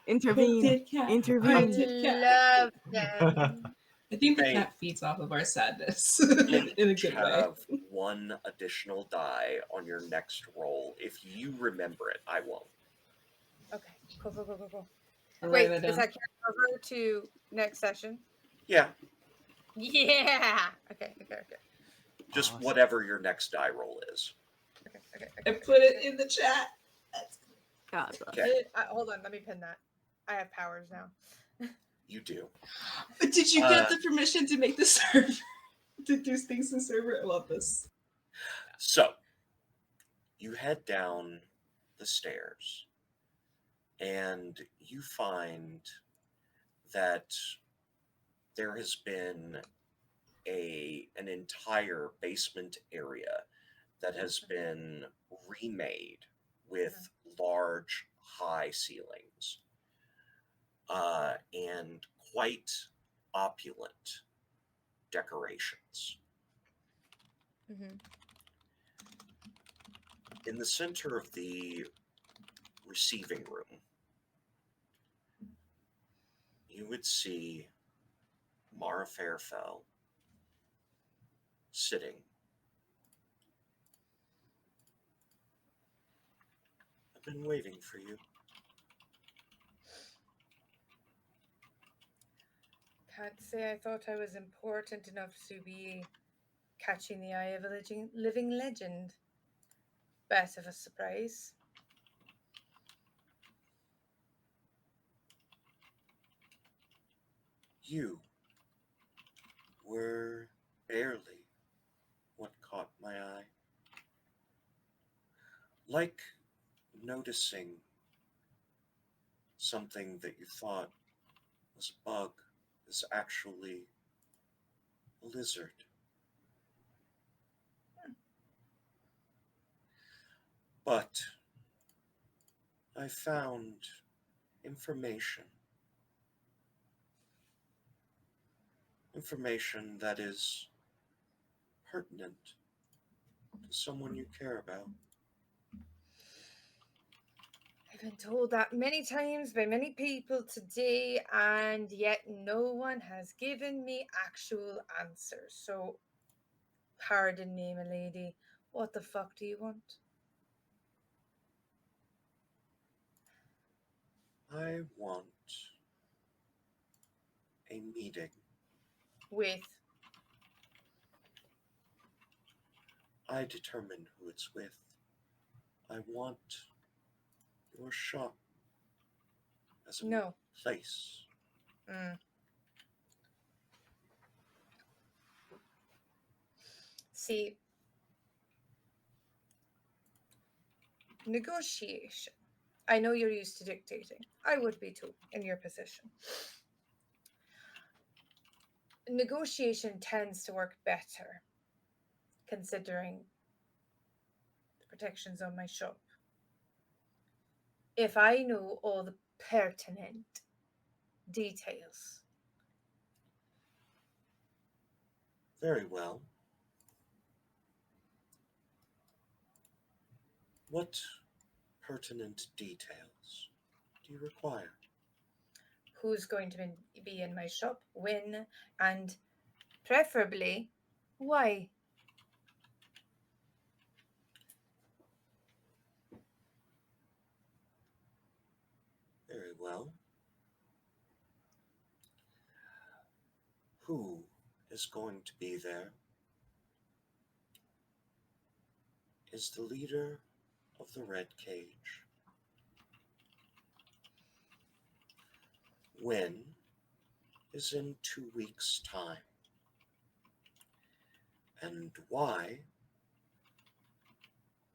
Intervene. Cryptid cat. Intervene. I Cryptid cat. love them. I think the Hey. cat feeds off of our sadness You in a good way. have one additional die on your next roll. If you remember it, I won't. Okay, cool. I'm Wait, writing that does down. that carry over to next session? Yeah, Yeah! Okay. just Awesome. whatever your next die roll is. I put it in the chat. God bless. Okay. Hold on, let me pin that. I have powers now. You do. But did you get the permission to make the server to do things in the server? I love this. So, you head down the stairs, and you find that there has been an entire basement area that has been remade with large, high ceilings and quite opulent decorations. Mm-hmm. In the center of the receiving room, you would see Mara Fairfell sitting. I've been waiting for you. Can't say I thought I was important enough to be catching the eye of a living legend. Bit of a surprise. You were barely what caught my eye. Like noticing something that you thought was a bug is actually a lizard. But I found information that is pertinent to someone you care about. I've been told that many times by many people today, and yet no one has given me actual answers. So, pardon me, my lady. What the fuck do you want? I want a meeting. With I determine who it's with. I want your shop as a no. place. See, negotiation. I know you're used to dictating. I would be too, in your position. Negotiation tends to work better, considering the protections on my shop. If I know all the pertinent details. Very well. What pertinent details do you require? Who's going to be in my shop, when, and preferably why? Very well. Who is going to be there is the leader of the Red Cage. When is in 2 weeks' time. And why?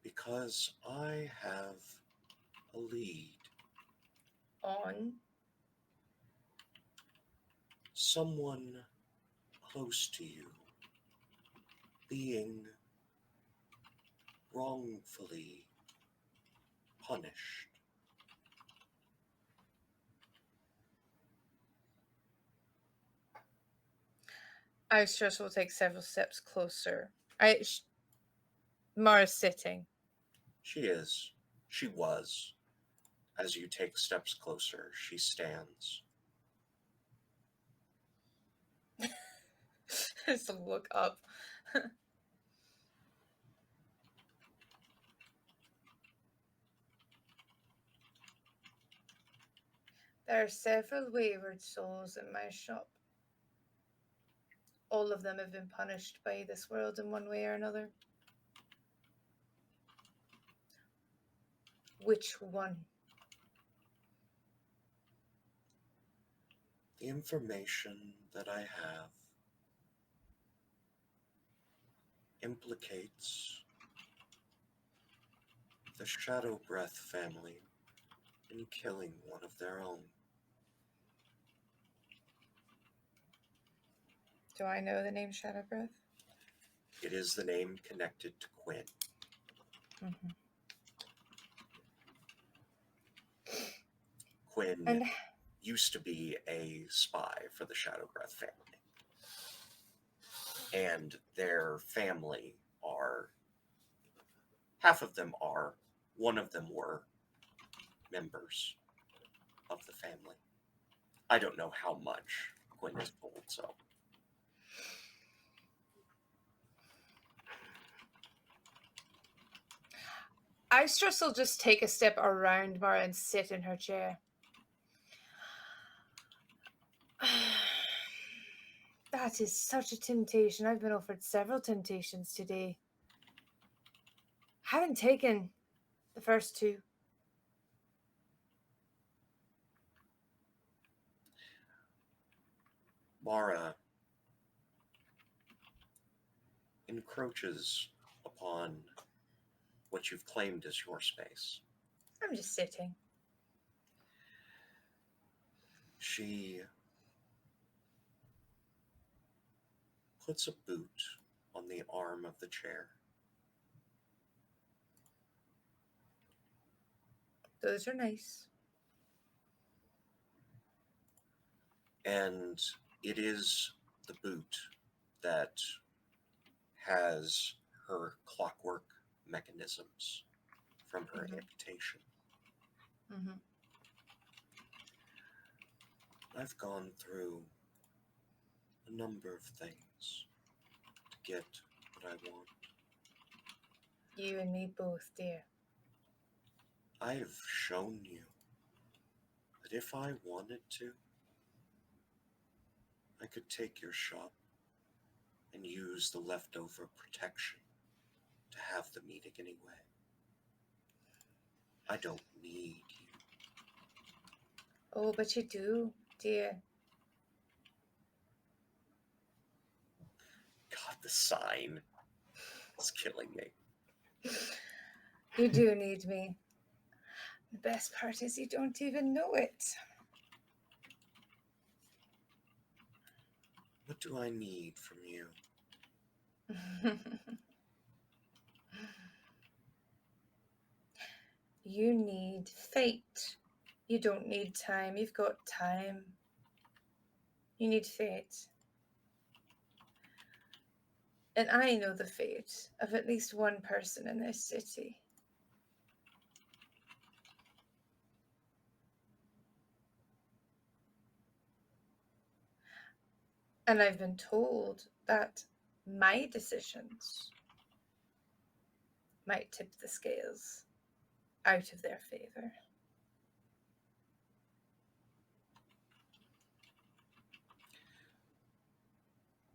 Because I have a lead. On someone close to you being wrongfully punished. Istrus will take several steps closer. Mara's sitting. She is. She was. As you take steps closer, she stands. Just look up. There are several wayward souls in my shop. All of them have been punished by this world in one way or another. Which one? The information that I have implicates the Shadow Breath family in killing one of their own. Do I know the name Shadow Breath? It is the name connected to Quinn. Mm-hmm. Quinn And used to be a spy for the Shadow Breath family. And their family are, half of them are, one of them were members of the family. I don't know how much Quinn is told, so. Istrus will just take a step around Mara and sit in her chair. That is such a temptation. I've been offered several temptations today. Haven't taken the first two. Mara encroaches upon what you've claimed as your space. I'm just sitting. She puts a boot on the arm of the chair. Those are nice. And it is the boot that has her clockwork mechanisms from her amputation. Mm-hmm. I've gone through a number of things to get what I want. You and me both, dear. I've shown you that if I wanted to, I could take your shop and use the leftover protection to have the meeting anyway. I don't need you. Oh, but you do, dear. God, the sign is killing me. You do need me. The best part is you don't even know it. What do I need from you? You need fate. You don't need time. You've got time. You need fate. And I know the fate of at least one person in this city. And I've been told that my decisions might tip the scales out of their favor.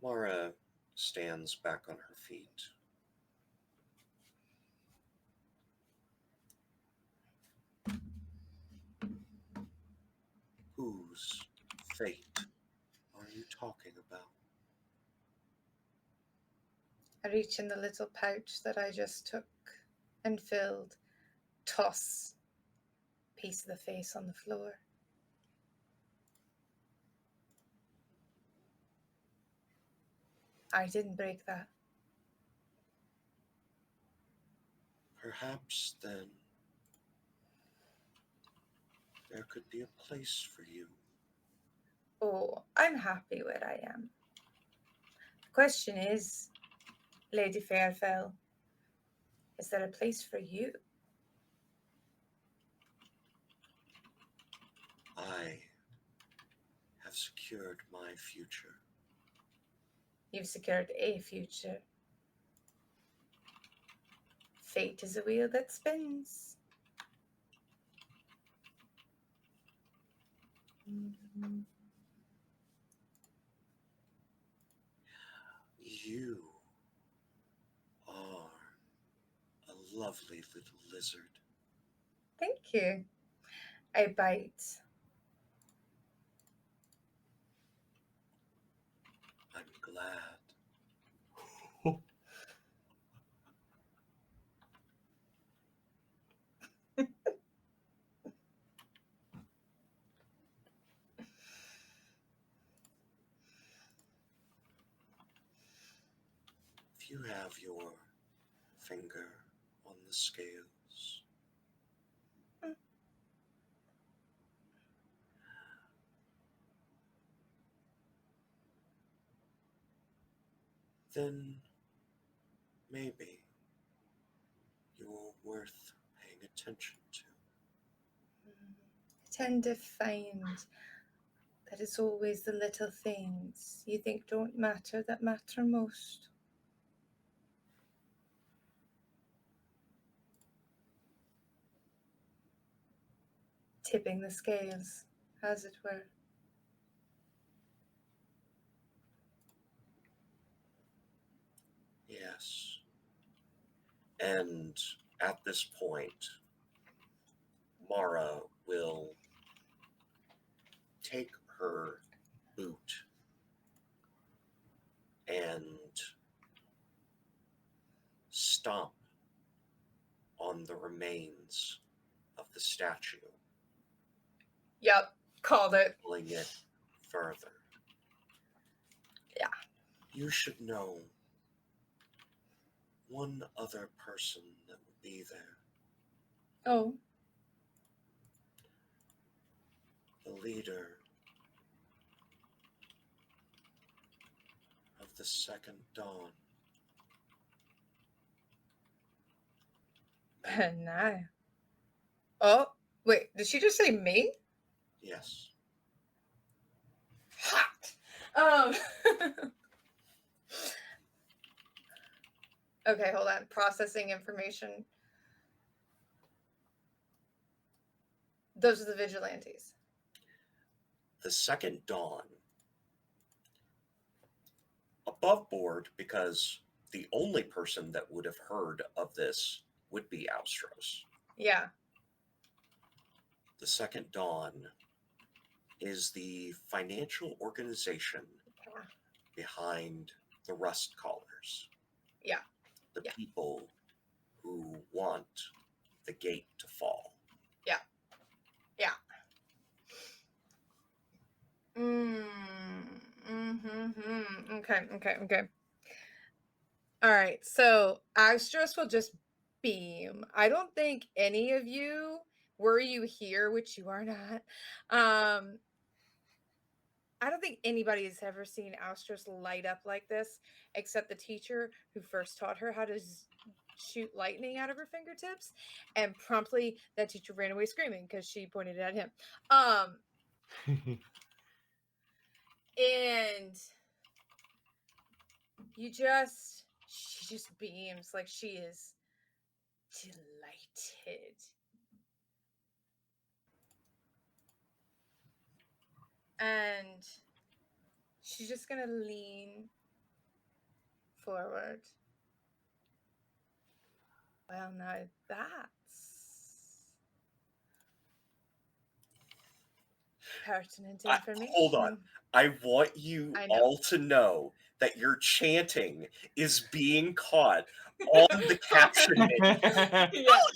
Mara stands back on her feet. Whose fate are you talking about? I reach in the little pouch that I just took and filled, toss piece of the face on the floor. I didn't break that. Perhaps then there could be a place for you. Oh, I'm happy where I am. The question is, Lady Fairfell, is there a place for you? I have secured my future. You've secured a future. Fate is a wheel that spins. You are a lovely little lizard. Thank you. I bite. I'm glad. If you have your finger on the scales, then maybe you're worth paying attention to. I tend to find that it's always the little things you think don't matter that matter most. Tipping the scales, as it were. Yes. And at this point, Mara will take her boot and stomp on the remains of the statue, Yep, called it. pulling it further. Yeah. You should know one other person that would be there. Oh, The leader of the Second Dawn. no. Oh, wait, did she just say me? Yes. Hot. Okay, hold on. Processing information. Those are the vigilantes. The Second Dawn. Above board, because the only person that would have heard of this would be Austros. Yeah. The Second Dawn is the financial organization behind the Rust Callers. Yeah. The Yeah. people who want the gate to fall. Yeah. Yeah. Okay. All right. So Astros will just beam. I don't think any of you, were you here, which you are not, I don't think anybody has ever seen Astros light up like this, except the teacher who first taught her how to shoot lightning out of her fingertips, and promptly that teacher ran away screaming because she pointed it at him. And she just beams like she is delighted. And she's just gonna lean forward. Well, now that's pertinent information. Hold on. I want you I know. all to know that your chanting is being caught on the caption menu. Yeah.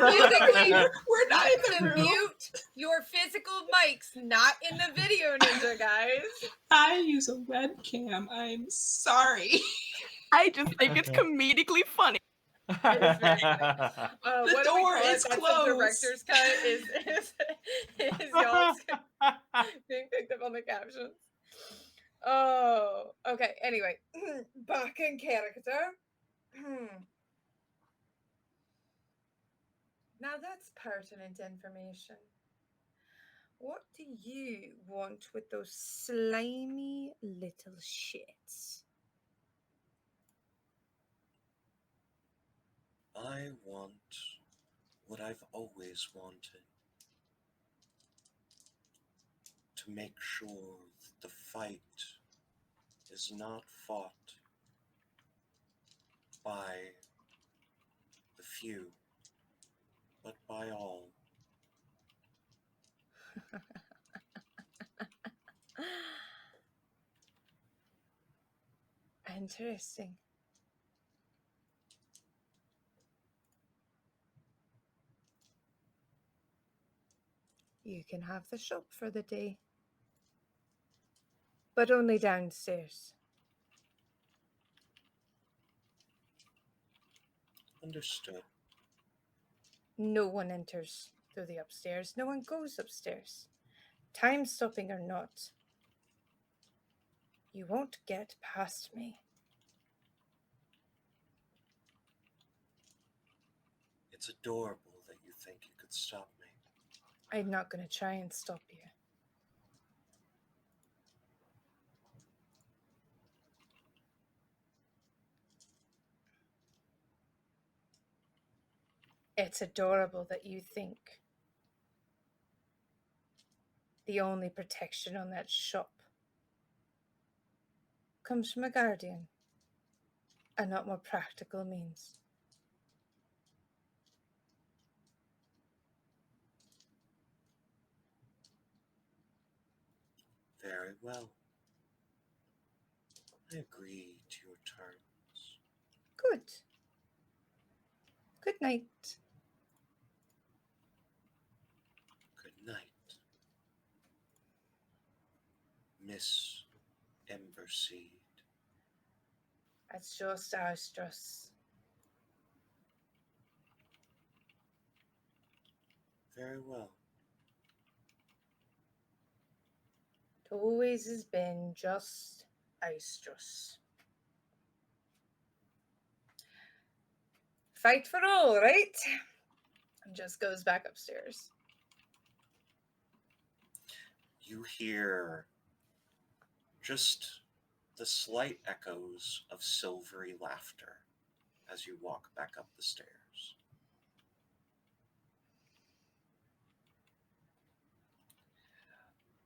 Musically, We're not in the to room. mute your physical mics, not in the video ninja, guys. I use a webcam. I'm sorry. I just think it's comedically funny. It is very funny. The What do we door call it? is That's closed. the director's cut. Is y'all being picked up on the captions? Oh, okay. Anyway, back in character. Now that's pertinent information. What do you want with those slimy little shits? I want what I've always wanted. To make sure that the fight is not fought by the few, but by all. Interesting. You can have the shop for the day, but only downstairs. Understood. No one enters through the upstairs. No one goes upstairs. Time stopping or not, you won't get past me. It's adorable that you think you could stop me. I'm not going to try and stop you. It's adorable that you think the only protection on that shop comes from a guardian and not more practical means. Very well. I agree to your terms. Good. Good night. Good night, Miss Emberseed. That's just Astros. Very well. It always has been just Astros. Fight for all, right? And just goes back upstairs. You hear just the slight echoes of silvery laughter as you walk back up the stairs.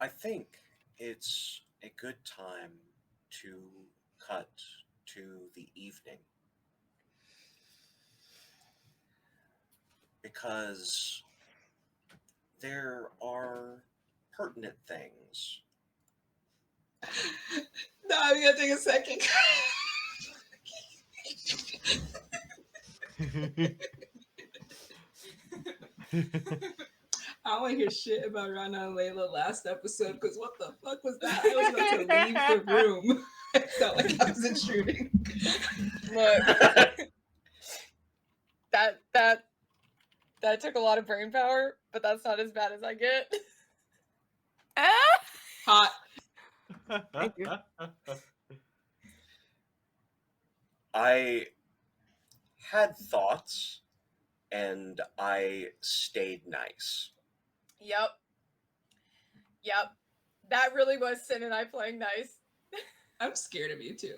I think it's a good time to cut to the evening, because there are pertinent things. No, I'm gonna take a second. I don't want to hear shit about Rana and Layla last episode, because what the fuck was that? I was about to leave the room. I felt like I was intruding. Look, that took a lot of brain power, but that's not as bad as I get. Hot. Thank you. I had thoughts and I stayed nice. Yep. That really was Sin and I playing nice. I'm scared of you too.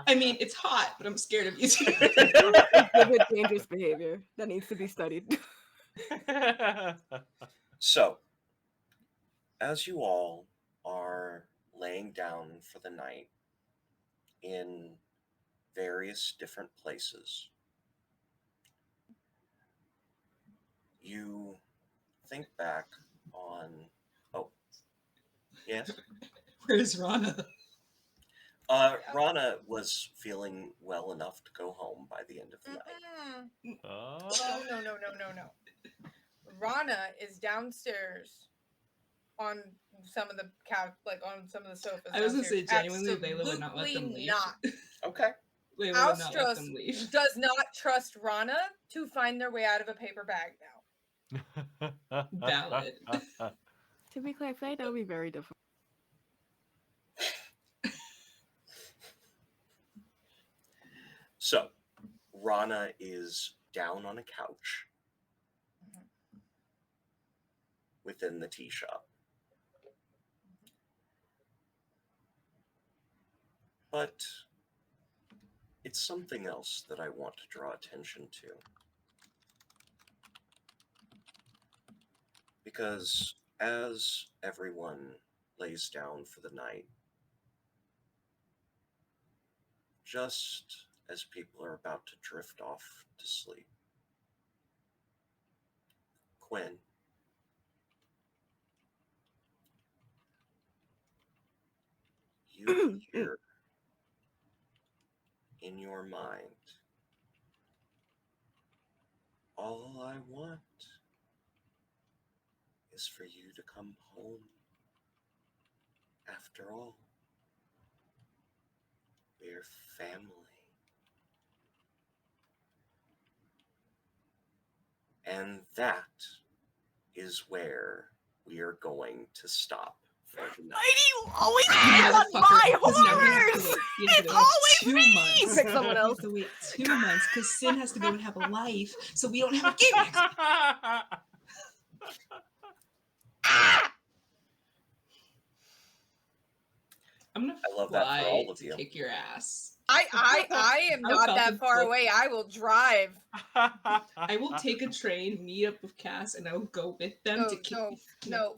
I mean, it's hot, but I'm scared of you too. Exhibit dangerous behavior that needs to be studied. So, as you all are laying down for the night in various different places, you think back on, oh, yes? Where's Rana? Rana was feeling well enough to go home by the end of the night. Mm-mm. Oh. No. Rana is downstairs on some of the couch, like on some of the sofas. I was gonna say, downstairs. genuinely, Layla would not let them Absolutely leave. not. Okay. Layla would not let Austros them leave. does not trust Rana to find their way out of a paper bag now. Valid. To be clear, I feel like that would be very difficult. So, Rana is down on a couch within the tea shop. But it's something else that I want to draw attention to. Because as everyone lays down for the night, just as people are about to drift off to sleep, Quinn, you hear in your mind, all I want is for you to come home. After all, we're family. And that is where we are going to stop for the night. You always You pick on motherfucker. my Listen, now we have to horrors! wait. You have to It's wait always 2 me! months. Pick someone We else. have to wait 2 months because Sin has to go and have a life, so we don't have a game next week. I'm gonna I love that for fly all of to you. kick your ass. I am I'm not about that to far book- away. I will drive. I will take a train, meet up with Cass, and I will go with them No, to kick.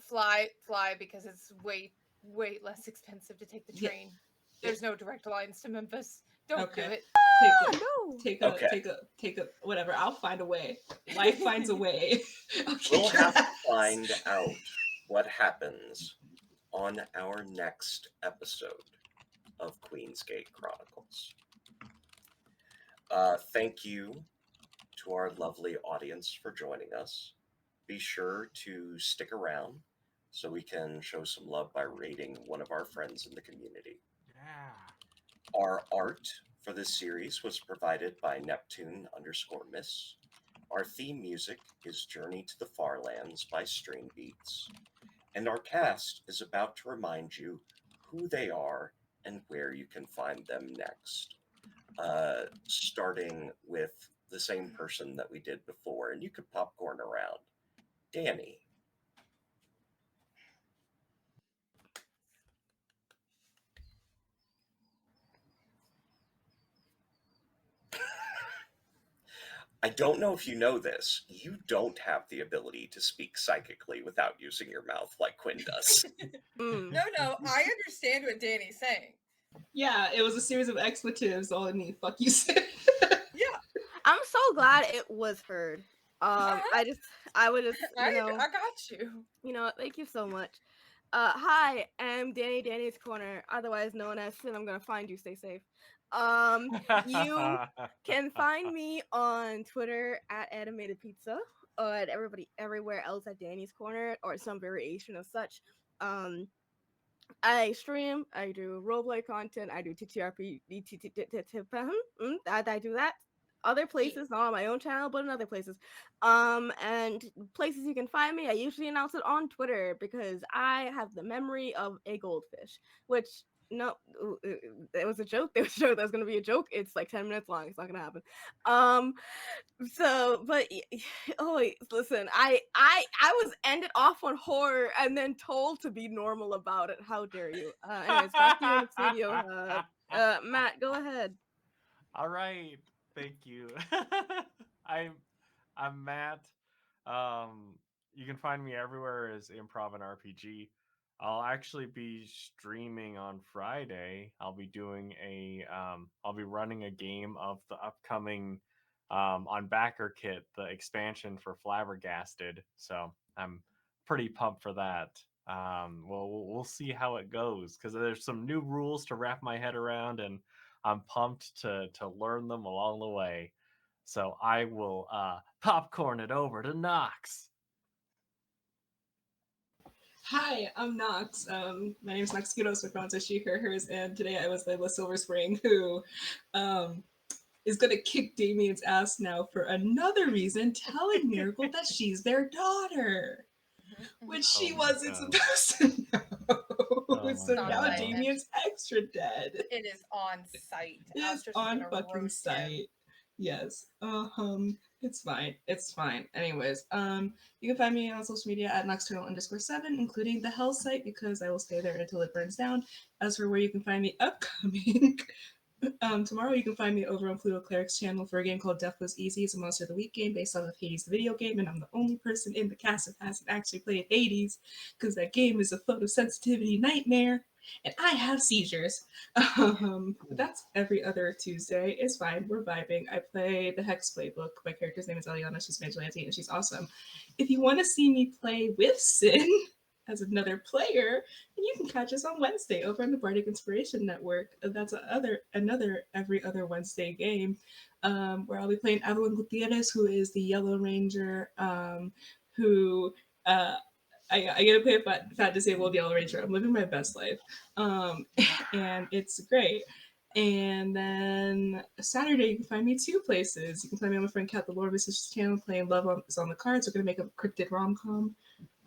fly because it's way less expensive to take the Yeah. train. There's no direct lines to Memphis. Don't Okay. do it. Take a whatever. I'll find a way. Life finds a way. I'll kick We'll your have to ass. find out what happens on our next episode of Queensgate Chronicles. Thank you to our lovely audience for joining us. Be sure to stick around so we can show some love by rating one of our friends in the community. Yeah. Our art for this series was provided by Neptune_Miss. Our theme music is Journey to the Far Lands by String Beats. And our cast is about to remind you who they are and where you can find them next. Starting with the same person that we did before, and you could popcorn around. Danny. I don't know if you know this. You don't have the ability to speak psychically without using your mouth like Quinn does. No, I understand what Danny's saying. Yeah, it was a series of expletives. All I need, fuck you, Sin. Yeah, I'm so glad it was heard. I would just, I got you. Thank you so much. Hi, I'm Danny's Corner, otherwise known as Sin. I'm gonna find you. Stay safe. You can find me on Twitter at Animated Pizza, or at everywhere else at Danny's Corner, or some variation of such. I stream, I do roleplay content, I do TTRP, I do that. Other places, not on my own channel, but in other places. And places you can find me, I usually announce it on Twitter because I have the memory of a goldfish, which no, it was a joke. There was a joke that was gonna be a joke. It's like 10 minutes long. It's not gonna happen. Listen, I was ended off on horror and then told to be normal about it. How dare you? Anyways, back to you in the studio. Matt, go ahead. All right, thank you. I'm Matt. You can find me everywhere as Improv and RPG. I'll actually be streaming on Friday. I'll be doing I'll be running a game of the upcoming on Backer Kit, the expansion for Flabbergasted. So I'm pretty pumped for that. We'll see how it goes because there's some new rules to wrap my head around, and I'm pumped to learn them along the way. So I will popcorn it over to Knox. Hi, I'm Knox. My name is Knox Kudos, with pronouns are she, her, hers, and today I was Layla Silverspring, who is going to kick Damien's ass now for another reason, telling Miracle that she's their daughter, which she Oh my wasn't God. supposed to know. Oh So my now God. Damien's extra dead. It is on site. It is Astra's on gonna fucking roast him. site. Yes. It's fine. It's fine. Anyways, you can find me on social media at Nocturnal_7, including the Hell site, because I will stay there until it burns down. As for where you can find me upcoming, tomorrow you can find me over on Pluto Cleric's channel for a game called Death Was Easy. It's a Monster of the Week game based off of Hades, the video game, and I'm the only person in the cast that hasn't actually played Hades, because that game is a photosensitivity nightmare, and I have seizures. But that's every other Tuesday. It's fine. We're vibing. I play the Hex Playbook. My character's name is Eliana. She's vigilante, and she's awesome. If you want to see me play with Sin as another player, and you can catch us on Wednesday over on the Bardic Inspiration Network. That's another every other Wednesday game, where I'll be playing Evelyn Gutierrez, who is the Yellow Ranger, who I get to play a fat disabled Yellow Ranger. I'm living my best life, and it's great. And then Saturday, you can find me two places. You can find me on my friend Kat the Lord Sisters channel playing Love is on the Cards. We're gonna make a cryptid rom-com.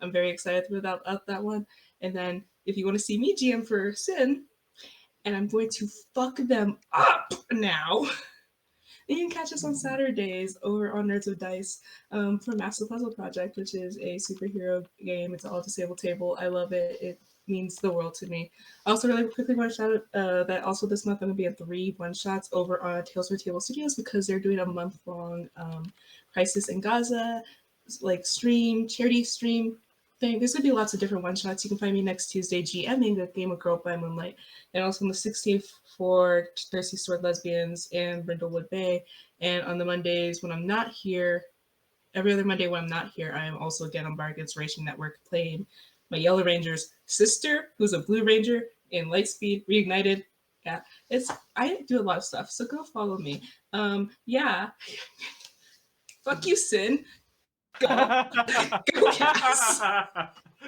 I'm very excited about that one. And then if you want to see me GM for Sin, and I'm going to fuck them up now, then you can catch us on Saturdays over on Nerds of Dice for Master Puzzle Project, which is a superhero game. It's an all disabled table. I love it. It means the world to me. I also really quickly want to shout out that also this month I'm going to be at 3 one-shots over on Tales for Table Studios, because they're doing a month-long Crisis in Gaza charity stream thing. There's gonna be lots of different one shots. You can find me next Tuesday GMing the game of Girl by Moonlight, and also on the 16th for Thirsty Sword Lesbians and Brindlewood Bay. And on the Mondays when I'm not here, every other Monday when I'm not here, I am also again on Bardic Inspiration Network playing my Yellow Ranger's sister, who's a Blue Ranger in Lightspeed Reignited. Yeah, I do a lot of stuff, so go follow me. Yeah. Fuck you, Sin. Go. Go, Cass. No,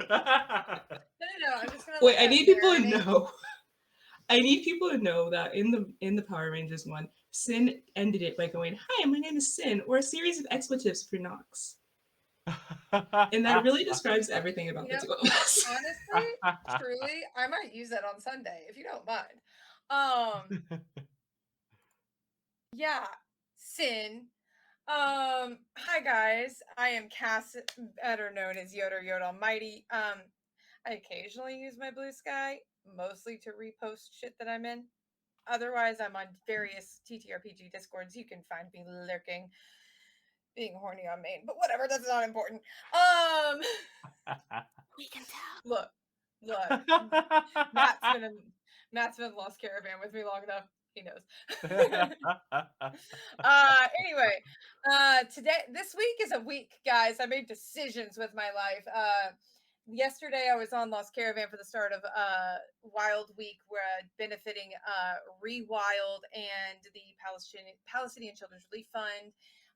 I'm just gonna Wait, let I that need people to marinate. know. I need people to know that in the Power Rangers one, Sin ended it by going, "Hi, my name is Sin," or a series of expletives for Nox, and that really describes everything about the Yep. two of us. Honestly, truly, I might use that on Sunday if you don't mind. Yeah, Sin. Hi guys. I am Cass, better known as Yoda Almighty. I occasionally use my blue sky, mostly to repost shit that I'm in. Otherwise, I'm on various TTRPG discords. You can find me lurking, being horny on main, but whatever, that's not important. We can tell. Look, Matt's been Lost Caravan with me long enough. He knows. Anyway, this week is a week, guys. I made decisions with my life. Yesterday I was on Lost Caravan for the start of Wild Week, where benefiting Rewild and the Palestinian Children's Relief Fund.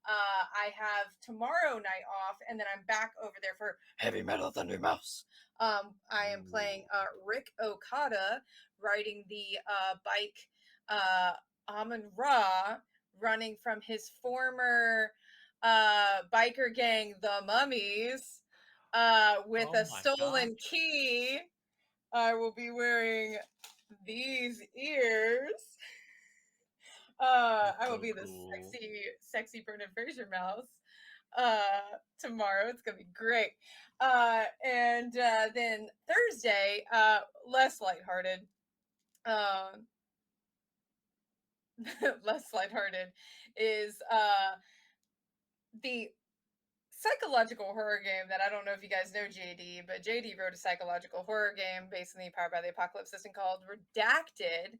I have tomorrow night off, and then I'm back over there for Heavy Metal Thunder Mouse. I am playing Rick Okada, riding the bike Amon Ra, running from his former biker gang, the Mummies, with Oh a my stolen gosh. key. I will be wearing these ears. That's I will so be the cool. sexy Brendan Fraser mouse tomorrow. It's gonna be great. And then Thursday, less lighthearted. Less lighthearted is the psychological horror game that I don't know if you guys know JD, but JD wrote a psychological horror game based on the Powered by the Apocalypse system called Redacted.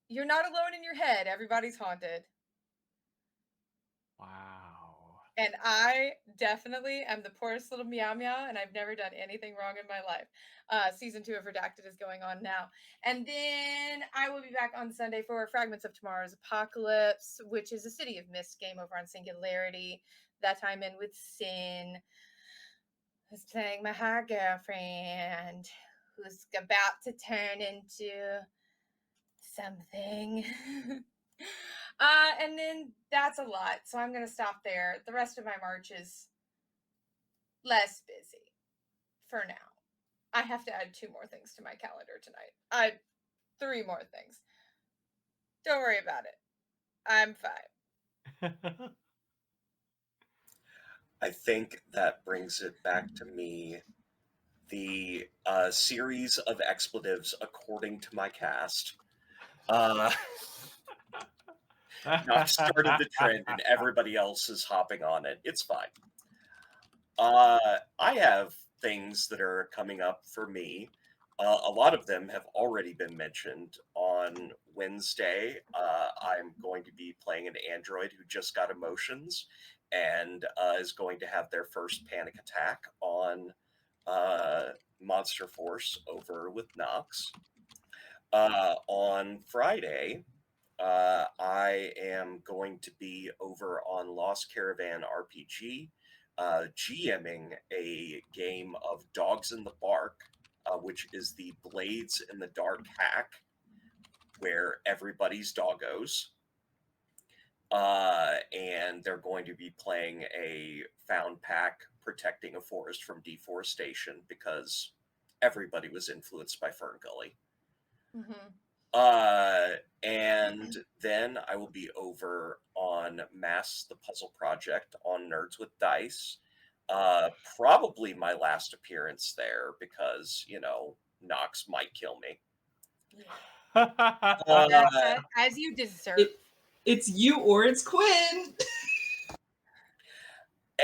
You're not alone in your head. Everybody's haunted. Wow. And I definitely am the poorest little meow meow, and I've never done anything wrong in my life. Season 2 of Redacted is going on now. And then I will be back on Sunday for Fragments of Tomorrow's Apocalypse, which is a City of Mist game over on Singularity. That time in with Sin, who's playing my hot girlfriend, who's about to turn into something. And then that's a lot. So I'm going to stop there. The rest of my March is less busy for now. I have to add 2 more things to my calendar tonight. 3 more things. Don't worry about it. I'm fine. I think that brings it back to me. The series of expletives according to my cast. Not started the trend and everybody else is hopping on it. It's fine. I have things that are coming up for me. A lot of them have already been mentioned. On Wednesday, I'm going to be playing an android who just got emotions and is going to have their first panic attack on Monster Force over with Nox. On Friday, I am going to be over on Lost Caravan RPG, GMing a game of Dogs in the Bark, which is the Blades in the Dark hack, where everybody's doggos. And they're going to be playing a found pack protecting a forest from deforestation because everybody was influenced by Fern Gully. Mm-hmm. And then I will be over on Mass the Puzzle Project on Nerds with Dice. Probably my last appearance there because, Nox might kill me. Yeah. As you deserve. It's you or it's Quinn.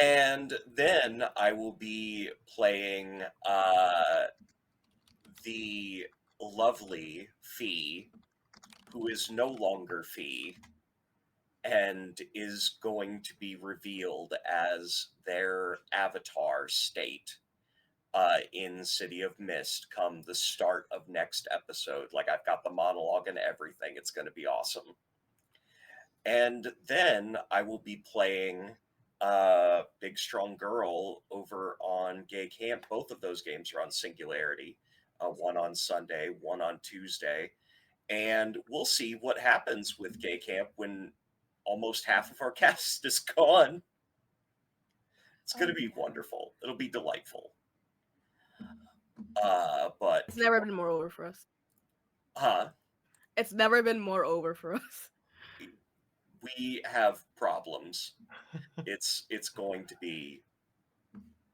And then I will be playing the lovely Fee, who is no longer Fee, and is going to be revealed as their avatar state in City of Mist come the start of next episode. Like, I've got the monologue and everything. It's going to be awesome. And then I will be playing Big Strong Girl over on Gay Camp. Both of those games are on Singularity. One on Sunday, one on Tuesday. And we'll see what happens with Gay Camp when almost half of our cast is gone. It's going to be wonderful. It'll be delightful. But It's never been more over for us. It's never been more over for us. We have problems. It's going to be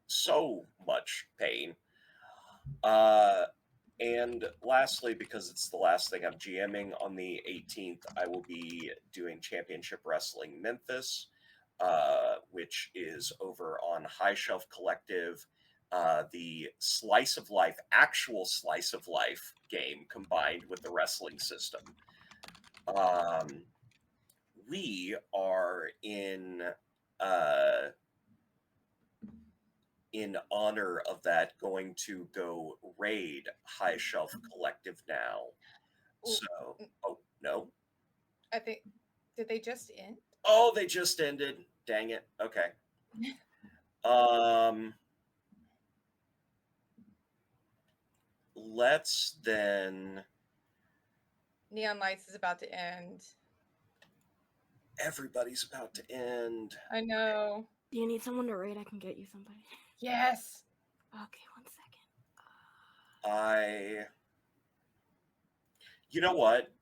so much pain. And lastly, because it's the last thing I'm GMing, on the 18th, I will be doing Championship Wrestling Memphis, which is over on High Shelf Collective, the Slice of Life, actual Slice of Life game combined with the wrestling system. We are in honor of that going to go raid High Shelf Collective now. So, no. I think, did they just end? Oh, they just ended. Dang it. Okay. Let's then. Neon Lights is about to end. Everybody's about to end. I know. Do you need someone to raid? I can get you somebody. Yes. Okay, 1 second. You know what?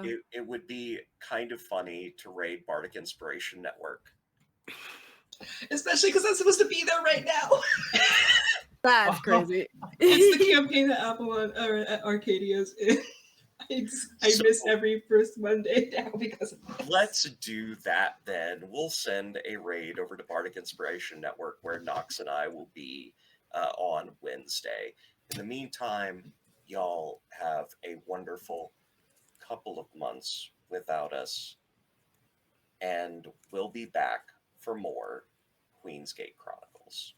It would be kind of funny to raid Bardic Inspiration Network. Especially because I'm supposed to be there right now. That's crazy. It's the campaign that Apollon or at Arcadia's in. I missed every first Monday now because of this. Let's do that then. We'll send a raid over to Bardic Inspiration Network where Nox and I will be on Wednesday. In the meantime, y'all have a wonderful couple of months without us, and we'll be back for more Queensgate Chronicles.